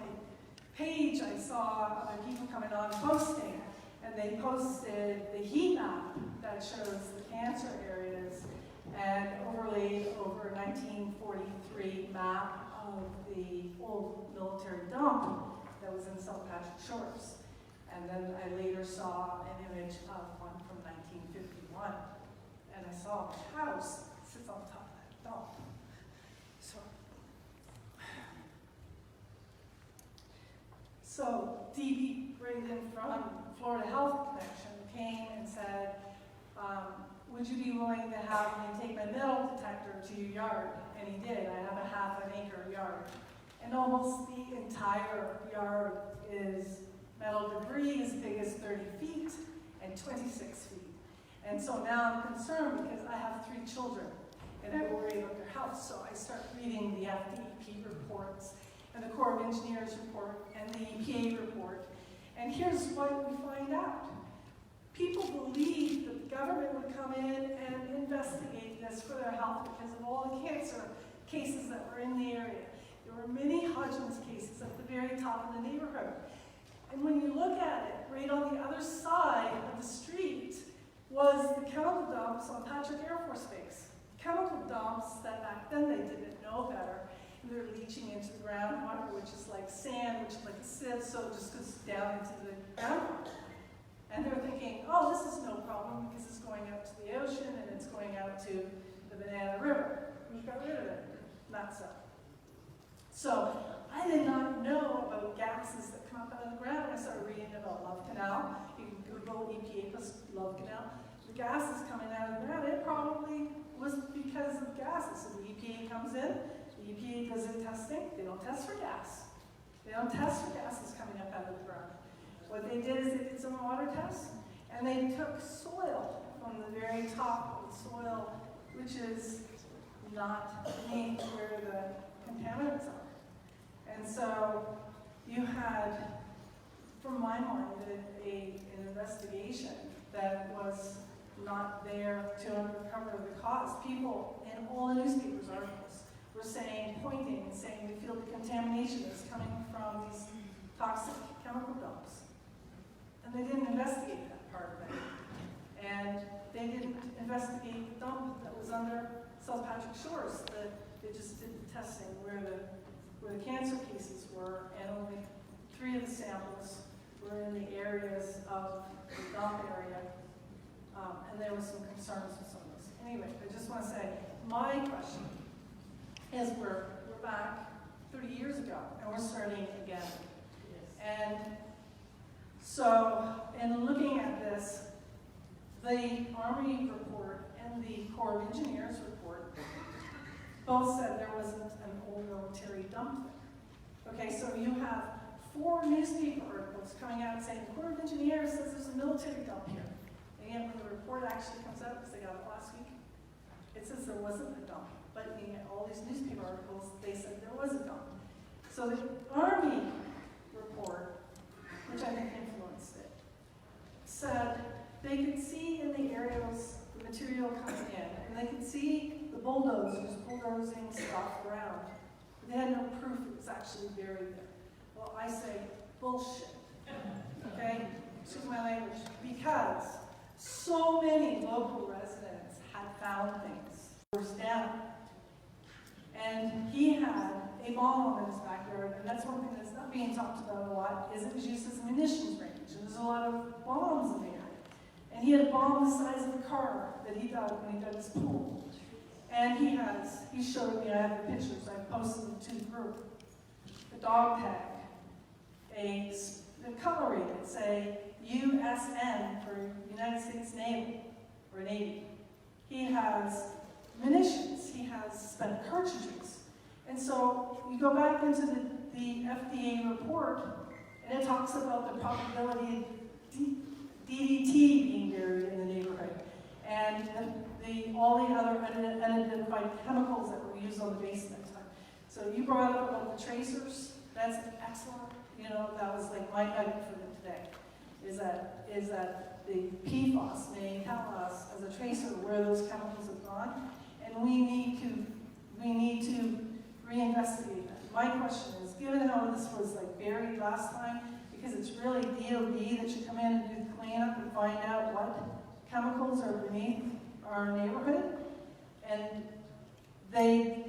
page, I saw other people coming on posting, and they posted the heat map that shows the cancer areas and overlaid over a 1943 map of the old military dump that was in South Patrick Shores. And then I later saw an image of one from 1951. And I saw a house sits on top of that dump. So D.B. Braden from Florida Health Connection came and said, would you be willing to have me take my metal detector to your yard? And he did. I have a half-acre yard. And almost the entire yard is metal debris as big as 30 feet and 26 feet. And so now I'm concerned because I have 3 children and I worry about their health. So I start reading the FDEP reports and the Corps of Engineers report and the EPA report. And here's what we find out. People believed that the government would come in and investigate this for their health because of all the cancer cases that were in the area. There were many Hodgkin's cases at the very top of the neighborhood. And when you look at it, right on the other side of the street was the chemical dumps on Patrick Air Force Base. Chemical dumps that back then they didn't know better. And they're leaching into the groundwater, which is like sand, which is like a sieve, so it just goes down into the groundwater. And they're thinking, oh, this is no problem because it's going out to the ocean and it's going out to the Banana River. We've got rid of it. Not so. So I did not know about gases that come up out of the ground. I started reading about Love Canal. You can Google EPA plus Love Canal. The gases coming out of the ground, it probably was because of gases. So the EPA comes in, the EPA does their testing. They don't test for gas. They don't test for gases coming up out of the ground. What they did is they did some water tests, and they took soil from the very top of the soil, which is not beneath where the contaminants are. And so you had, from my mind, an investigation that was not there to uncover the cause. People in all the newspapers articles were saying, pointing and saying, we feel the contamination is coming from these toxic chemical dumps. And they didn't investigate that part of it. And they didn't investigate the dump that was under South Patrick Shores. They just did the testing where the cancer cases were, and only 3 of the samples were in the areas of the dump area. And there was some concerns with some of those. Anyway, I just want to say, my question is we're back 30 years ago, and we're starting again. And so, in looking at this, the Army report and the Corps of Engineers report both said there wasn't an old military dump there. Okay, so you have 4 newspaper articles coming out saying the Corps of Engineers says there's a military dump here. And yet when the report actually comes out, because they got it last week, it says there wasn't a dump. But in all these newspaper articles, they said there was a dump. So the Army report they could see in the aerials the material coming in, and they could see the bulldozers bulldozing stuff around. But they had no proof it was actually buried there. Well, I say, bullshit. Okay? Excuse my language. Because so many local residents had found things. Doors down. And he had a bomb in his backyard, and that's one thing that's not being talked about a lot, is it was used as a munitions range. And there's a lot of bombs in there. And he had a bomb the size of a car that he dug when he dug his pool. And he showed me, I have the pictures, I posted them to the group. A dog tag, the cutlery that say USN for United States Navy, or Navy. He has munitions, he has spent cartridges. And so you go back into the FDA report, and it talks about the probability of DDT being buried in the neighborhood, and all the other unidentified chemicals that were used on the base at that time. So you brought up about the tracers. That's excellent. You know, that was like my nugget for them today. Is that the PFAS may tell us as a tracer where those chemicals have gone, and we need to reinvestigate that. My question is, given how this was like buried last time, because it's really DOD that should come in and do the cleanup and find out what chemicals are beneath our neighborhood, and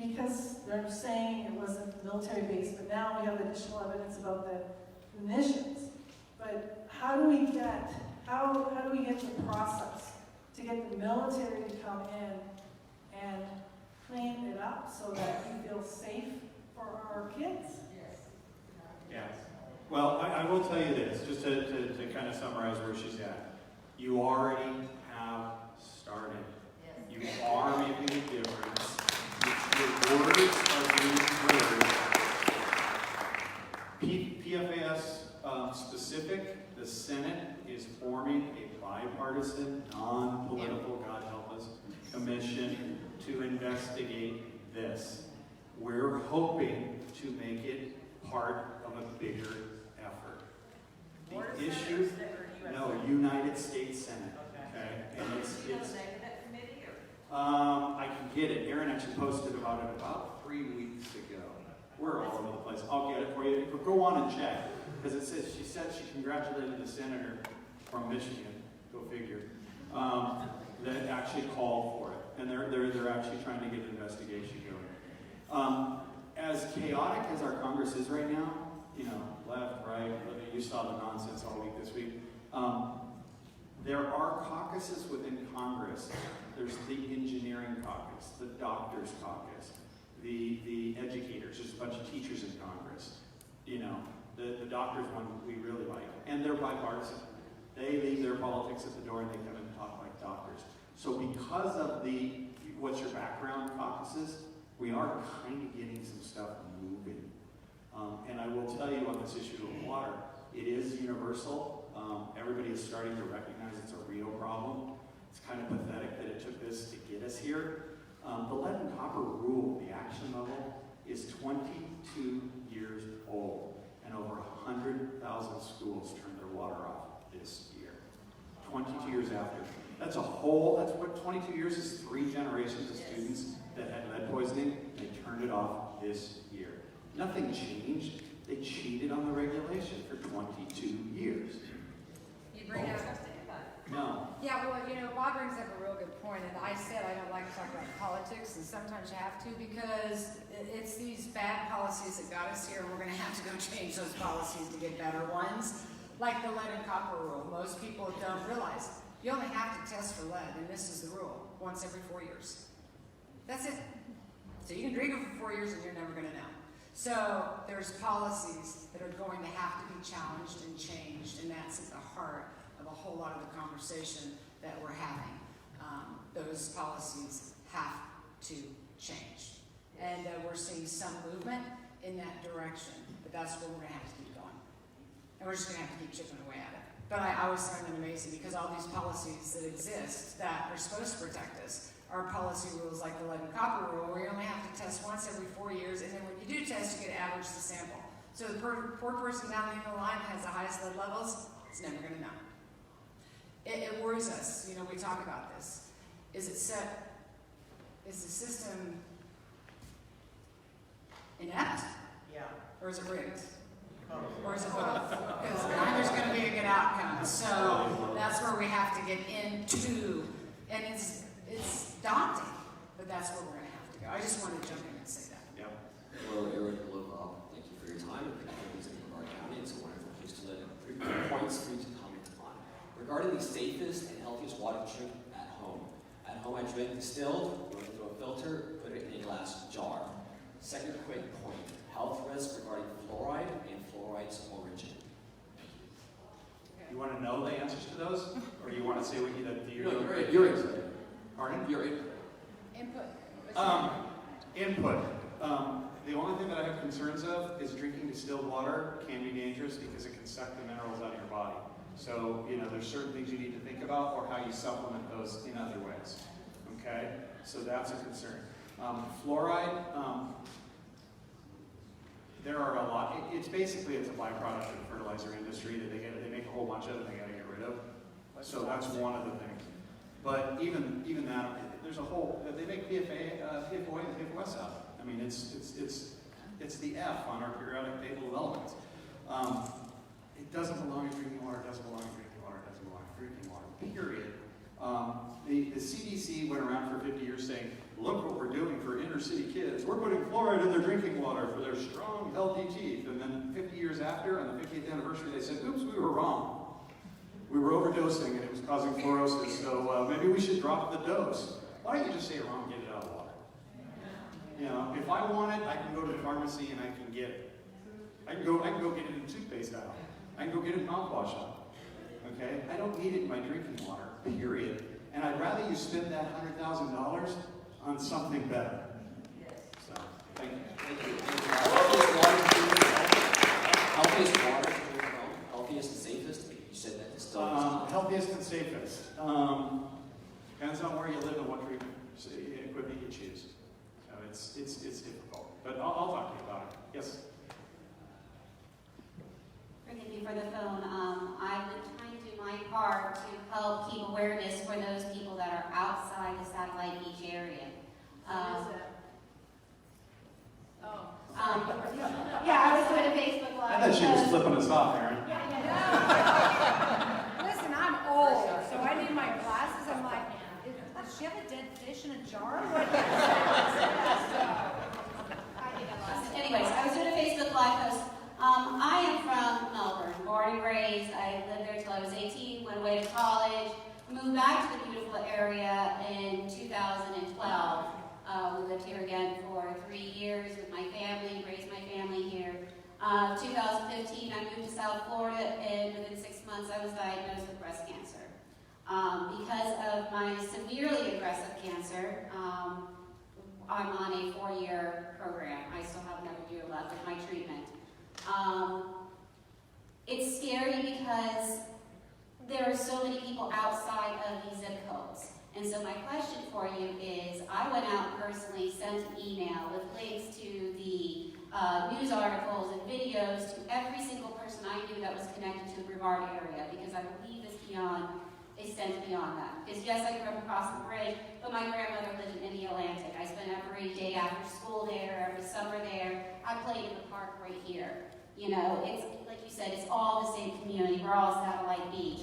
because they're saying it wasn't military base, but now we have additional evidence about the munitions. But how do we get the process to get the military to come in and clean it up so that we feel safe for our kids? Yes. Well, I will tell you this, just to kind of summarize where she's at. You already have started. You are making a difference. Your words are being heard. PFAS specific, the Senate is forming a bipartisan, non-political, God help us, commission to investigate this. We're hoping to make it part of a bigger effort. The issue, no, United States Senate. Okay, and it's I can get it. Erin actually posted about it about 3 weeks ago. We're all over the place. I'll get it for you. Go on and check, because it says she congratulated the senator from Michigan. Go figure. That actually called for it, and they're actually trying to get an investigation going. As chaotic as our Congress is right now, you know, left, right. You saw the nonsense all week this week. There are caucuses within Congress. There's the engineering caucus, the doctors caucus, the educators. There's a bunch of teachers in Congress. You know, the doctors one we really like, and they're bipartisan. They leave their politics at the door and they come and talk like doctors. So because of the what's your background caucuses, we are kind of getting some stuff moving. And I will tell you on this issue of water, it is universal. Everybody is starting to recognize it's a real problem. It's kind of pathetic that it took this to get us here. The lead and copper rule, the action level, is 22 years old, and over 100,000 schools turned their water off this year. 22 years after. That's what 22 years is, 3 generations of students that had lead poisoning. They turned it off this year. Nothing changed. They cheated on the regulation for 22 years. You bring up... No. Yeah, well, you know, Bob brings up a real good point, and I said I don't like to talk about politics, and sometimes you have to, because it's these bad policies that got us here, and we're going to have to go change those policies to get better ones, like the lead and copper rule. Most people don't realize you only have to test for lead, and this is the rule, once every 4 years. That's it. So you can drink it for 4 years, and you're never going to know. So there's policies that are going to have to be challenged and changed, and that's at the heart of a whole lot of the conversation that we're having. Those policies have to change. And we're seeing some movement in that direction, but that's where we're going to have to keep going. And we're just going to have to keep chipping away at it. But I always find it amazing, because all these policies that exist that are supposed to protect us are policy rules like the lead and copper rule, where you only have to test once every 4 years, and then when you do test, you get to average the sample. So the poor person down the end of the line that has the highest lead levels is never going to know. it worries us, you know, we talk about this. Is it set, is the system inept? Yeah. Or is it rigged? Or is it both? Because there's going to be a good outcome. So that's where we have to get into, and it's daunting, but that's where we're going to have to go. I just wanted to jump in and say that. Yep. Hello, Erin Brockovich. Thank you for your time and for representing Brevard County. It's a wonderful place to live. 3 points for you to comment on. Regarding the safest and healthiest water to drink at home. At home, I drink distilled, run it through a filter, put it in a glass jar. Second quick point, health risk regarding fluoride and fluoride's origin. You want to know the answers to those? Or do you want to say what you did? Your input. Pardon? Your input. Input. The only thing that I have concerns of is drinking distilled water can be dangerous because it can suck the minerals out of your body. So, you know, there's certain things you need to think about or how you supplement those in other ways. Okay? So that's a concern. Fluoride, there are a lot. It's basically, it's a byproduct of the fertilizer industry that they make a whole bunch of it and they got to get rid of. So that's one of the things. But even that, there's a whole, they make PFOA and PFOS out. I mean, it's the F on our periodic table of elements. It doesn't belong in drinking water, it doesn't belong in drinking water, it doesn't belong in drinking water, period. The CDC went around for 50 years saying, look what we're doing for inner city kids. We're putting fluoride in their drinking water for their strong, healthy teeth. And then 50 years after, on the 50th anniversary, they said, oops, we were wrong. We were overdosing and it was causing fluorosis, so maybe we should drop the dose. Why don't you just say it wrong and get it out of the water? You know, if I want it, I can go to the pharmacy and I can get it. I can go get it in toothpaste aisle. I can go get it in mouthwash aisle. Okay? I don't need it in my drinking water, period. And I'd rather you spend that $100,000 on something better. So, thank you. Thank you. Healthiest water to drink at home? Healthiest and safest? You said that distilled. Healthiest and safest. Depends on where you live and what treatment equipment you choose. So it's difficult. But I'll talk to you about it. Yes? Thank you for the phone. I've been trying to do my part to help keep awareness for those people that are outside the Satellite Beach area. Yeah, I was doing a Facebook Live. I thought she was flipping us off, Erin. Listen, I'm old, so I need my glasses. I'm like, does she have a dead fish in a jar? What? Anyways, I was doing a Facebook Live post. I am from Melbourne, born and raised. I lived there till I was 18, went away to college, moved back to the beautiful area in 2012. We lived here again for 3 years with my family, raised my family here. 2015, I moved to South Florida, and within 6 months, I was diagnosed with breast cancer. Because of my severely aggressive cancer, I'm on a 4-year program. I still have another year left of my treatment. It's scary because there are so many people outside of these zip codes. And so my question for you is, I went out and personally sent an email with links to the news articles and videos to every single person I knew that was connected to the Brevard area, because I believe this extends beyond that. Because yes, I grew up across the bridge, but my grandmother lived in the Atlantic. I spent every day after school there, every summer there. I played in the park right here. You know, it's like you said, it's all the same community. We're all Satellite Beach.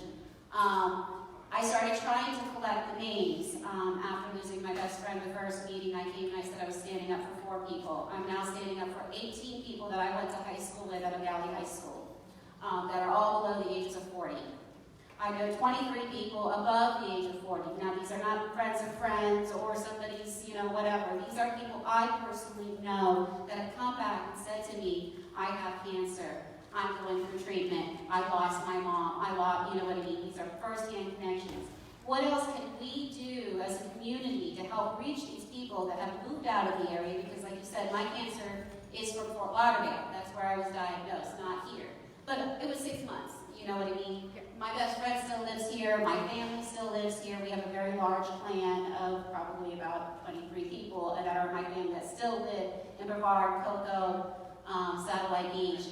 I started trying to collect the names after losing my best friend. The first meeting I came and I said I was standing up for 4 people. I'm now standing up for 18 people that I went to high school with at Valley High School that are all below the ages of 40. I know 23 people above the age of 40. Now, these are not friends of friends or somebody's, you know, whatever. These are people I personally know that have come back and said to me, I have cancer. I'm going through treatment. I lost my mom. I lost, you know what I mean? These are first-hand connections. What else can we do as a community to help reach these people that have moved out of the area? Because like you said, my cancer is from Fort Lauderdale. That's where I was diagnosed, not here. But it was 6 months, you know what I mean? My best friend still lives here. My family still lives here. We have a very large clan of probably about 23 people that are my family that still live in Brevard, Cocoa, Satellite Beach.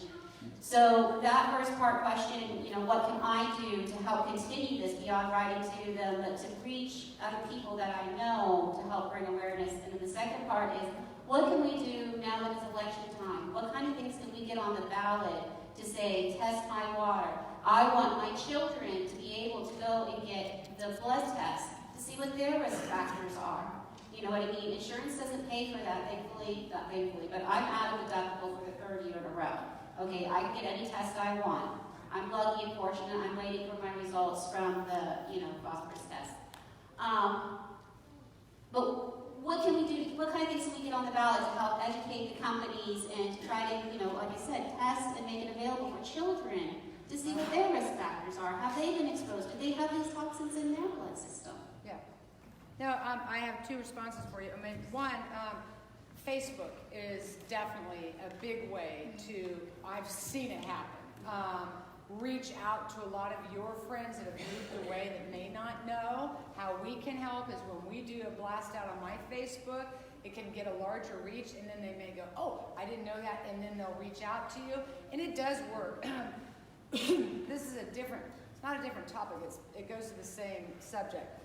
So that first part question, what can I do to help continue this beyond writing to them, but to reach other people that I know to help bring awareness? And then the second part is, what can we do now that it's election time? What kind of things can we get on the ballot to say, test my water? I want my children to be able to go and get the blood test to see what their risk factors are. You know what I mean? Insurance doesn't pay for that, not thankfully, but I'm out of deductible for the third year in a row. Okay, I can get any test I want. I'm lucky and fortunate. I'm waiting for my results from the, phosphorus test. But what can we do? What kind of things can we get on the ballot to help educate the companies and to try to, like I said, test and make it available for children to see what their risk factors are? Have they been exposed? Do they have these toxins in their blood system? Yeah. No, I have two responses for you. I mean, one, Facebook is definitely a big way to, I've seen it happen. Reach out to a lot of your friends that have moved away that may not know. How we can help is when we do a blast out on my Facebook, it can get a larger reach, and then they may go, oh, I didn't know that, and then they'll reach out to you, and it does work. This is it's not a different topic, it goes to the same subject.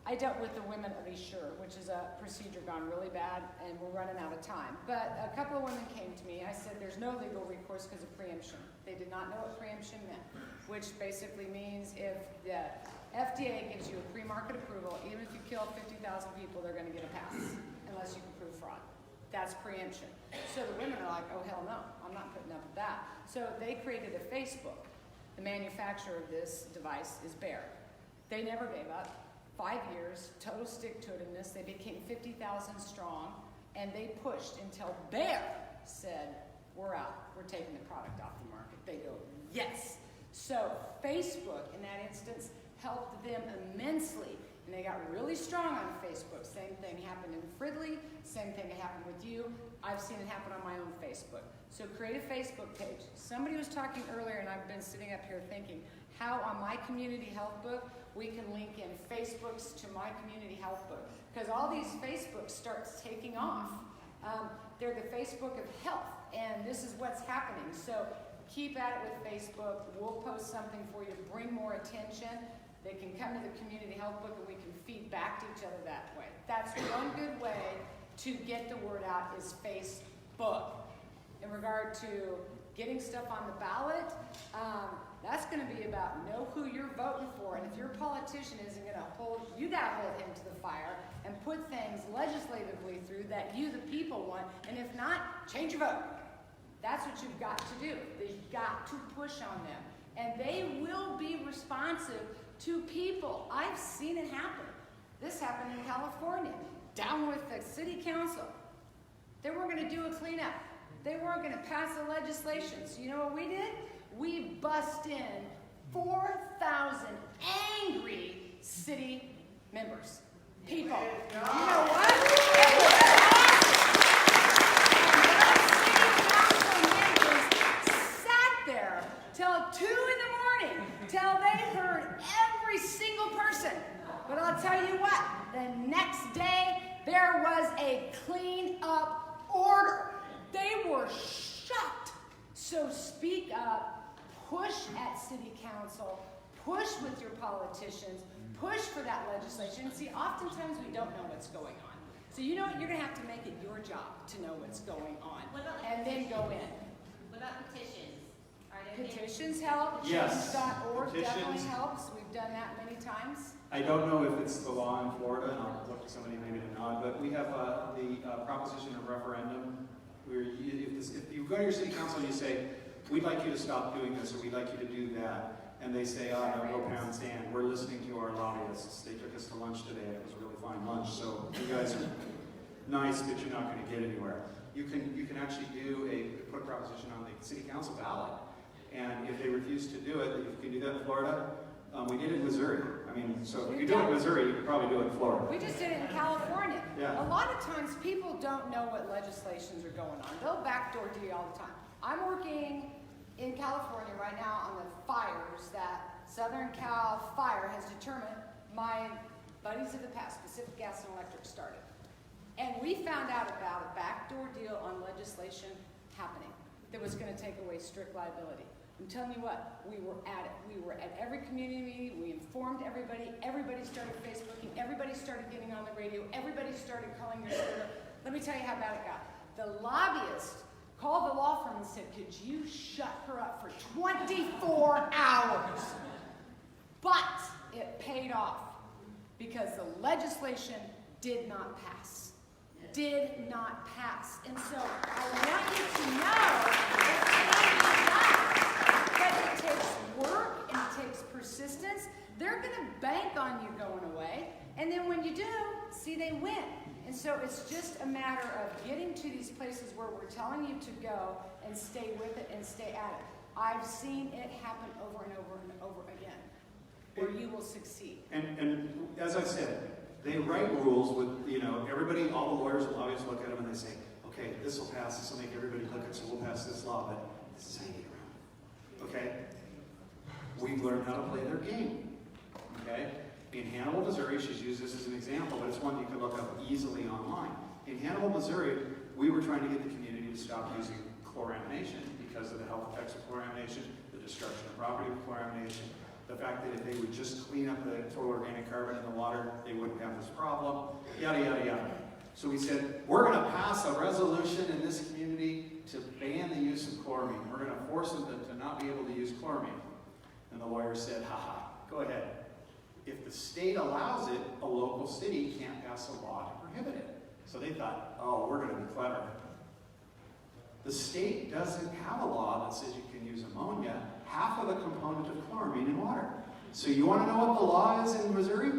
I dealt with the women of Essure, which is a procedure gone really bad, and we're running out of time. But a couple of women came to me. I said, there's no legal recourse because of preemption. They did not know what preemption meant, which basically means if the FDA gives you a pre-market approval, even if you kill 50,000 people, they're going to get a pass, unless you can prove fraud. That's preemption. So the women are like, oh, hell no, I'm not putting up with that. So they created a Facebook. The manufacturer of this device is Bayer. They never gave up. 5 years, total stick-to-itiveness. They became 50,000 strong, and they pushed until Bayer said, we're out. We're taking the product off the market. They go, yes. So Facebook, in that instance, helped them immensely, and they got really strong on Facebook. Same thing happened in Fridley. Same thing happened with you. I've seen it happen on my own Facebook. So create a Facebook page. Somebody was talking earlier, and I've been sitting up here thinking, how on my community health book, we can link in Facebooks to my community health book. Because all these Facebooks starts taking off. They're the Facebook of health, and this is what's happening. So keep at it with Facebook. We'll post something for you to bring more attention. They can come to the community health book, and we can feed back to each other that way. That's one good way to get the word out is Facebook. In regard to getting stuff on the ballot, that's going to be about know who you're voting for, and if your politician isn't going to hold, you got to hold him to the fire and put things legislatively through that you, the people, want, and if not, change your vote. That's what you've got to do. You've got to push on them, and they will be responsive to people. I've seen it happen. This happened in California, down with the city council. They weren't going to do a cleanup. They weren't going to pass the legislation. So you know what we did? We bust in 4,000 angry city members. People. You know what? It was awesome. And those city council members sat there till 2 in the morning till they heard every single person. But I'll tell you what, the next day there was a clean up order. They were shocked. So speak up. Push at city council, push with your politicians, push for that legislation. See, oftentimes we don't know what's going on. So you know what? You're going to have to make it your job to know what's going on. And then go in. What about petitions? Petitions help. Yes. Change.org definitely Petitions. helps. We've done that many times. I don't know if it's the law in Florida, and I'll look to somebody maybe to nod, but we have the proposition of referendum, where if you go to your city council and you say, we'd like you to stop doing this, or we'd like you to do that, and they say, oh, no, go pound sand. We're listening to our lobbyists. They took us to lunch today, and it was a really fine lunch, so you guys are nice, but you're not going to get anywhere. You can actually put a proposition on the city council ballot, and if they refuse to do it, you can do that in Florida. We did it in Missouri. I mean, so if you do it in Missouri, you could probably do it in Florida. We just did it in California. Yeah. A lot of times people don't know what legislations are going on. They'll backdoor deal all the time. I'm working in California right now on the fires that Southern Cal Fire has determined my buddies of the past, Pacific Gas and Electric, started. And we found out about a backdoor deal on legislation happening. that was gonna take away strict liability. I'm telling you what, we were at it. We were at every community meeting, we informed everybody, everybody started Facebooking, everybody started getting on the radio, everybody started calling their senator. Let me tell you how bad it got. The lobbyist called the law firm and said, could you shut her up for 24 hours? But it paid off because the legislation did not pass. Did not pass. And so I want you to know that it takes work and it takes persistence. They're going to bank on you going away. And then when you do, see, they win. And so it's just a matter of getting to these places where we're telling you to go and stay with it and stay at it. I've seen it happen over and over and over again, where you will succeed. And as I said, they write rules with, you know, everybody, all the lawyers will always look at them and they say, okay, this will pass, this will make everybody look at, so we'll pass this law, but this is how you get around. Okay? We've learned how to play their game. Okay? In Hannibal, Missouri, she's used this as an example, but it's one you can look up easily online. In Hannibal, Missouri, we were trying to get the community to stop using chloramination because of the health effects of chloramination, the destruction of property of chloramination, the fact that if they would just clean up the total organic carbon in the water, they wouldn't have this problem, yada, yada, yada. So we said, we're going to pass a resolution in this community to ban the use of chloramine. We're going to force them to not be able to use chloramine. And the lawyer said, haha, go ahead. If the state allows it, a local city can't pass a law to prohibit it. So they thought, oh, we're going to be clever. The state doesn't have a law that says you can use ammonia, half of the component of chloramine in water. So you want to know what the law is in Missouri?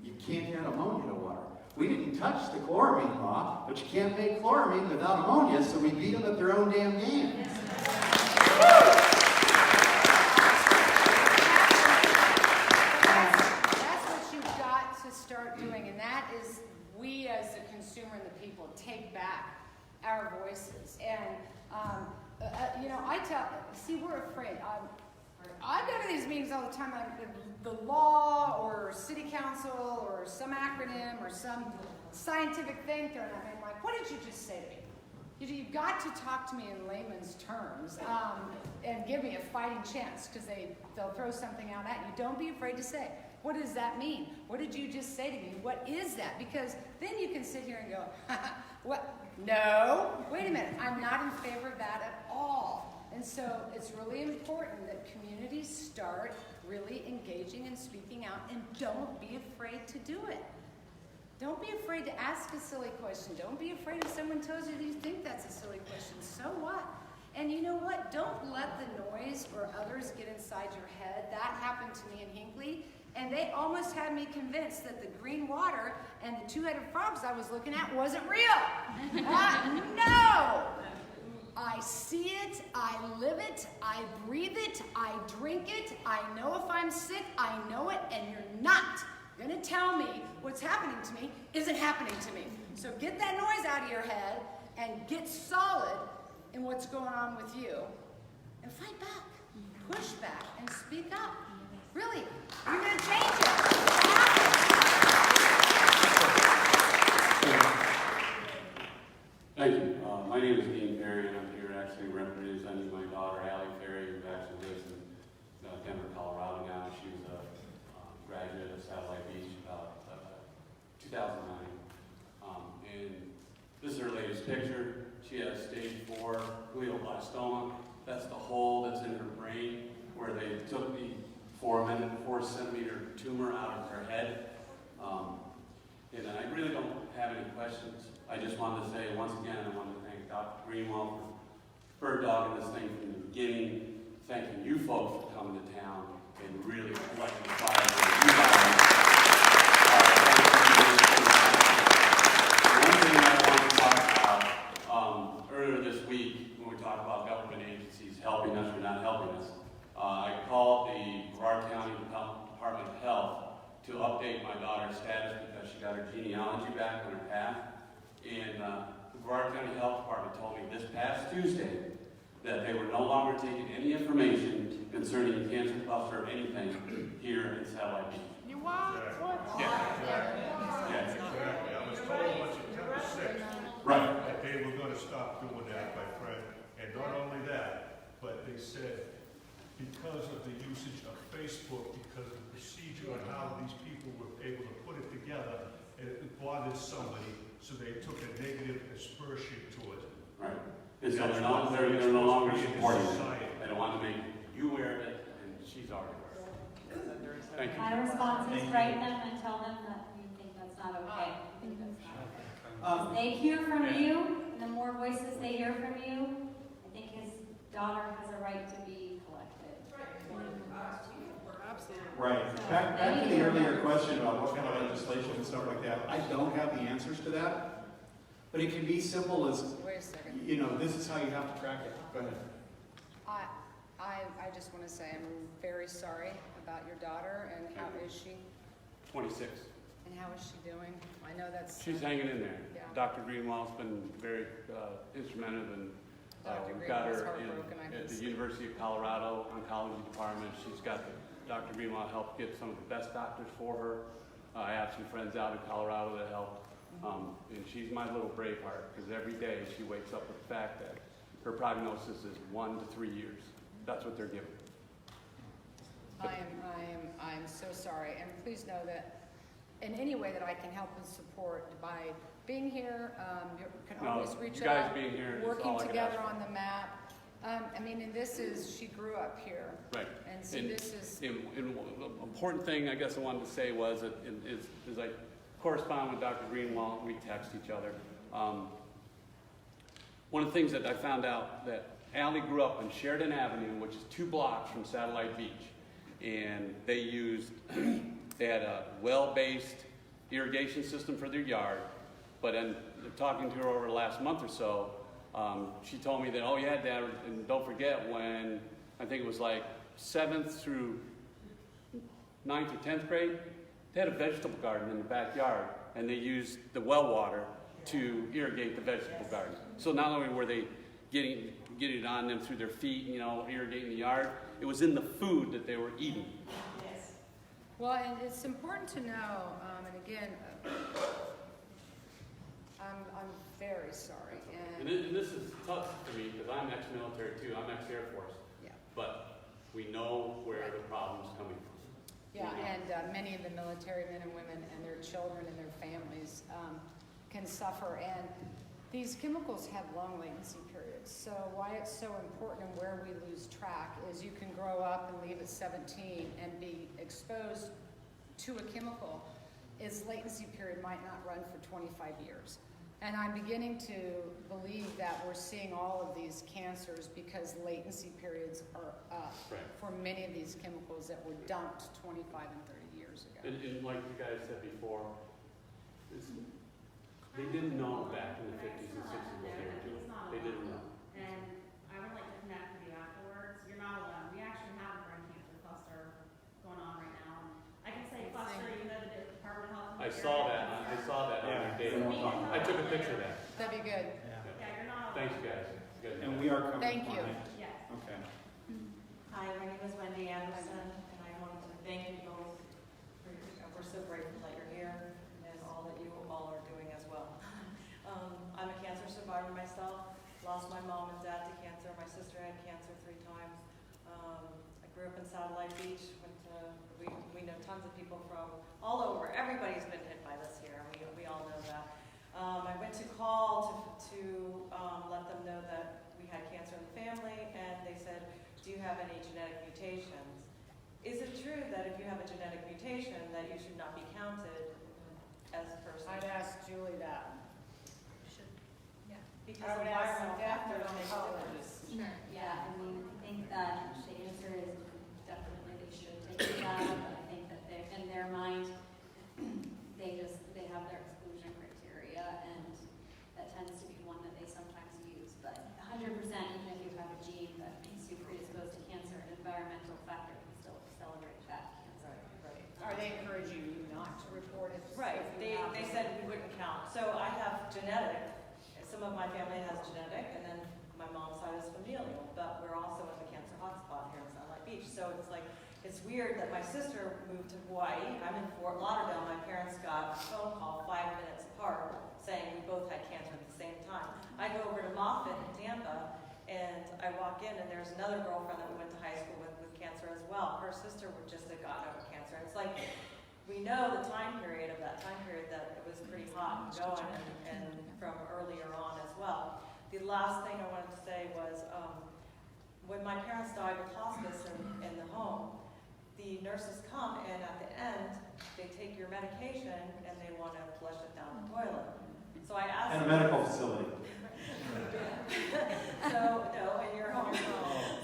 You can't add ammonia to water. We didn't touch the chloramine law, but you can't make chloramine without ammonia, so we beat them at their own damn game. Start doing, and that is we as the consumer and the people take back our voices. And you know, we're afraid. I go to these meetings all the time. The law or city council or some acronym or some scientific thing thrown at me. I'm like, what did you just say to me? You've got to talk to me in layman's terms and give me a fighting chance, because they'll throw something out at you. Don't be afraid to say, what does that mean? What did you just say to me? What is that? Because then you can sit here and go, what? No, wait a minute. I'm not in favor of that at all. And so it's really important that communities start really engaging and speaking out, and don't be afraid to do it. Don't be afraid to ask a silly question. Don't be afraid if someone tells you that you think that's a silly question. So what? And you know what? Don't let the noise or others get inside your head. That happened to me in Hinckley, and they almost had me convinced that the green water and the two-headed frogs I was looking at wasn't real. No! I see it, I live it, I breathe it, I drink it, I know if I'm sick, I know it, and you're not gonna tell me what's happening to me isn't happening to me. So get that noise out of your head and get solid in what's going on with you, and fight back, push back, and speak up. Really, you're gonna change it. Thank you. My name is Dean Perry, and I'm here actually representing my daughter, Allie Perry, who actually lives in Denver, Colorado now. She was a graduate of Satellite Beach about 2009. And this is her latest picture. She has stage 4 glioblastoma. That's the hole that's in her brain where they took the 4 centimeter tumor out of her head. And I really don't have any questions. I just wanted to say, once again, I want to thank Dr. Greenwell for bird dogging this thing from the beginning, thanking you folks for coming to town and really lighting the fire. One thing I want to talk about, earlier this week, when we talked about government agencies helping us or not helping us, I called the Brevard County Department of Health to update my daughter's status because she got her genealogy back on her path. And the Brevard County Health Department told me this past Tuesday that they were no longer taking any information concerning cancer cluster or anything here in Satellite Beach. You what? Yes. Exactly. I was told on September 6th right. that they were going to stop doing that, my friend, and And not only that, but they said because of the usage of Facebook, because of the procedure on how these people were able to put it together, it bothered somebody, so they took a negative aspersion to it. Right. And so they're no longer supporting it. They don't want to make you aware of it, and she's already aware of it. Thank you. My response is write them and tell them that you think that's not okay. You think that's not okay. They hear from you, and the more voices they hear from you, I think his daughter has a right to be collected. Right. Back to the earlier question about what kind of legislation and stuff like that, I don't have the answers to that, but it can be simple as, Wait a second. you know, this is how you have to track it. Go ahead. I just want to say I'm very sorry about your daughter, and how is she? 26. And how is she doing? I know that's... She's hanging in there. Yeah. Dr. Greenwald's been very instrumental in we've got her at the University of Colorado Oncology Department. She's got Dr. Greenwald helped get some of the best doctors for her. I have some friends out in Colorado that help. And she's my little Braveheart, because every day she wakes up with the fact that her prognosis is 1 to 3 years. That's what they're giving. I'm so sorry, and please know that in any way that I can help and support by being here, you can always reach you guys out, being here is working all I can together ask for. on the map. I mean, and this is, she grew up here. Right. And so this is... And the important thing I guess I wanted to say was that is I correspond with Dr. Greenwald, we text each other. One of the things that I found out that Allie grew up on Sheridan Avenue, which is 2 blocks from Satellite Beach. And they had a well-based irrigation system for their yard. But in talking to her over the last month or so, she told me that, oh yeah, Dad, and don't forget when, I think it was like 7th through 9th or 10th grade, they had a vegetable garden in the backyard, and they used the well water to irrigate the vegetable garden. So not only were they getting it on them through their feet, you know, irrigating the yard, it was in the food that they were eating. Yes. Well, and it's important to know, and again, I'm very sorry. And this is tough for me because I'm ex-military too. I'm ex-Air Force. Yeah. But we know where the problem's coming from. Yeah, and many of the military men and women and their children and their families can suffer. And these chemicals have long latency periods. So why it's so important and where we lose track is you can grow up and leave at 17 and be exposed to a chemical. Its latency period might not run for 25 years. And I'm beginning to believe that we're seeing all of these cancers because latency periods are up for many of these chemicals that were dumped 25 and 30 years ago. And like you guys said before, they didn't know back in the 50s and 60s what they were doing. They didn't know. And I would like to connect with you afterwards. You're not alone. We actually have a brain cancer cluster going on right now. I can say cluster, even though the Department of Health. I saw that on their data. I took a picture of that. That'd be good. Yeah, you're not alone. Thanks, guys. Good. And we are coming. Thank you. Yes. Okay. Hi, my name is Wendy Anderson, and I wanted to thank you both. We're so grateful that you're here and all that you all are doing as well. I'm a cancer survivor myself. Lost my mom and dad to cancer. My sister had cancer 3 times. I grew up in Satellite Beach. We know tons of people from all over. Everybody's been hit by this here. We all know that. I went to call to let them know that we had cancer in the family, and they said, do you have any genetic mutations? Is it true that if you have a genetic mutation that you should not be counted as a person? I'd ask Julie that. Because I would ask environmental them factors definitely make a difference. Sure. Yeah, I mean, I think that the answer is definitely they should take it out, but I think that in their mind, they have their exclusion criteria, and that tends to be one that they sometimes use. But 100%, even if you have a gene that makes you predisposed to cancer, an environmental factor can still accelerate that cancer. Right. Are they encouraging you not to report it? Right. They said we wouldn't count. So I have genetic. Some of my family has genetic, and then my mom's side is familial, but we're also in the cancer hotspot here in Satellite Beach. So it's like, it's weird that my sister moved to Hawaii. I'm in Fort Lauderdale. My parents got a phone call 5 minutes apart saying we both had cancer at the same time. I go over to Moffett in Tampa, And I walk in and there's another girlfriend that we went to high school with cancer as well. Her sister would just have gotten over cancer. It's like, we know the time period of that time period that it was pretty hot and going and from earlier on as well. The last thing I wanted to say was, when my parents died with hospice in the home, the nurses come and at the end, they take your medication and they want to flush it down the toilet. So I asked And a medical facility. So, no, in your home.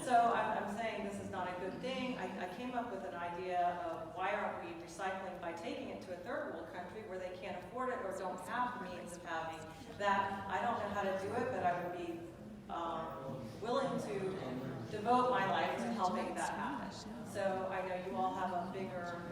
So I'm saying this is not a good thing. I came up with an idea of why aren't we recycling by taking it to a third world country where they can't afford it or don't have the means of having that. I don't know how to do it, but I would be willing to devote my life to helping that happen. So I know you all have a bigger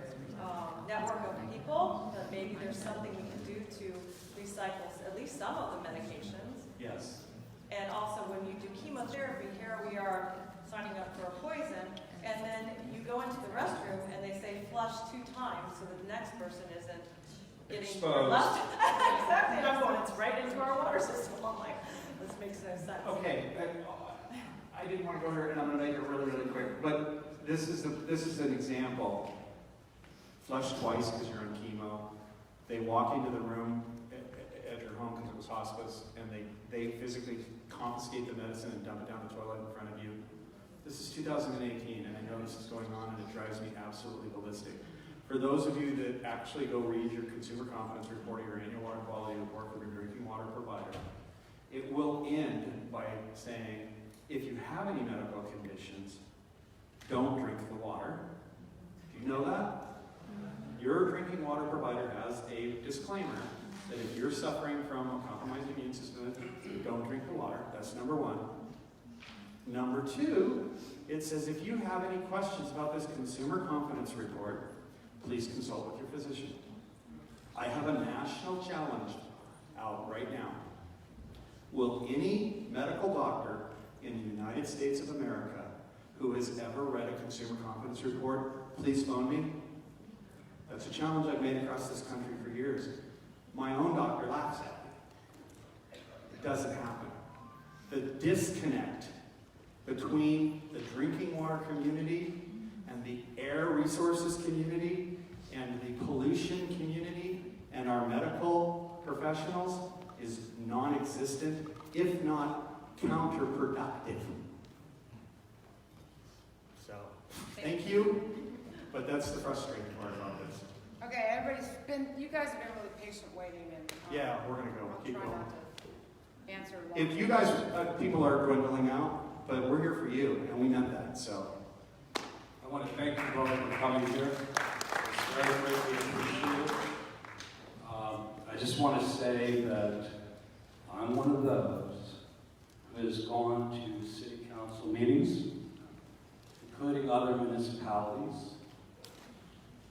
network of people, but maybe there's something we can do to recycle at least some of the medications. Yes. And also when you do chemotherapy, here we are signing up for a poison, and then you go into the restroom and they say flush 2 times so that the next person isn't getting exposed. left. Exactly, I'm going, it's right into our water system. I'm like, this makes no sense. Okay, I didn't want to go here, and I'm going to make it really, really quick, but this is an example. Flush twice because you're on chemo. They walk into the room at your home because it was hospice, and they physically confiscate the medicine and dump it down the toilet in front of you. This is 2018, and I know this is going on, and it drives me absolutely ballistic. For those of you that actually go read your consumer confidence report, your annual water quality report for your drinking water provider, it will end by saying, if you have any medical conditions, don't drink the water. Do you know that? Your drinking water provider has a disclaimer that if you're suffering from a compromised immune system, don't drink the water. That's number 1. Number 2, it says if you have any questions about this consumer confidence report, please consult with your physician. I have a national challenge out right now. Will any medical doctor in the United States of America who has ever read a consumer confidence report, please phone me? That's a challenge I've made across this country for years. My own doctor laughs at me. It doesn't happen. The disconnect between the drinking water community and the air resources community and the pollution community and our medical professionals is non-existent, if not counterproductive. So, thank you, but that's the frustrating part about this. Okay, you guys have been really patient waiting and. Yeah, we're gonna go. I'll Keep try going. not to answer long. If you guys, people are dwindling out, but we're here for you, and we know that, so. I want to thank you both for coming here. It's very greatly appreciated. I just want to say that I'm one of those who has gone to city council meetings, including other municipalities,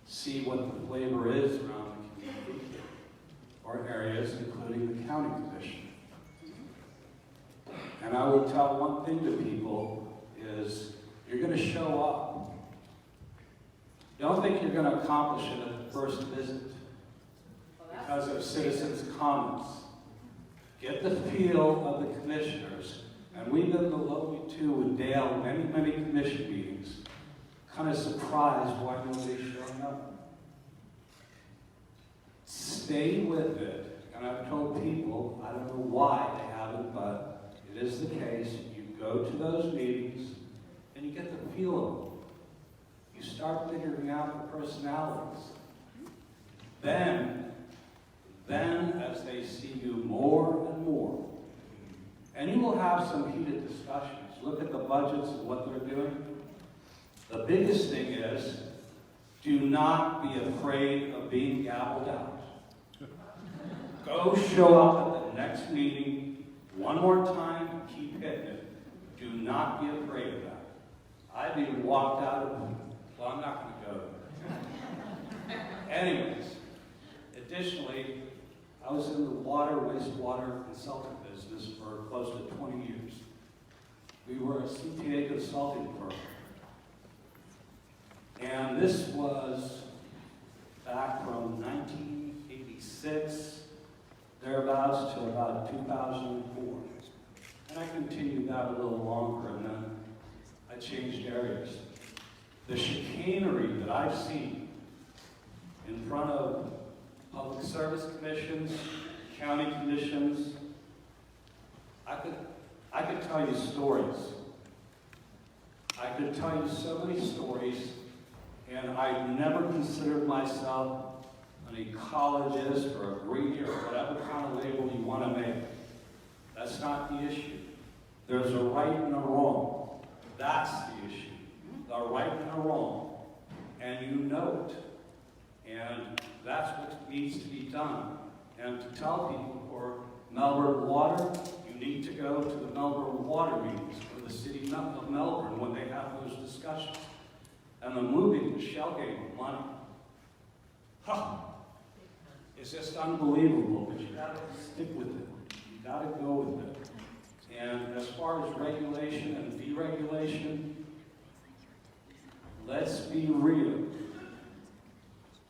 see what the flavor is around the community, or areas, including the county commission. And I will tell one thing to people is, you're going to show up. Don't think you're going to accomplish it at the first visit because of citizens' comments. Get the feel of the commissioners. And we've been below you too with Dale, many, many commission meetings. Kind of surprised why nobody's showing up. Stay with it. And I've told people, I don't know why they haven't, but it is the case. You go to those meetings and you get the feel of them. You start figuring out the personalities. Then as they see you more and more, and you will have some heated discussions. Look at the budgets and what they're doing. The biggest thing is, do not be afraid of being gabbled out. Go show up at the next meeting one more time and keep hitting it. Do not be afraid of that. I've even walked out of them. Well, I'm not going to go there. Anyways, additionally, I was in the water, wastewater consulting business for close to 20 years. We were a CPA consulting firm. And this was back from 1986, thereabouts, to about 2004. Can I continue that a little longer, and then I changed areas. The chicanery that I've seen in front of public service commissions, county commissions, I could tell you stories. I could tell you so many stories, and I never considered myself an ecologist or a greenie or whatever kind of label you want to make. That's not the issue. There's a right and a wrong. That's the issue. The right and the wrong. And you know it. And that's what needs to be done. And to tell people for Melbourne Water, you need to go to the Melbourne Water meetings for the city of Melbourne when they have those discussions. And the movie, the shell game of money. It's just unbelievable, but you gotta stick with it. You gotta go with it. And as far as regulation and deregulation, let's be real.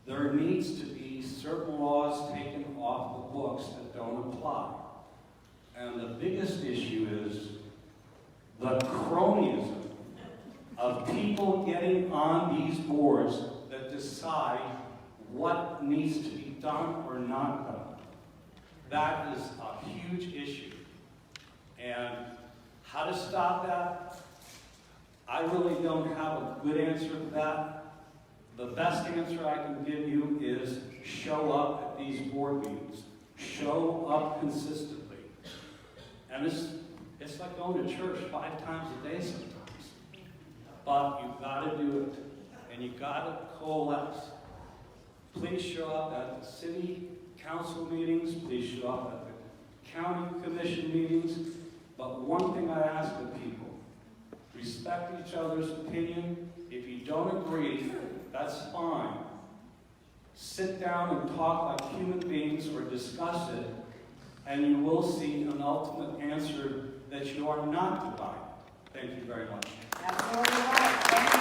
There needs to be certain laws taken off the books that don't apply. And the biggest issue is the cronyism of people getting on these boards that decide what needs to be done or not done. That is a huge issue. And how to stop that, I really don't have a good answer to that. The best answer I can give you is show up at these board meetings. Show up consistently. And it's like going to church 5 times a day sometimes. But you've got to do it. And you've got to coalesce. Please show up at the city council meetings. Please show up at the county commission meetings. But one thing I ask of people, respect each other's opinion. If you don't agree, that's fine. Sit down and talk like human beings or discuss it, and you will see an ultimate answer that you are not divided. Thank you very much. Absolutely right. Thank you.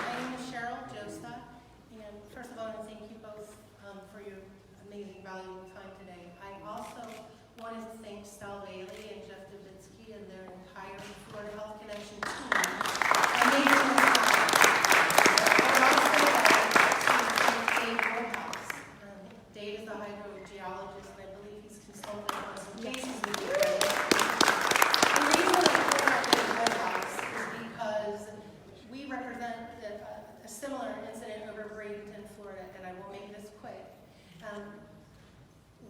My name is Cheryl Josta, and first of all, I want to thank you both for your amazing, valuable time today. I also wanted to thank Stel Bailey and Jeff Dubinsky and their entire Florida Health Connection team. Amazing job. I would also like to thank Dave Woodhouse. Dave is a hydrogeologist, and I believe he's consulted on some cases with you. The reason I bring up Dave Woodhouse is because we represent a similar incident over Bradenton, Florida, and I will make this quick.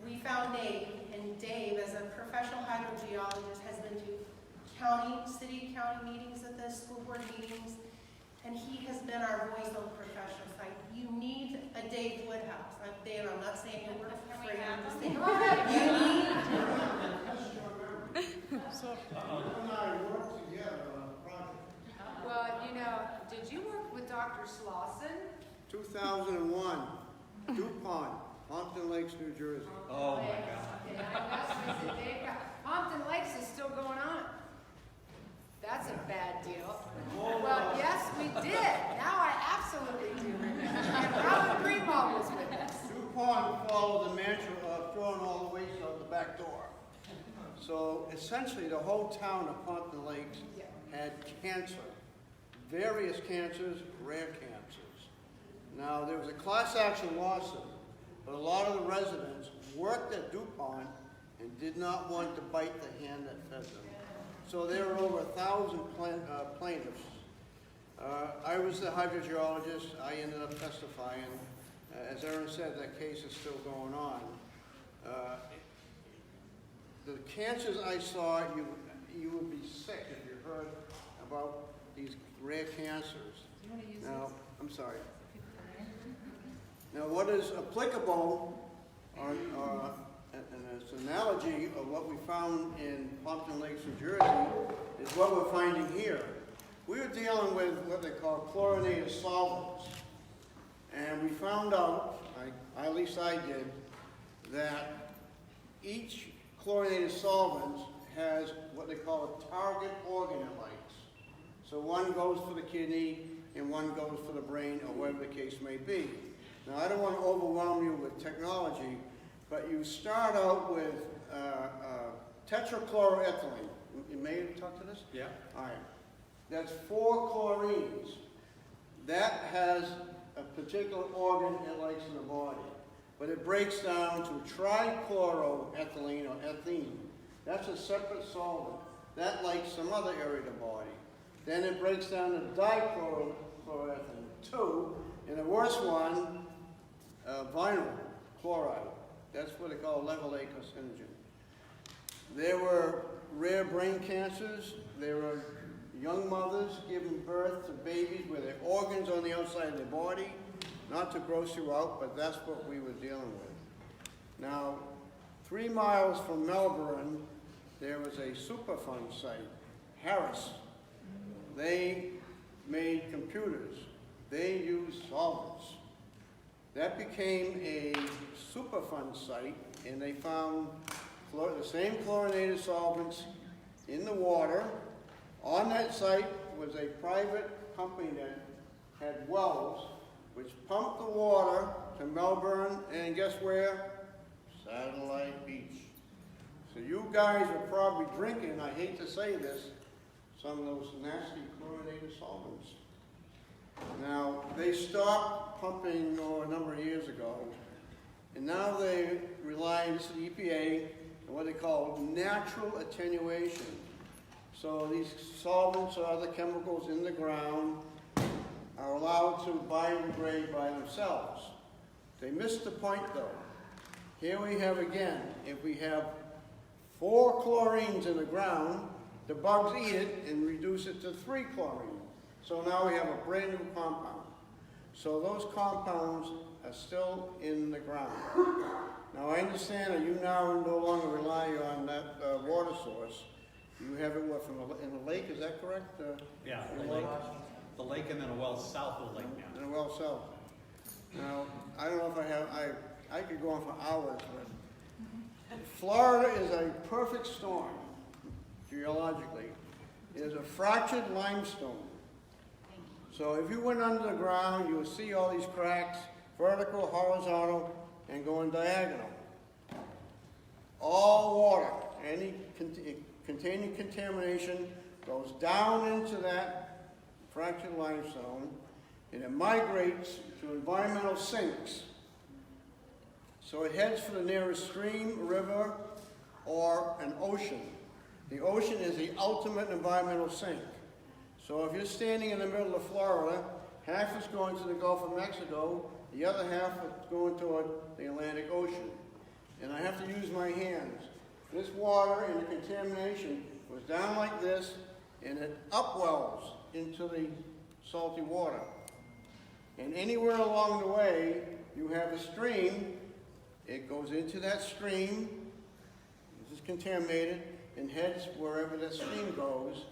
We found Dave, and Dave, as a professional hydrogeologist, has been to city county meetings at the school board meetings, and he has been our voice on the professional side. You need a Dave Woodhouse. Dave, I'm not saying you work for free. I'm just saying you need. Well, did you work with Dr. Slauson? 2001, DuPont, Hampton Lakes, New Jersey. Oh, my God. Hampton Lakes is still going on. That's a bad deal. Well, yes, we did. Now I absolutely do remember. And Robin Greenwald was with us. DuPont followed the mantra of throwing all the waste out the back door. So essentially, the whole town of Hampton Lakes had cancer. Various cancers, rare cancers. Now, there was a class action lawsuit, but a lot of the residents worked at DuPont and did not want to bite the hand that fed them. So there were over 1,000 plaintiffs. I was the hydrogeologist. I ended up testifying. As Erin said, that case is still going on. The cancers I saw, you would be sick if you heard about these rare cancers. Now, I'm sorry. Now, what is applicable, and it's an analogy of what we found in Hampton Lakes, New Jersey, is what we're finding here. We were dealing with what they call chlorinated solvents. And we found out, at least I did, that each chlorinated solvent has what they call a target organ it likes. So one goes for the kidney and one goes for the brain, or whatever the case may be. Now, I don't want to overwhelm you with technology, but you start out with tetrachloroethylene. You may talk to this? Yeah. All right. That's 4 chlorines. That has a particular organ it likes in the body, but it breaks down to trichloroethylene or ethene. That's a separate solvent. That likes some other area of the body. Then it breaks down to dichloroethylene, 2, and the worst one, vinyl chloride. That's what they call levolate carcinogen. There were rare brain cancers. There were young mothers giving birth to babies with their organs on the outside of their body. Not to gross you out, but that's what we were dealing with. Now, 3 miles from Melbourne, there was a Superfund site, Harris. They made computers. They used solvents. That became a Superfund site, and they found the same chlorinated solvents in the water. On that site was a private company that had wells, which pumped the water to Melbourne, and guess where? Satellite Beach. So you guys are probably drinking, I hate to say this, some of those nasty chlorinated solvents. Now, they stopped pumping a number of years ago, and now they rely, this is the EPA, on what they call natural attenuation. So these solvents or other chemicals in the ground are allowed to biodegrade by themselves. They missed the point though. Here we have again, if we have 4 chlorines in the ground, the bugs eat it and reduce it to 3 chlorine. So now we have a brand new compound. So those compounds are still in the ground. Now I understand that you now no longer rely on that water source. You have it what, from in the lake, is that correct? Yeah, the lake and then a well south of the lake now. And a well south. Now, I don't know if I could go on for hours, but Florida is a perfect storm, geologically. It is a fractured limestone. So if you went under the ground, you would see all these cracks, vertical, horizontal, and going diagonal. All water, any containing contamination, goes down into that fractured limestone, and it migrates to environmental sinks. So it heads for the nearest stream, river, or an ocean. The ocean is the ultimate environmental sink. So if you're standing in the middle of Florida, half is going to the Gulf of Mexico, the other half is going toward the Atlantic Ocean. And I have to use my hands. This water and the contamination goes down like this, and it upwells into the salty water. And anywhere along the way, you have a stream. It goes into that stream, this is contaminated, and heads wherever that stream goes.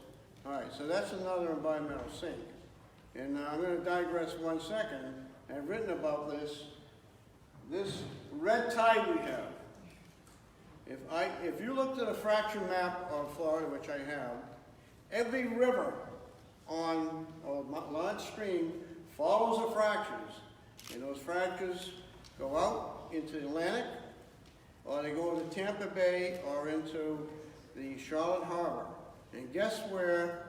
All right, so that's another environmental sink. And I'm going to digress 1 second. I've written about this red tide we have. If you looked at a fracture map of Florida, which I have, every river on a large stream follows the fractures. And those fractures go out into the Atlantic, or they go into Tampa Bay, or into the Charlotte Harbor. And guess where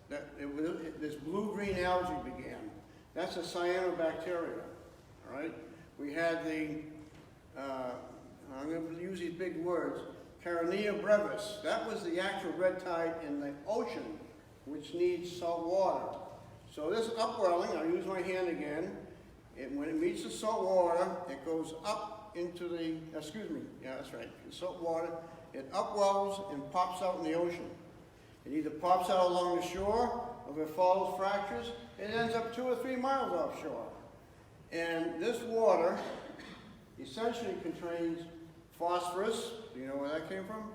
this blue-green algae began? That's a cyanobacteria, all right? We had I'm going to use these big words, Carenia brevis. That was the actual red tide in the ocean, which needs salt water. So this upwelling, I'll use my hand again, when it meets the salt water, it goes up into the, that's right, the salt water, it upwells and pops out in the ocean. It either pops out along the shore, or if it follows fractures, it ends up 2 or 3 miles offshore. And this water essentially contains phosphorus. Do you know where that came from?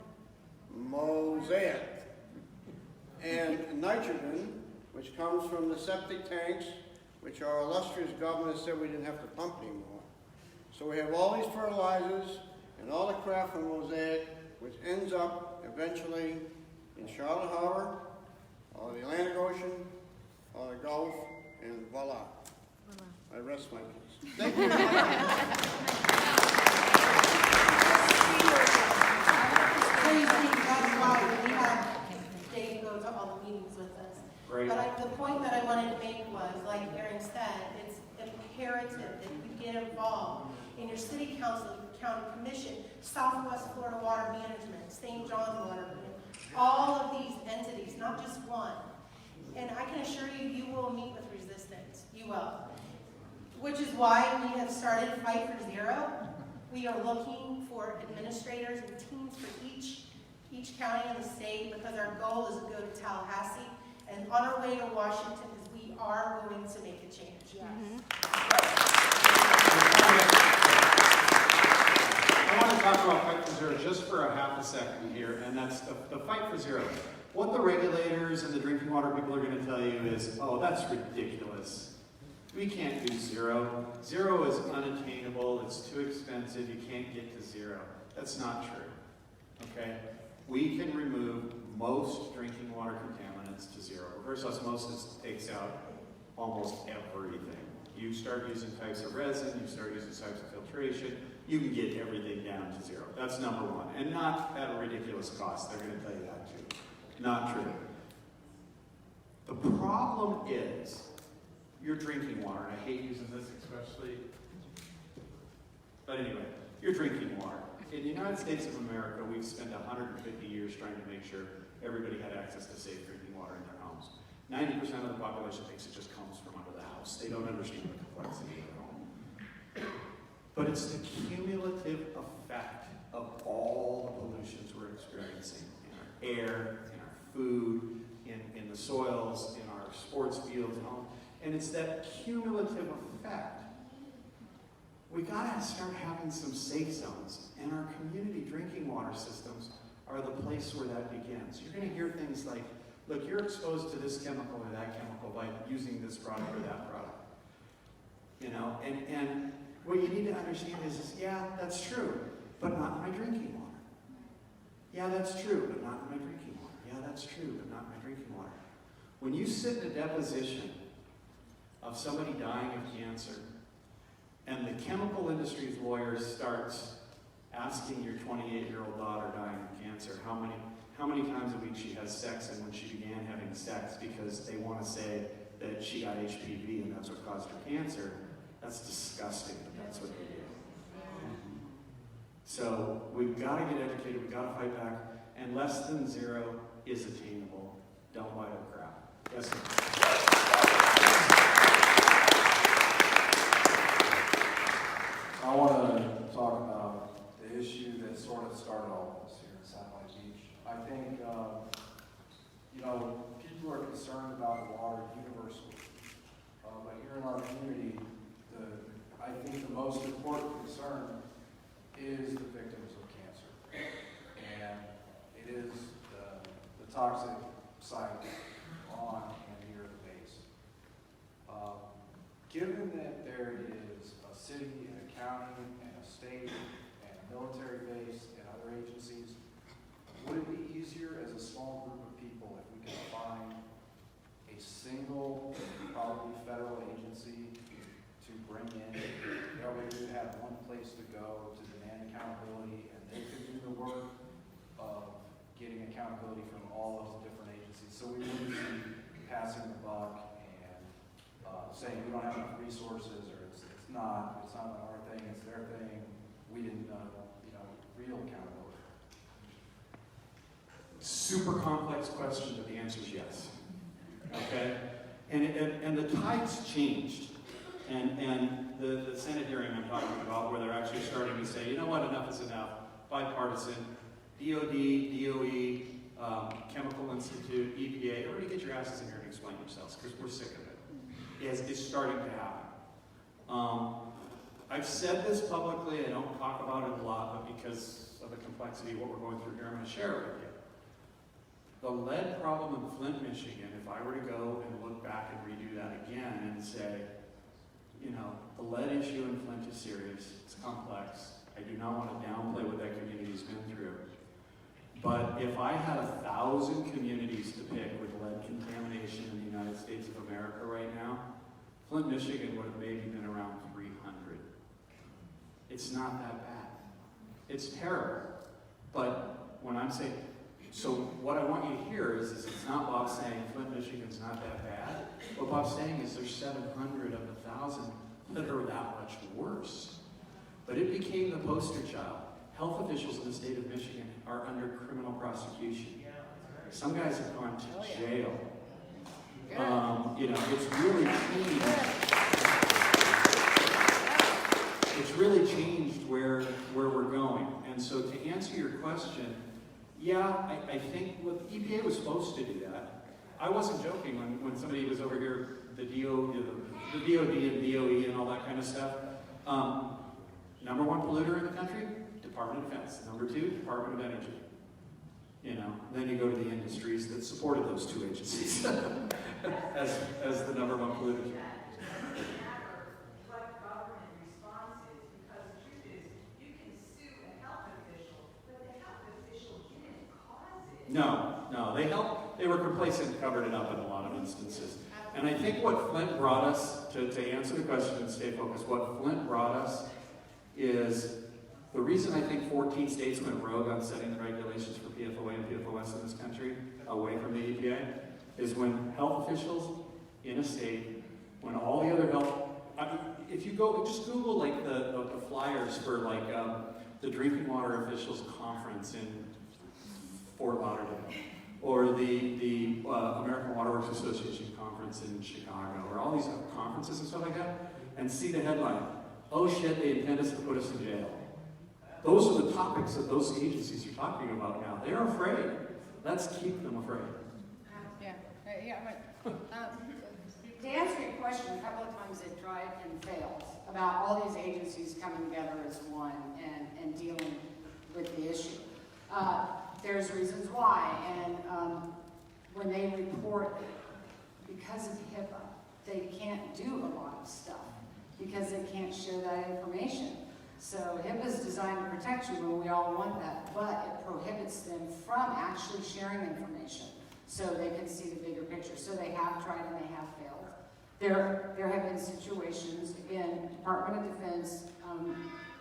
Mosaic. And nitrogen, which comes from the septic tanks, which our illustrious governor said we didn't have to pump anymore. So we have all these fertilizers and all the crap from Mosaic, which ends up eventually in Charlotte Harbor, or the Atlantic Ocean, or the Gulf, and voila. I rest my case. Thank you. to all the meetings with us. Great. But the point that I wanted to make was, like Erin said, it's imperative that you get involved in your city council, county commission, Southwest Florida Water Management, St. John's Water Management, all of these entities, not just one. And I can assure you, you will meet with resistance. You will. Which is why we have started Fight for Zero. We are looking for administrators and teams for each county in the state, because our goal is to go to Tallahassee, and on our way to Washington, because we are going to make a change. I want to talk about Fight for Zero just for a half a second here, and that's the Fight for Zero. What the regulators and the drinking water people are going to tell you is, oh, that's ridiculous. We can't do zero. Zero is unattainable. It's too expensive. You can't get to zero. That's not true. Okay? We can remove most drinking water contaminants to zero. Reverse osmosis takes out almost everything. You start using types of resin, you start using types of filtration, you can get everything down to zero. That's number one. And not at a ridiculous cost. They're going to tell you that too. Not true. The problem is your drinking water, and I hate using this especially, but anyway, your drinking water. In the United States of America, we've spent 150 years trying to make sure everybody had access to safe drinking water in their homes. 90% of the population thinks it just comes from under the house. They don't understand the complexity of the home. But it's the cumulative effect of all the pollutions we're experiencing in our air, in our food, in the soils, in our sports fields, and all. And it's that cumulative effect. We gotta start having some safe zones, and our community drinking water systems are the place where that begins. You're gonna hear things like, look, you're exposed to this chemical or that chemical by using this product or that product. You know, and what you need to understand is yeah, that's true, but not in my drinking water. Yeah, that's true, but not in my drinking water. Yeah, that's true, but not in my drinking water. When you sit in a deposition of somebody dying of cancer, and the chemical industry's lawyer starts asking your 28-year-old daughter dying of cancer how many times a week she has sex and when she began having sex, because they want to say that she got HPV and that's what caused her cancer, that's disgusting, but that's what they do. So we've got to get educated, we've got to fight back, and less than zero is attainable. Don't buy the crap. Yes, sir. I want to talk about the issue that sort of started all of this here in Satellite Beach. I think, you know, people are concerned about the water universally. But here in our community, I think the most important concern is the victims of cancer. And it is the toxic site on and near the base. Given that there is a city and a county and a state and a military base and other agencies, would it be easier as a small group of people if we could find a single, probably federal agency to bring in? That way we would have one place to go to demand accountability, and they could do the work of getting accountability from all of the different agencies. So we wouldn't be passing the buck and saying we don't have enough resources, or it's not our thing, it's their thing. We didn't, real accountability. Super complex question, but the answer is yes. Okay? And the tides changed. And the Senate hearing I'm talking about, where they're actually starting to say, you know what, enough is enough. Bipartisan, DOD, DOE, Chemical Institute, EPA, everybody get your asses in here and explain yourselves, because we're sick of it. It's starting to happen. I've said this publicly, I don't talk about it a lot, but because of the complexity of what we're going through here, I'm going to share it with you. The lead problem in Flint, Michigan, if I were to go and look back and redo that again and say, you know, the lead issue in Flint is serious, it's complex. I do not want to downplay what that community's been through. But if I had 1,000 communities to pick with lead contamination in the United States of America right now, Flint, Michigan would have maybe been around 300. It's not that bad. It's terrible. But when I'm saying, So what I want you to hear is it's not Bob saying Flint, Michigan's not that bad. What Bob's saying is there's 700 of 1,000 that are that much worse. But it became the poster child. Health officials in the state of Michigan are under criminal prosecution. Some guys have gone to jail. It's really changed. It's really changed where we're going. And so to answer your question, yeah, I think what the EPA was supposed to do that. I wasn't joking when somebody was over here, the DOD and DOE and all that kind of stuff. Number one polluter in the country, Department of Defense. Number two, Department of Energy. Then you go to the industries that supported those two agencies as the number one polluter. No, they helped. They were complacent and covered it up in a lot of instances. And I think what Flint brought us, to answer the question and stay focused, what Flint brought us is the reason I think 14 states went rogue on setting the regulations for PFOA and PFOS in this country, away from the EPA, is when health officials in a state, when all the other health, if you go, just Google like the flyers for like the Drinking Water Officials Conference in Fort Lauderdale, or the American Water Works Association Conference in Chicago, or all these conferences and stuff like that, and see the headline, "Oh shit, they intend us to put us in jail." Those are the topics that those agencies are talking about now. They're afraid. Let's keep them afraid. To answer your question, a couple of times it tried and failed about all these agencies coming together as one and dealing with the issue. There's reasons why, and when they report, because of HIPAA, they can't do a lot of stuff because they can't share that information. So HIPAA is designed to protect you, and we all want that, but it prohibits them from actually sharing information so they can see the bigger picture. So they have tried and they have failed. There have been situations, again, Department of Defense,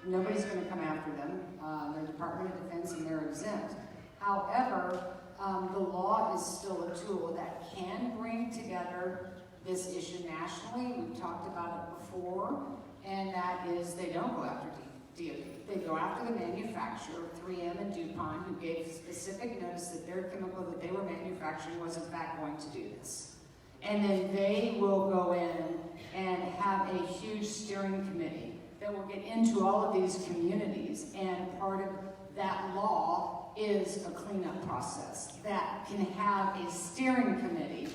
nobody's going to come after them. They're Department of Defense and they're exempt. However, the law is still a tool that can bring together this issue nationally. We've talked about it before, and that is they don't go after DOD. They go after the manufacturer, 3M and DuPont, who gave specific notice that their chemical that they were manufacturing was in fact going to do this. And then they will go in and have a huge steering committee that will get into all of these communities, and part of that law is a cleanup process that can have a steering committee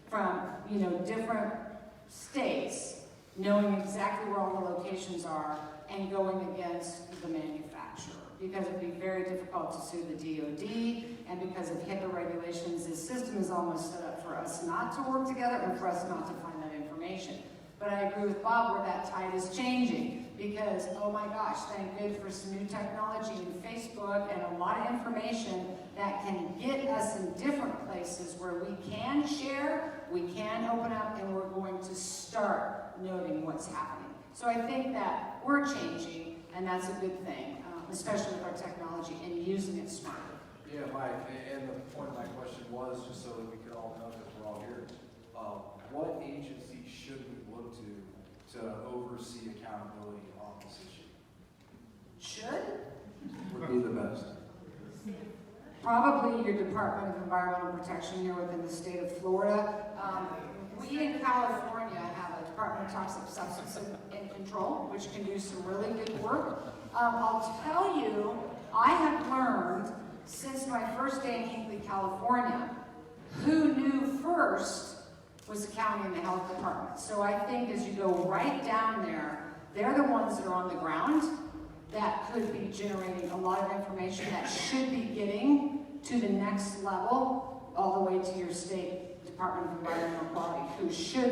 from different states knowing exactly where all the locations are and going against the manufacturer, because it'd be very difficult to sue the DOD, and because of HIPAA regulations, this system is almost set up for us not to work together and for us not to find that information. But I agree with Bob where that tide is changing, because, oh my gosh, thank good for some new technology in Facebook and a lot of information that can get us in different places where we can share, we can open up, and we're going to start noting what's happening. So I think that we're changing, and that's a good thing, especially with our technology and using it smarter. Yeah, Mike, and the point of my question was, just so that we could all know, because we're all here, what agency should we look to oversee accountability on this issue? Should? Would be the best. Probably your Department of Environmental Protection here within the state of Florida. We in California have a Department of Toxic Substances and Control, which can do some really good work. I'll tell you, I have learned since my first day in Hinkley, California, who knew first was the county and the health department. So I think as you go right down there, they're the ones that are on the ground that could be generating a lot of information that should be getting to the next level, all the way to your state Department of Environmental Quality, who should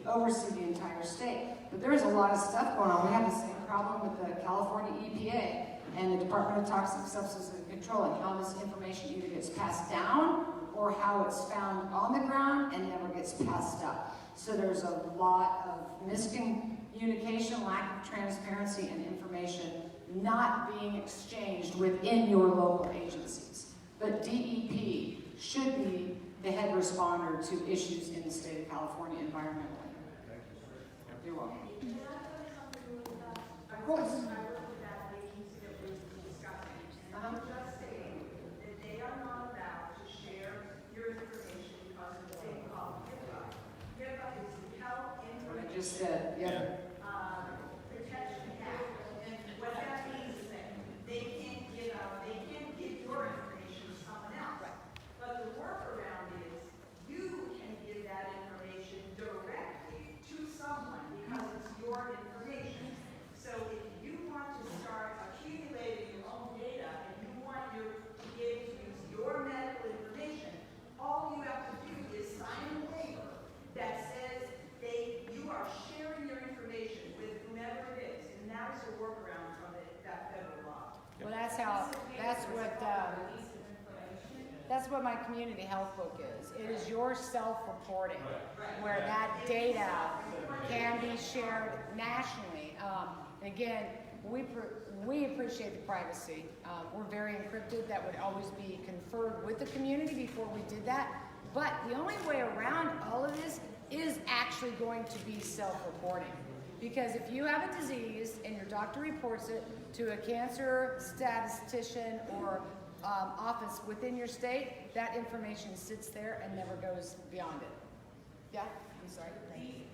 oversee the entire state. But there's a lot of stuff going on. We have the same problem with the California EPA and the Department of Toxic Substances and Control, and how this information either gets passed down or how it's found on the ground and never gets passed up. So there's a lot of miscommunication, lack of transparency, and information not being exchanged within your local agencies. but DEP should be the head responder to issues in the state of California environmentally. You're welcome. Of course. Just saying that they are not allowed to share your information because of the thing called HIPAA. HIPAA is the Health What I just said, yeah. Protection Act. And what that means is that they can't give your information to someone else. But the workaround is you can give that information directly to someone because it's your information. So if you want to start accumulating your own data and you want to be able to use your medical information, all you have to do is sign a waiver that says you are sharing your information with whomever it is, and that is a workaround from that federal law. Well, that's what my community health book is. It is your self-reporting, where that data can be shared nationally. And again, we appreciate the privacy. We're very encrypted. That would always be conferred with the community before we did that. But the only way around all of this is actually going to be self-reporting. Because if you have a disease and your doctor reports it to a cancer statistician or office within your state, that information sits there and never goes beyond it. Yeah, I'm sorry. The thing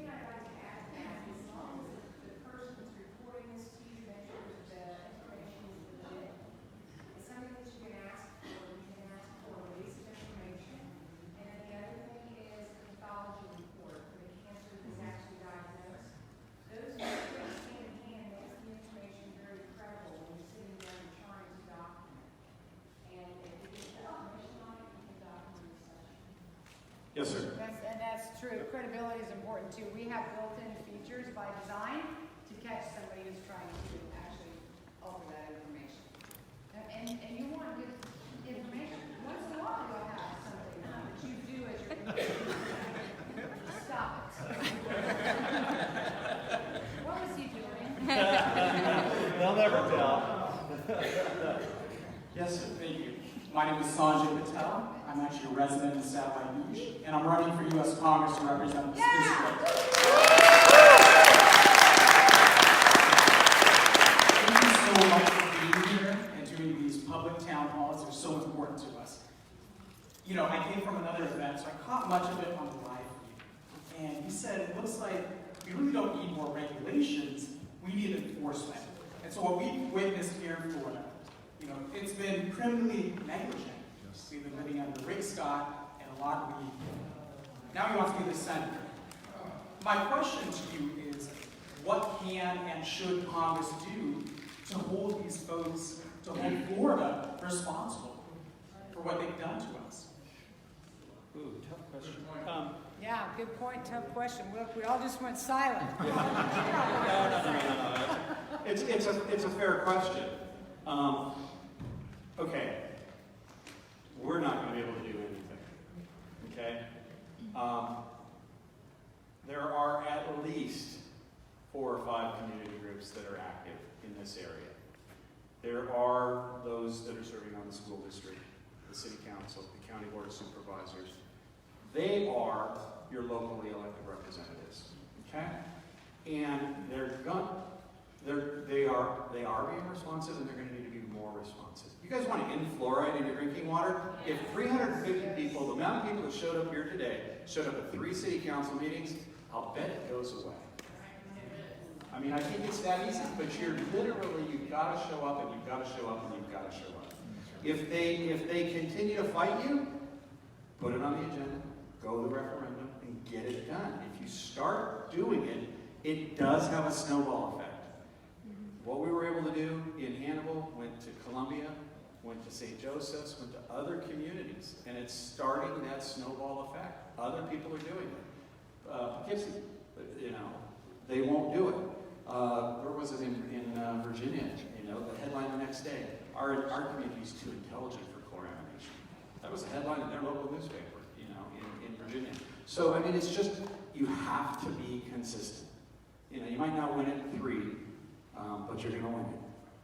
I'd like to add to that is as long as the person who's reporting this to you make sure that the information is legit. It's something that you can ask for a release of information. And then the other thing is a pathology report for the cancer that's actually diagnosed. Those two things hand in hand makes the information very credible when you're sitting there and trying to document. And if you get the information on it, you can document the session. Yes, sir. And that's true. Credibility is important too. We have built-in features by design to catch somebody who's trying to actually offer that information. And you want good information. Once in a while you'll have something that you do as your Stop it. What was he doing? They'll never tell. Yes, sir. Thank you. My name is Sanjay Patel. I'm actually a resident of Satellite Beach, and I'm running for U.S. Congress to represent this district. Thank you so much for being here and doing these public town halls. They're so important to us. You know, I came from another event, so I caught much of it on the live feed. And he said, it looks like we really don't need more regulations, we need enforcement. And so what we've witnessed here in Florida, you know, it's been criminally negligent. We've been living under Rick Scott and a lot of weed. Now he wants to be the senator. My question to you is, what can and should Congress do to hold these folks, to hold Florida responsible for what they've done to us? Ooh, tough question. Yeah, good point, tough question. Look, we all just went silent. No. It's a fair question. Okay, we're not going to be able to do anything. Okay, there are at least 4 or 5 community groups that are active in this area. There are those that are serving on the school district, the city council, the county board of supervisors. They are your locally elected representatives, okay? And they are being responsive, and they're going to need to be more responsive. You guys want to end fluoride in your drinking water? If 350 people, the amount of people that showed up here today, showed up at 3 city council meetings, I'll bet it goes away. I mean, I think it's that easy, but you've got to show up, and you've got to show up, and you've got to show up. If they continue to fight you, put it on the agenda, go to the referendum, and get it done. If you start doing it, it does have a snowball effect. What we were able to do in Hannibal, went to Columbia, went to St. Joseph's, went to other communities, and it's starting that snowball effect. Other people are doing it. Poughkeepsie, you know, they won't do it. Where was it in Virginia? You know, the headline the next day, our community is too intelligent for chloramination. That was a headline in their local newspaper, you know, in Virginia. So, I mean, it's just, you have to be consistent. You know, you might not win it in 3, but you're going to win it.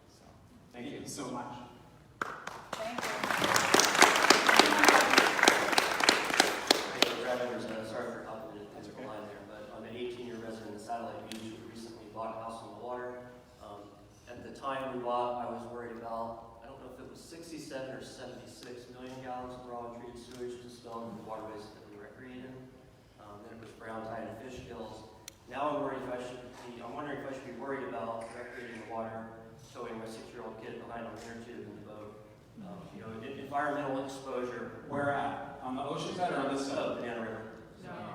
So, thank you so much. Thank you. there's 76 million gallons of raw and treated sewage dispelled into the waterways that we recreate in. Then it was brown tide and fish gills. Now I'm wondering if I should be worried about recreating the water, towing my 6-year-old kid behind on the inner tube in the boat. Environmental exposure. Where at? On the ocean side or on this side? Oh, Banana River.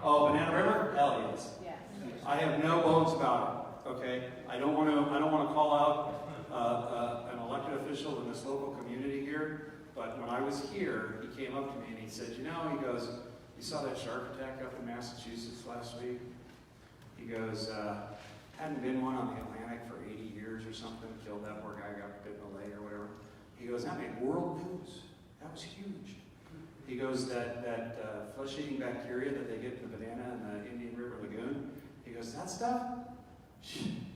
Oh, Banana River? Hell yes. Yes. I have no bones about it. Okay, I don't want to call out an elected official in this local community here. But when I was here, he came up to me and he said, he goes, "You saw that shark attack up in Massachusetts last week?" He goes, "Hadn't been one on the Atlantic for 80 years or something. Killed that poor guy, got bit in the leg or whatever." He goes, "That made world news. That was huge." He goes, that flesh-eating bacteria that they get in the banana in the Indian River Lagoon, he goes, "That stuff,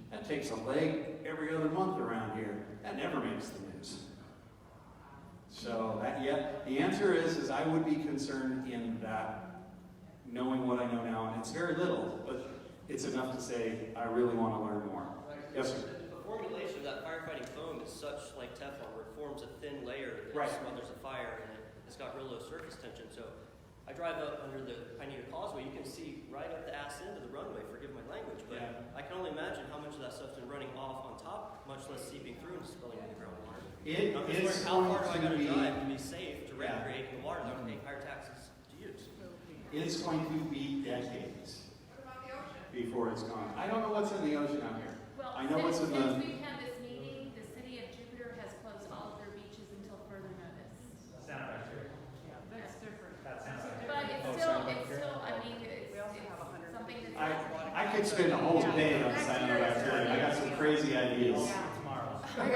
that takes a leg every other month around here. That never makes the news." So the answer is I would be concerned in that, knowing what I know now, and it's very little, but it's enough to say I really want to learn more. Yes, sir. The formulation of that firefighting foam is such like Teflon, where it forms a thin layer that Right. smothers a fire, and it's got real low surface tension. So I drive up under the Pineda Causeway, you can see right up the ass end of the runway, forgive my language, but Yeah. I can only imagine how much of that stuff's been running off on top, much less seeping through and spilling into the groundwater. I'm just wondering, how far do I gotta drive to be safe to recreate in the water that I'm paying higher taxes to use? It's going to be decades before it's gone. I don't know what's in the ocean out here. Well, I know what's in since the... we've had this meeting, the city of Jupiter has closed all of their beaches until further notice. Santa bacteria. That's different. That's Santa But bacteria. it's still, I mean, it's something that's. I could spend a whole day on cyanobacteria. I got some crazy ideas. Tomorrow. But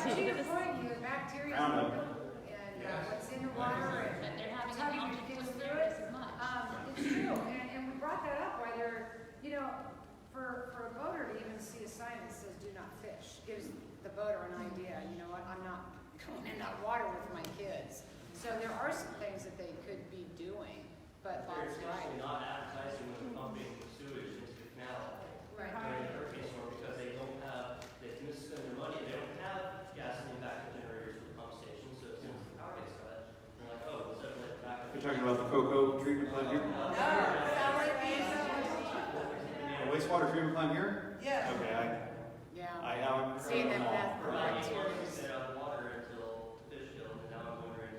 to your point, the bacteria Roundup. and what's in the water and They're having how it you on get just through it. as much. It's true, and we brought that up, whether, for a boater to even see a sign that says "do not fish" gives the boater an idea, you know what, I'm not going in that water with my kids. So there are some things that they could be doing, but They're Bob's right. essentially not advertising when they're pumping sewage into the canal Right. during a hurricane storm because they can spend their money, they don't have gasoline backup generators for the pump station, so as soon as the power gets cut, they're like, oh, let's have like backup. You're talking about the cocoa treatment plant here? The wastewater treatment plant here? Yes. Okay, Yeah. I haven't See, heard of them all. that bacteria. Set out water until fish kill, and now I'm wondering,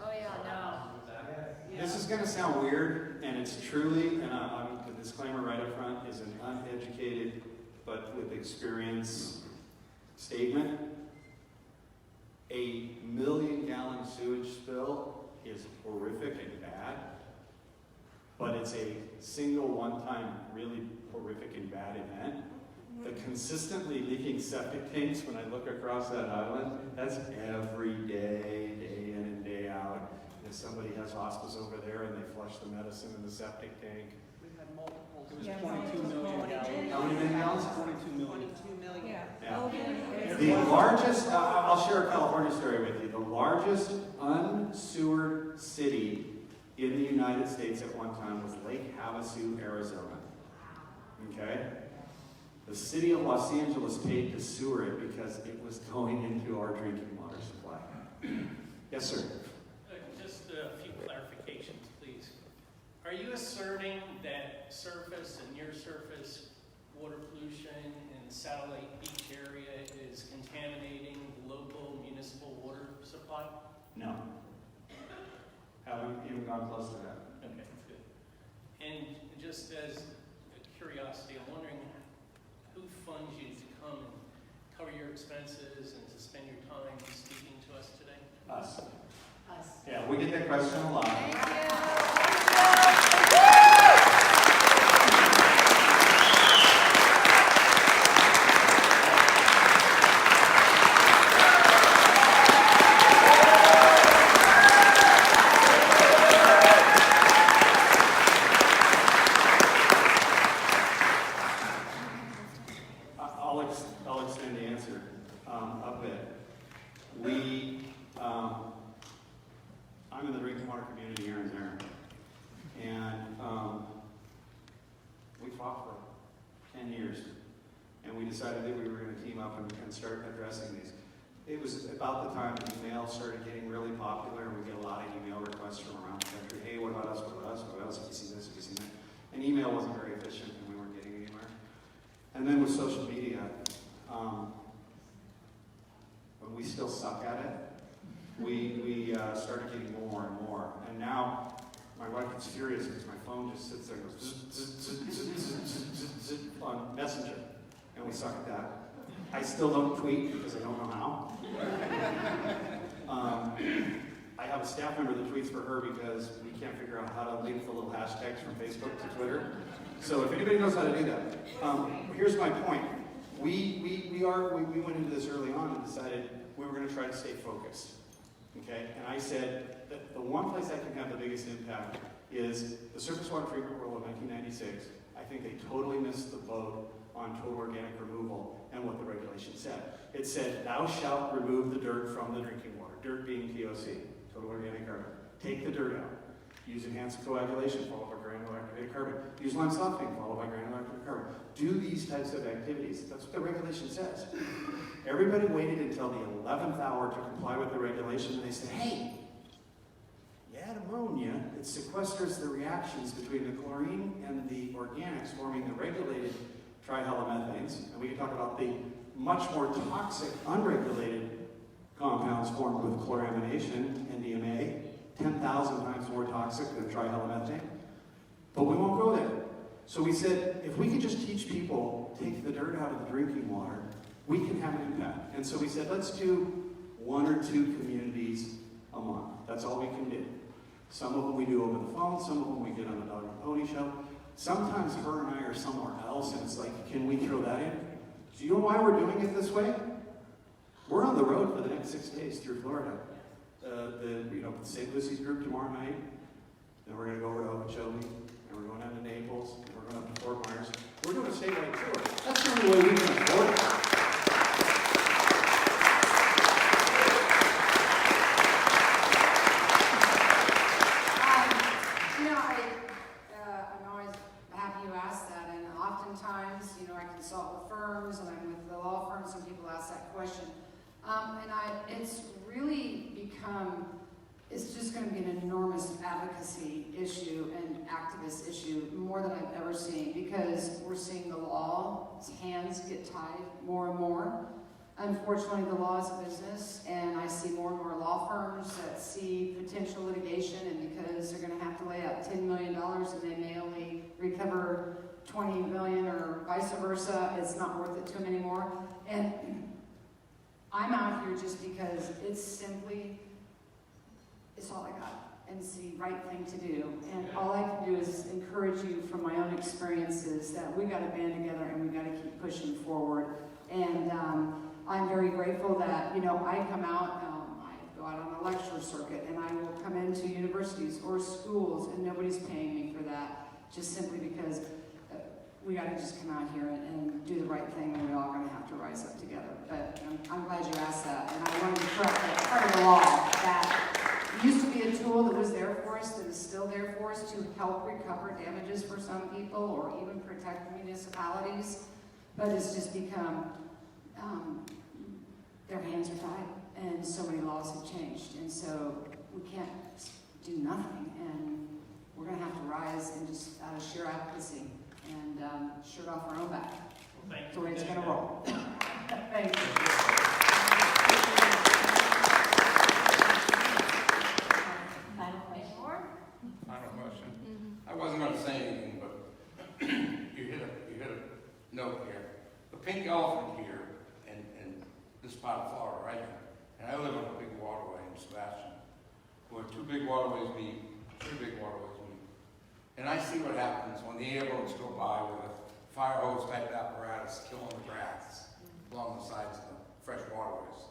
Oh, yeah, no. This is going to sound weird, and it's truly, and the disclaimer right up front is an uneducated but with experience statement. A 1 million gallon sewage spill is horrific and bad, but it's a single one-time really horrific and bad event. The consistently leaking septic tanks, when I look across that island, that's every day, day in and day out. If somebody has hospice over there and they flush the medicine in the septic tank. We've had multiple. It was 22 million gallons. How many million gallons? 22 million. 22 million. Yeah. The largest, I'll share a California story with you. The largest unsewered city in the United States at one time was Lake Havasu, Arizona. Okay? The city of Los Angeles paid to sewer it because it was going into our drinking water supply. Yes, sir. Just a few clarifications, please. Are you asserting that surface and near surface water pollution in the Satellite Beach area is contaminating the local municipal water supply? No. Haven't even gone close to that. Okay, good. And just as a curiosity, I'm wondering who funds you to come and cover your expenses and to spend your time speaking to us today? Us. Us. Yeah, we get that question a lot. I'll extend the answer a bit. I'm in the drinking water community here in there, and we fought for 10 years, and we decided that we were going to team up and start addressing these. it was about the time email started getting really popular, and we get a lot of email requests from around the country. Hey, what about us? What about us? What about us? Have you seen this? Have you seen that? And email wasn't very efficient, and we weren't getting anywhere. And then with social media, when we still suck at it, we started getting more and more. And now my wife gets furious because my phone just sits there and goes zzz, zzz, zzz, zzz, zzz, zzz, zzz, on Messenger, and we suck at that. I still don't tweet because I don't know how. I have a staff member that tweets for her because we can't figure out how to link the little hashtags from Facebook to Twitter. So if anybody knows how to do that, here's my point. We went into this early on and decided we were going to try to stay focused. Okay, and I said that the one place I can have the biggest impact is the surface water treatment rule of 1996. I think they totally missed the boat on total organic removal and what the regulation said. It said, thou shalt remove the dirt from the drinking water, dirt being TOC, total organic carbon. Take the dirt out. Use enhanced coagulation followed by granular activated carbon. Use lime softening followed by granular activated carbon. Do these types of activities. That's what the regulation says. Everybody waited until the 11th hour to comply with the regulation, and they said, hey, you add ammonia, it sequesters the reactions between the chlorine and the organics, forming the regulated trihalomethane, and we can talk about the much more toxic unregulated compounds formed with chloramination, NDMA, 10,000 times more toxic than trihalomethane. But we won't go there. So we said, if we could just teach people, take the dirt out of the drinking water, we can have an impact. And so we said, let's do 1 or 2 communities a month. That's all we can do. Some of them we do over the phone, some of them we get on the dog and pony show. Sometimes her and I are somewhere else, and it's like, can we throw that in? Do you know why we're doing it this way? We're on the road for the next 6 days through Florida. The St. Lucie group tomorrow night, then we're going to go over to Okeechobee, and we're going down to Naples, and we're going up to Fort Myers. We're doing a statewide tour. That's the only way we can afford it. I'm always happy you asked that, and oftentimes, I consult with firms, and I'm with the law firms, and people ask that question. It's really become, it's just going to be an enormous advocacy issue and activist issue, more than I've ever seen, because we're seeing the law's hands get tied more and more. Unfortunately, the law is a business, and I see more and more law firms that see potential litigation, and because they're going to have to lay out $10 million and they may only recover $20 million or vice versa, it's not worth it to them anymore. And I'm out here just because it's all I got, and it's the right thing to do. And all I can do is encourage you from my own experiences that we got to band together and we got to keep pushing forward. And I'm very grateful that, I come out, I go out on a lecture circuit, and I will come into universities or schools, and nobody's paying me for that, just simply because we got to just come out here and do the right thing, and we're all going to have to rise up together. But I'm glad you asked that, and I wanted to correct that part of the law that used to be a tool that was there for us, that is still there for us to help recover damages for some people or even protect municipalities, but it's just become, their hands are tied, and so many laws have changed, and so we can't do nothing, and we're going to have to rise and just out of sheer advocacy and shirt off our own back. Well, thank That's you. the way it's going to roll. Thank you. Final question. Final question. I wasn't going to say anything, but you hit a note here. The pink elephant here in this part of Florida, right? And I live on a big waterway in Sebastian, where 2 big waterways meet, 3 big waterways meet. And I see what happens when the airboats go by with a fire hose type apparatus killing the grass along the sides of the fresh waterways.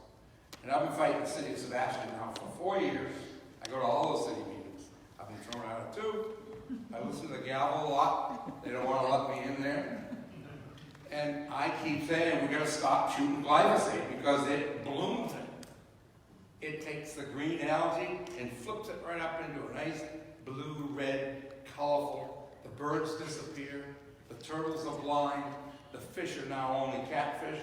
And I've been fighting the city of Sebastian now for 4 years. I go to all the city meetings. I've been thrown out of 2. I listen to the gavel a lot. They don't want to let me in there. And I keep saying we got to stop shooting glyphosate because it blooms it. It takes the green algae and flips it right up into a nice blue, red, colorful. The birds disappear. The turtles are blind. The fish are now only catfish.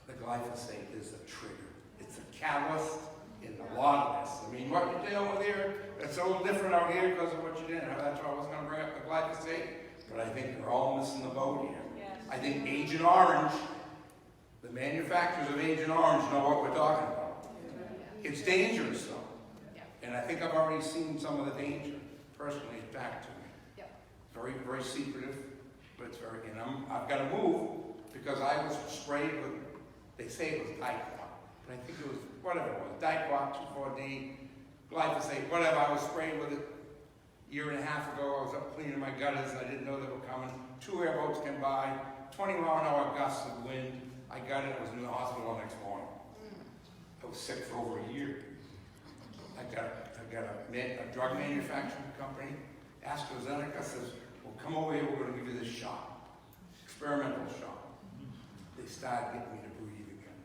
the glyphosate is a trigger. It's a catalyst in a lot of this. I mean, what you did over there, it's a little different out here because of what you did. That's why I wasn't going to bring up the glyphosate, but I think we're all missing the boat here. Yes. I think Agent Orange, the manufacturers of Agent Orange know what we're talking about. It's dangerous though. And I think I've already seen some of the danger personally back to me. Very, very secretive, but it's very, and I've got to move because I was sprayed with, they say it was dicot, but I think it was, whatever it was, dicot, 2,4-D, glyphosate, whatever. I was sprayed with it a year and a half ago. I was up cleaning my gutters and I didn't know they were coming. 2 airboats came by, 20-mile-an-hour gusts of wind. I got it, I was in the hospital the next morning. I was sick for over a year. I got a drug manufacturing company, AstraZeneca, says, well, come over here, we're going to give you this shot, experimental shot. They started getting me to breathe again.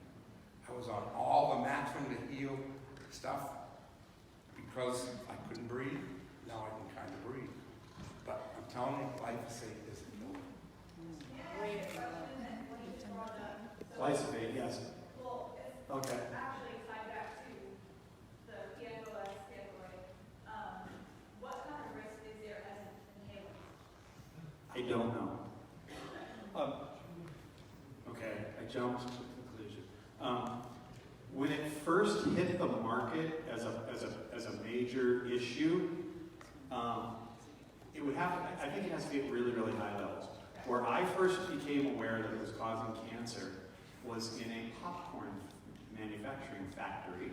I was on all the Matron to heal stuff because I couldn't breathe. Now I can kind of breathe. But I'm telling you, glyphosate is a killer. Glyphosate, yes. Okay. Actually, tied back to the PFOS, what kind of risk is there as an inhaler? I don't know. Okay, I jumped to the conclusion. When it first hit the market as a major issue, it would have to, I think it has to be at really, really high levels. Where I first became aware that it was causing cancer was in a popcorn manufacturing factory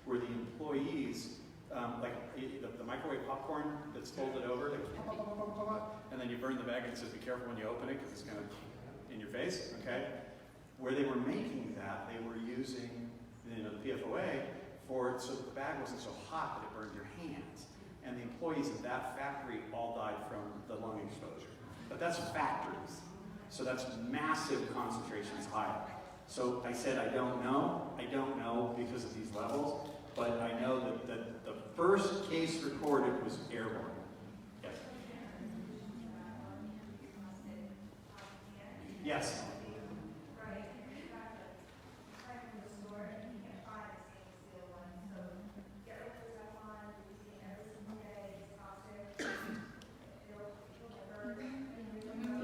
where the employees, like the microwave popcorn that's folded over, they go, pop, pop, pop, pop, pop, pop, and then you burn the bag and it says be careful when you open it because it's kind of in your face, okay? Where they were making that, they were using the PFOA for it so that the bag wasn't so hot that it burned your hands. And the employees of that factory all died from the lung exposure. But that's factories. So that's massive concentrations higher. So I said I don't know. I don't know because of these levels. But I know that the first case recorded was airborne. Yes. Yes.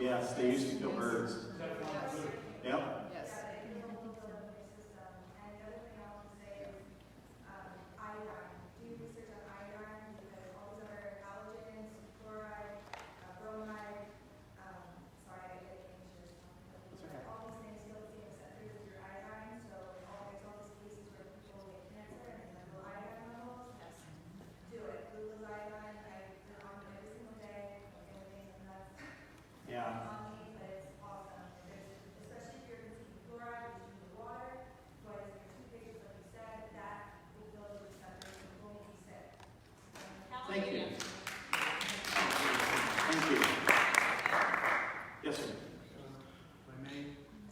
Yes, they used to kill birds. Yep. Yes. Yeah. Thank you. Thank you. Yes, sir. If I may?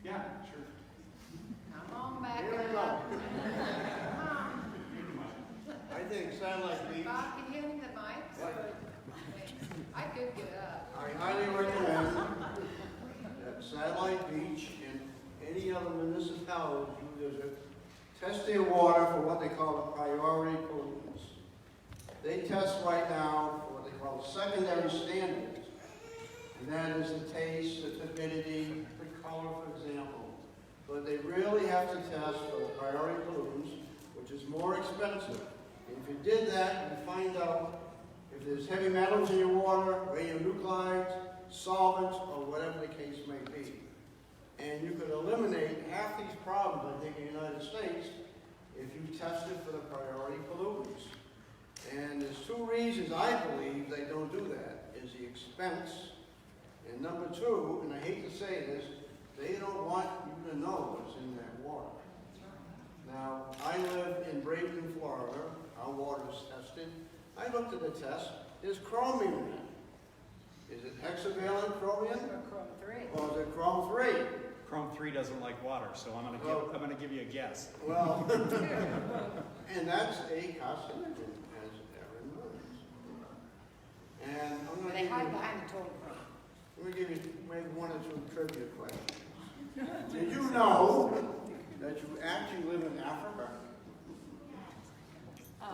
Yeah, sure. Come on back Here we up. go. Come on. I think Satellite Beach, Bob, can you hand me the mic? I could get up. I highly recommend that Satellite Beach and any other municipality you visit test their water for what they call priority pollutants. They test right now for what they call secondary standards, and that is the taste, the turbidity, the color, for example. But they really have to test for the priority pollutants, which is more expensive. And if you did that, you find out if there's heavy metals in your water, radionuclides, solvents, or whatever the case may be. And you could eliminate half these problems, I think, in the United States if you tested for the priority pollutants. And there's 2 reasons I believe they don't do that, is the expense, and number 2, and I hate to say this, they don't want you to know what's in that water. Now, I live in Brevard, Florida. Our water is tested. I looked at the test. There's chromium in it. Is it hexavalent chromium? Or Chrome 3. Or is it chrome 3? Chrome 3 doesn't like water, so I'm gonna give you a guess. Well, and that's a carcinogen, as Erin knows. And I'm going to They give hide you, behind the total chrome. I'm going to give you maybe 1 or 2 trivia questions. Did you know that you actually live in Africa.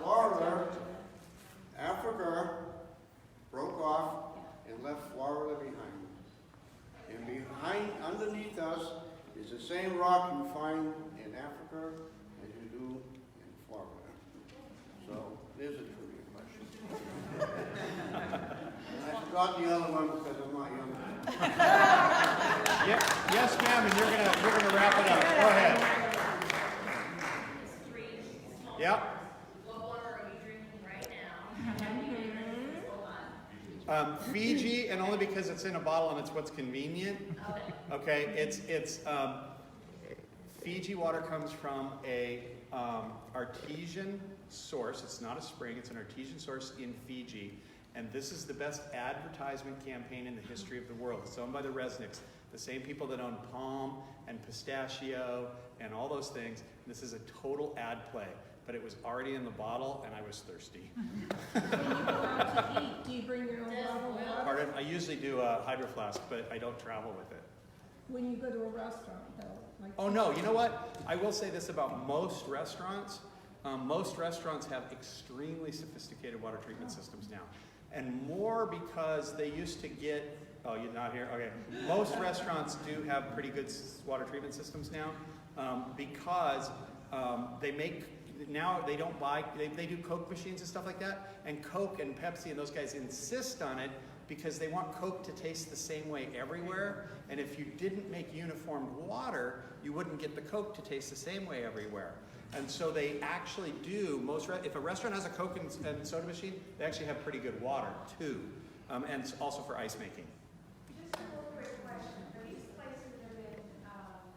Florida, Africa broke off and left Florida behind. And behind, underneath us, is the same rock you find in Africa as you do in Florida. So, there's a trivia question. And I forgot the other one because I'm not young. Yes, ma'am, and you're gonna wrap it up. Go ahead. Yep. What water are we drinking right now? Fiji, and only because it's in a bottle and it's what's convenient. Okay, it's Fiji water comes from a artesian source. It's not a spring, it's an artesian source in Fiji. And this is the best advertisement campaign in the history of the world. It's owned by the Resnicks, the same people that own Palm and Pistachio and all those things. This is a total ad play, but it was already in the bottle and I was thirsty. When you go out to eat, do you bring your own bottle of water? Pardon? I usually do a hydro flask, but I don't travel with it. When you go to a restaurant, though? Like Oh no, you know what? I will say this about most restaurants. Most restaurants have extremely sophisticated water treatment systems now. And more because they used to get, oh, you're not here? Okay. Most restaurants do have pretty good water treatment systems now because they make, now they don't buy, they do Coke machines and stuff like that. And Coke and Pepsi and those guys insist on it because they want Coke to taste the same way everywhere. And if you didn't make uniformed water, you wouldn't get the Coke to taste the same way everywhere. And so they actually do, if a restaurant has a Coke and soda machine, they actually have pretty good water too. And it's also for ice making. Just a little quick question. These places have been out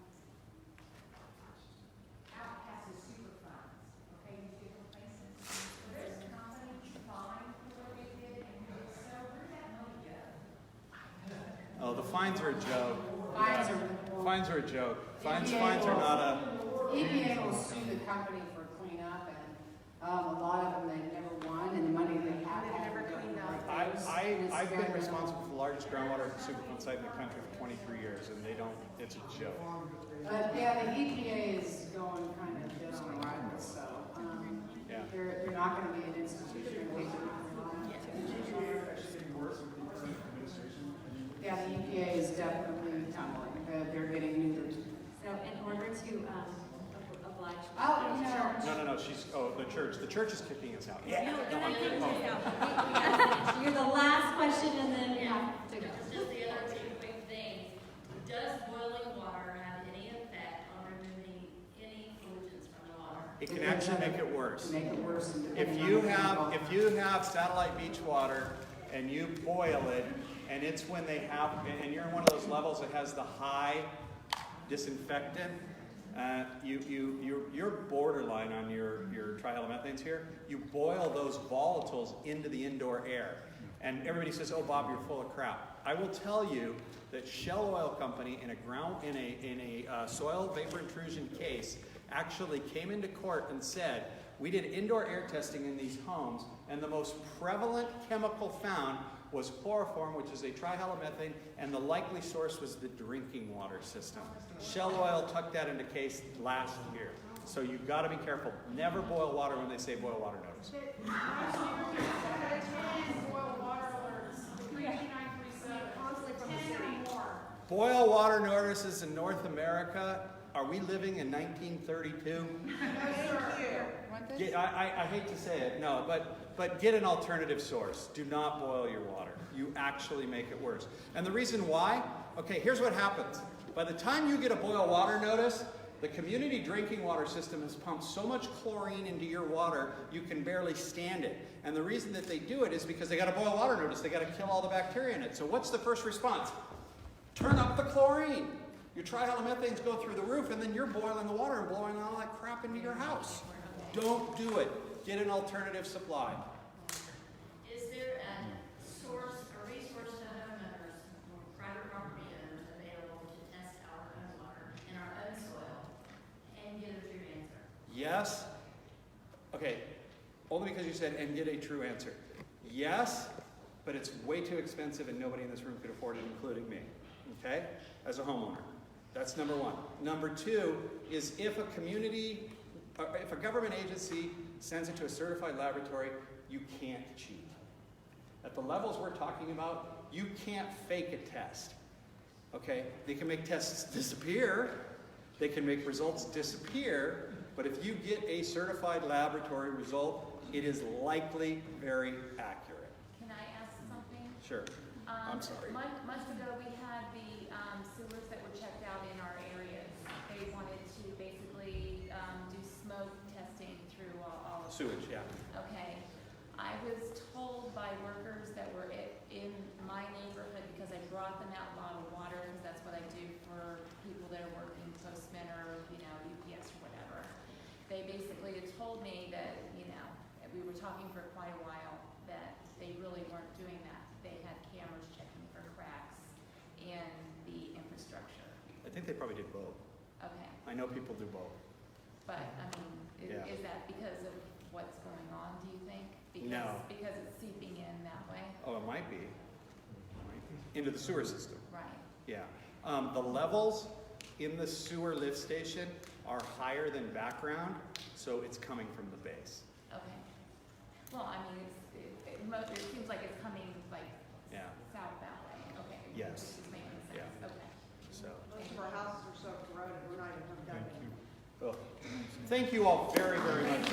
past the super funds, okay, these different places. So there's a company fined for what they did, and if so, where did that money go? Oh, the fines are a joke. Fines are a joke. Fines are not a... EPA will sue the company for cleanup, and a lot of them they never won, and the money they have never cleaned up. I've been responsible for the largest groundwater superfund site in the country for 23 years, and they don't, it's a joke. Yeah, the EPA is going kind of dead on arrival, so Yeah. they're not going to be an institution. Yeah, the EPA is definitely tumbling. They're getting neutered. So in order to oblige. Oh, no. No, she's, the church. The church is kicking us out. Yeah. No, they're not kicking us out. You're the last question and then we have to go. Just the other two quick things. Does boiling water have any effect on removing any pollutants from the water? It can actually make it worse. Make it worse. If you have satellite beach water and you boil it, and it's when they have, and you're in one of those levels that has the high disinfectant, you're borderline on your trihalomethanes here. You boil those volatiles into the indoor air. And everybody says, oh, Bob, you're full of crap. I will tell you that Shell Oil Company in a soil vapor intrusion case actually came into court and said, we did indoor air testing in these homes, and the most prevalent chemical found was chloroform, which is a trihalomethane, and the likely source was the drinking water system. Shell Oil took that into case last year. So you've got to be careful. Never boil water when they say boil water notice. Boil water notices in North America. Are we living in 1932? I hate to say it, no, but get an alternative source. Do not boil your water. You actually make it worse. And the reason why? Okay, here's what happens. By the time you get a boil water notice, the community drinking water system has pumped so much chlorine into your water, you can barely stand it. And the reason that they do it is because they got a boil water notice. They got to kill all the bacteria in it. So what's the first response? Turn up the chlorine. Your trihalomethanes go through the roof, and then you're boiling the water and blowing all that crap into your house. Don't do it. Get an alternative supply. Is there a source, a resource to homeowners or private property owners available to test our own water in our own soil and get a true answer? Yes. Okay. Only because you said, and get a true answer. Yes, but it's way too expensive and nobody in this room could afford it, including me. Okay? As a homeowner. That's number one. Number two is if a community, or if a government agency sends it to a certified laboratory, you can't cheat. At the levels we're talking about, you can't fake a test. Okay? They can make tests disappear, they can make results disappear, but if you get a certified laboratory result, it is likely very accurate. Can I ask something? Sure. I'm sorry. Months ago, we had the sewers that were checked out in our areas. They wanted to basically do smoke testing through all of Sewage, yeah. Okay. I was told by workers that were in my neighborhood, because I brought them out bottled water, because that's what I do for people that are working postmen or, UPS or whatever. They basically had told me that, we were talking for quite a while, that they really weren't doing that. They had cameras checking for cracks in the infrastructure. I think they probably did both. Okay. I know people do both. But, Yeah. is that because of what's going on, do you think? No. Because it's seeping in that way? Oh, it might be. Into the sewer system. Right. Yeah. The levels in the sewer lift station are higher than background, so it's coming from the base. Okay. Well, it seems like it's coming Yeah. south that way. Okay. Yes. Which is making sense. Yeah. Okay. So. Most of our houses are so corroded, we're not even done yet. Well, thank you all very, very much.